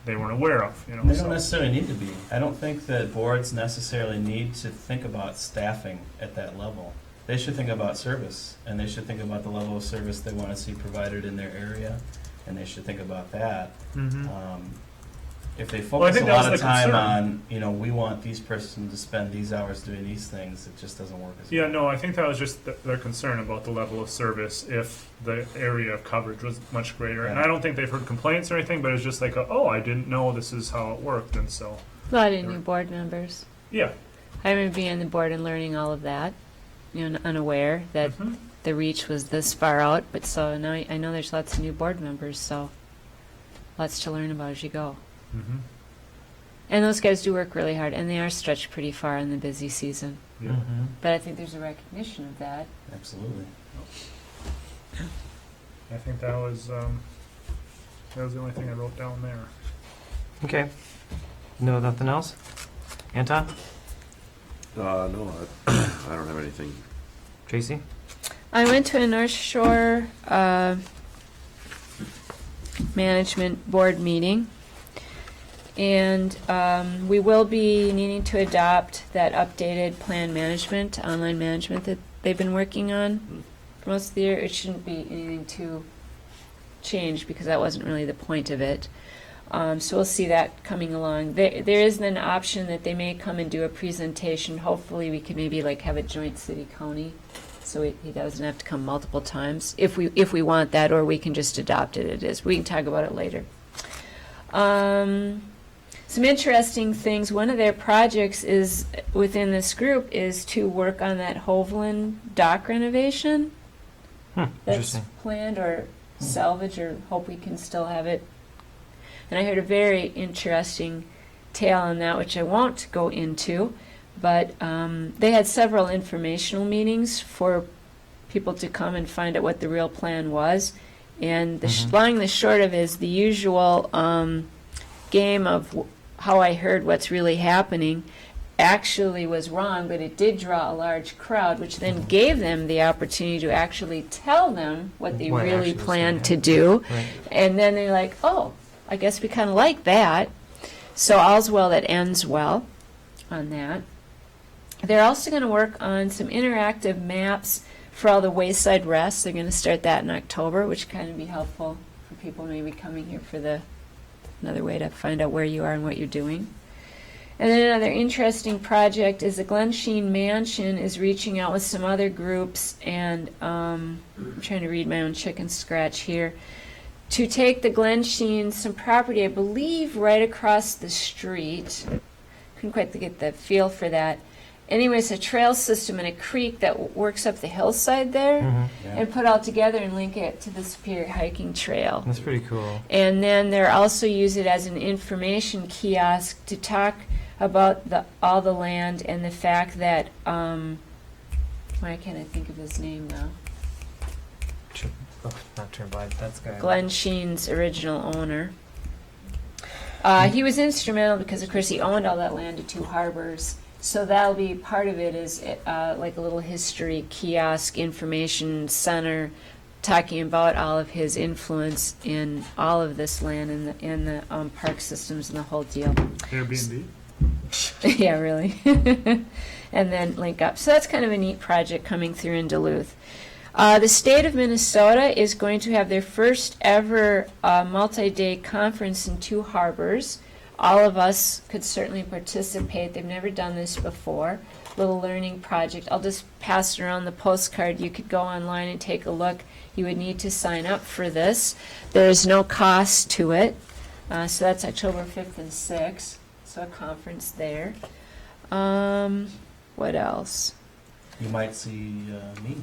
They weren't aware of, you know. They don't necessarily need to be. I don't think that boards necessarily need to think about staffing at that level. They should think about service, and they should think about the level of service they want to see provided in their area, and they should think about that. If they focus a lot of time on, you know, we want these persons to spend these hours doing these things, it just doesn't work as well. Yeah, no, I think that was just their concern about the level of service if the area of coverage was much greater. And I don't think they've heard complaints or anything, but it's just like, oh, I didn't know this is how it worked, and so. A lot of new board members. Yeah. I remember being on the board and learning all of that, you know, unaware that the reach was this far out. But so now I know there's lots of new board members, so lots to learn about as you go. And those guys do work really hard, and they are stretched pretty far in the busy season. But I think there's a recognition of that. Absolutely. I think that was the only thing I wrote down there. Okay. No, nothing else? Anton? No, I don't have anything. Tracy? I went to a North Shore management board meeting. And we will be needing to adopt that updated plan management, online management that they've been working on for most of the year. It shouldn't be anything too changed because that wasn't really the point of it. So we'll see that coming along. There is an option that they may come and do a presentation. Hopefully we could maybe like have a joint city-county so he doesn't have to come multiple times if we want that, or we can just adopt it. It is. We can talk about it later. Some interesting things. One of their projects is within this group is to work on that Hovland dock renovation. That's planned or salvage, or hope we can still have it. And I heard a very interesting tale on that, which I won't go into, but they had several informational meetings for people to come and find out what the real plan was. And the long and the short of it is the usual game of how I heard what's really happening actually was wrong, but it did draw a large crowd, which then gave them the opportunity to actually tell them what they What really actually was planned to gonna do. Right. And then they're like, oh, I guess we kind of like that. So all's well that ends well on that. They're also going to work on some interactive maps for all the wayside rests. They're going to start that in October, which kind of be helpful for people maybe coming here for another way to find out where you are and what you're doing. And then another interesting project is the Glen Sheen Mansion is reaching out with some other groups, and I'm trying to read my own chicken scratch here, to take the Glen Sheen, some property, I believe, right across the street. Couldn't quite get the feel for that. Anyways, a trail system and a creek that works up the hillside there, Mm-hmm. and put all together and link it to the Superior Hiking Trail. That's pretty cool. And then they're also use it as an information kiosk to talk about all the land and the fact that why can't I think of his name now? Not Turnblad. That's guy. Glen Sheen's original owner. He was instrumental because, of course, he owned all that land at Two Harbors. So that'll be part of it is like a little history kiosk information center talking about all of his influence in all of this land and the park systems and the whole deal. Airbnb. Yeah, really. And then link up. So that's kind of a neat project coming through in Duluth. The state of Minnesota is going to have their first ever multi-day conference in Two Harbors. All of us could certainly participate. They've never done this before. Little learning project. I'll just pass around the postcard. You could go online and take a look. You would need to sign up for this. There is no cost to it. So that's October 5th and 6th. So a conference there. What else? You might see me.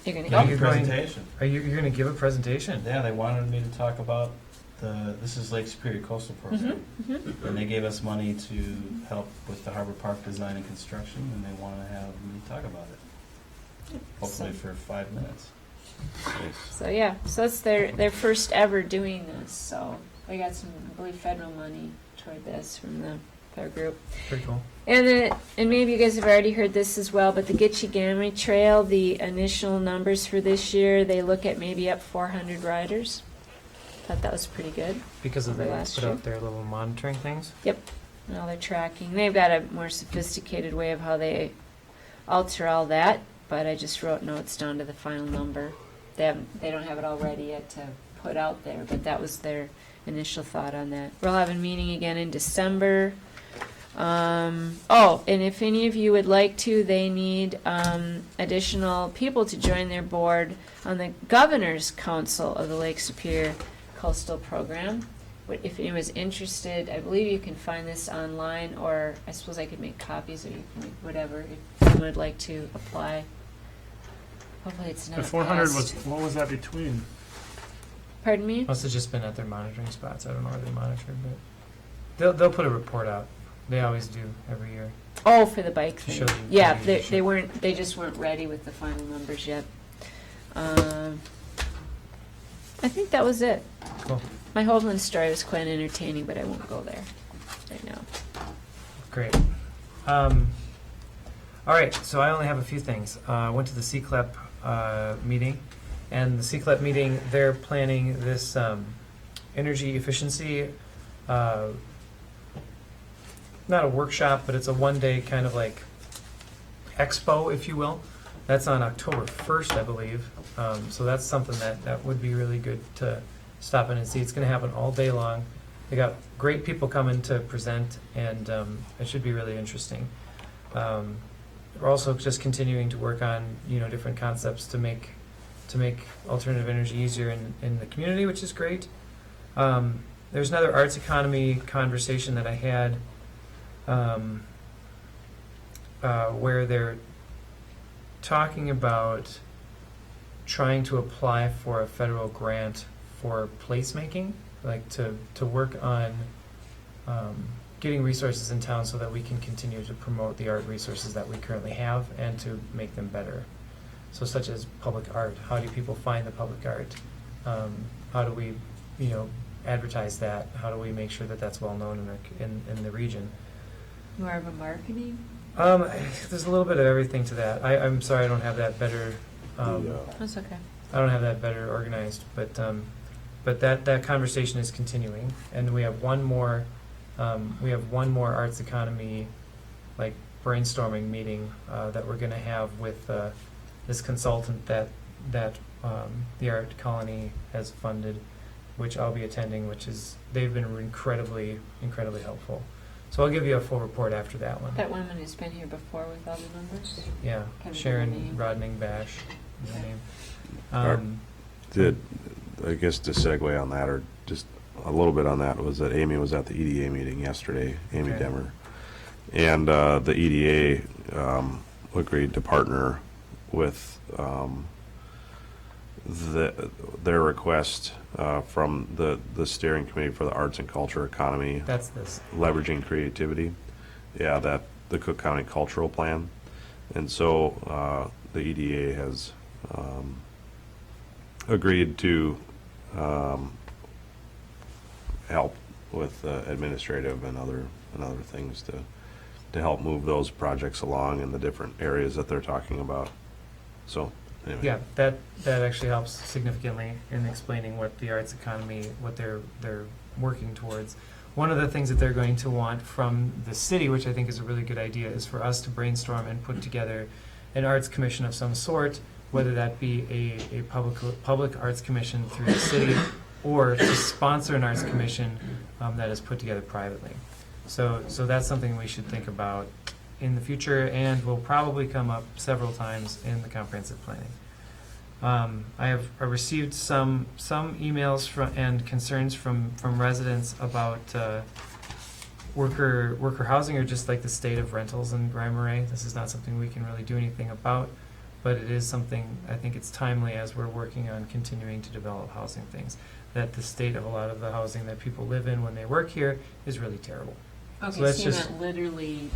You're going to Yeah, go? you're going- Presentation. You're going to give a presentation? Yeah, they wanted me to talk about this is Lake Superior Coastal Program. Mm-hmm. And they gave us money to help with the harbor park design and construction, and they want to have me talk about it. Hopefully for 5 minutes. So yeah, so it's their first ever doing this. So they got some, I believe, federal money toward this from their group. Pretty cool. And maybe you guys have already heard this as well, but the Gitche-Gamma Trail, the initial numbers for this year, they look at maybe up 400 riders. Thought that was pretty good. Because of For they last put year. out their little monitoring things? Yep. And all their tracking. They've got a more sophisticated way of how they alter all that, but I just wrote notes down to the final number. They don't have it all ready yet to put out there, but that was their initial thought on that. We'll have a meeting again in December. And if any of you would like to, they need additional people to join their board on the Governor's Council of the Lake Superior Coastal Program. If anyone's interested, I believe you can find this online, or I suppose I could make copies, or you can make whatever, if someone would like to apply. Hopefully it's not The 400 passed. was, what was that between? Pardon me? Must have just been at their monitoring spots. I don't know where they monitored, but they'll put a report out. They always do every year. Oh, for the bike To thing. show you- Yeah, to they show- they just weren't ready with the final numbers yet. I think that was it. Cool. My Hovland story was quite entertaining, but I won't go there right now. Great. All right, so I only have a few things. I went to the CCLEP meeting, and the CCLEP meeting, they're planning this energy efficiency, not a workshop, but it's a one-day kind of like expo, if you will. That's on October 1st, I believe. So that's something that would be really good to stop in and see. It's going to happen all day long. They got great people coming to present, and it should be really interesting. We're also just continuing to work on different concepts to make alternative energy easier in the community, which is great. There's another arts economy conversation that I had where they're talking about trying to apply for a federal grant for placemaking, like to work on getting resources in town so that we can continue to promote the art resources that we currently have and to make them better. So such as public art. How do people find the public art? How do we, advertise that? How do we make sure that that's well known in the region? More of a marketing? There's a little bit of everything to that. I'm sorry I don't have that better. That's okay. I don't have that better organized, but that conversation is continuing, and we have one more arts economy like brainstorming meeting that we're going to have with this consultant that the Art Colony has funded, which I'll be attending. They've been incredibly helpful. So I'll give you a full report after that one. That woman who's been here before with all the numbers? Yeah, Kind of Sharon name. Rodning Bash is her name. I guess to segue on that, or just a little bit on that, was that Amy was at the EDA meeting yesterday, Amy Okay. Demmer. And the EDA agreed to partner with their request from the steering committee for the arts and culture economy, That's this. leveraging creativity. Yeah, that the Cook County Cultural Plan. And so the EDA has agreed to help with administrative and other things to help move those projects along in the different areas that they're talking about. So anyway. Yeah, that actually helps significantly in explaining what the arts economy, what they're working towards. One of the things that they're going to want from the city, which I think is a really good idea, is for us to brainstorm and put together an arts commission of some sort, whether that be a public arts commission through the city or to sponsor an arts commission that is put together privately. So that's something we should think about in the future, and will probably come up several times in the comprehensive planning. I received some emails and concerns from residents about worker housing, or just like the state of rentals in Marais. This is not something we can really do anything about, but it is something I think it's timely as we're working on continuing to develop housing things, that the state of a lot of the housing that people live in when they work here is really terrible. Okay, So that's so you just- meant literally,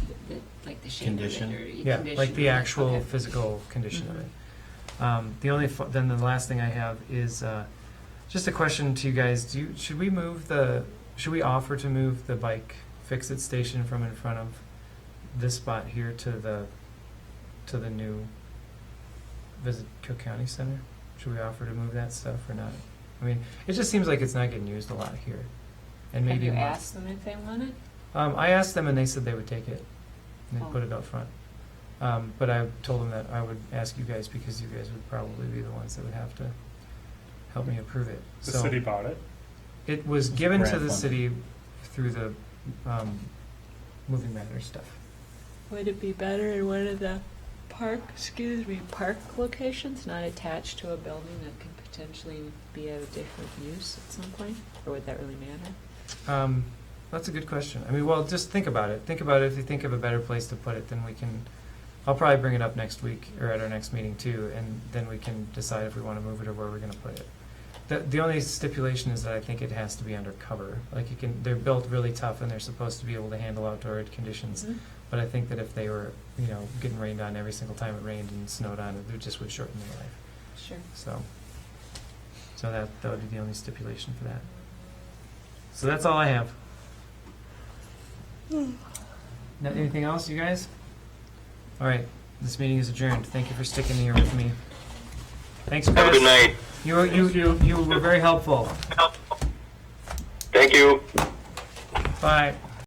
like the shape Condition? of it, or Yeah, condition like the of it. actual Okay. physical condition of Mhm. it. Then the last thing I have is just a question to you guys. Should we offer to move the bike fix-it station from in front of this spot here to the new Visit Cook County Center? Should we offer to move that stuff or not? I mean, it just seems like it's not getting used a lot here. And Have maybe you more. asked them if they want it? I asked them and they said they would take it. And they Oh. put it up front. But I told them that I would ask you guys because you guys would probably be the ones that would have to help me approve it. The So city bought it. it was given to grant the funded. city through the moving matters stuff. Would it be better in one of the park locations, not attached to a building that could potentially be of a different use at some point? Or would that really matter? That's a good question. I mean, well, just think about it. Think about it. If you think of a better place to put it, then we can. I'll probably bring it up next week or at our next meeting too, and then we can decide if we want to move it or where we're going to put it. The only stipulation is that I think it has to be under cover. Like they're built really tough and they're supposed to be able to handle outdoor conditions. Mhm. But I think that if they were, getting rained on every single time it rained and snowed on, it just would shorten their life. Sure. So that would be the only stipulation for that. So that's all I have. Anything else, you guys? All right, this meeting is adjourned. Thank you for sticking here with me. Thanks, Chris. Have a good night. You were very helpful. Thank you. Bye.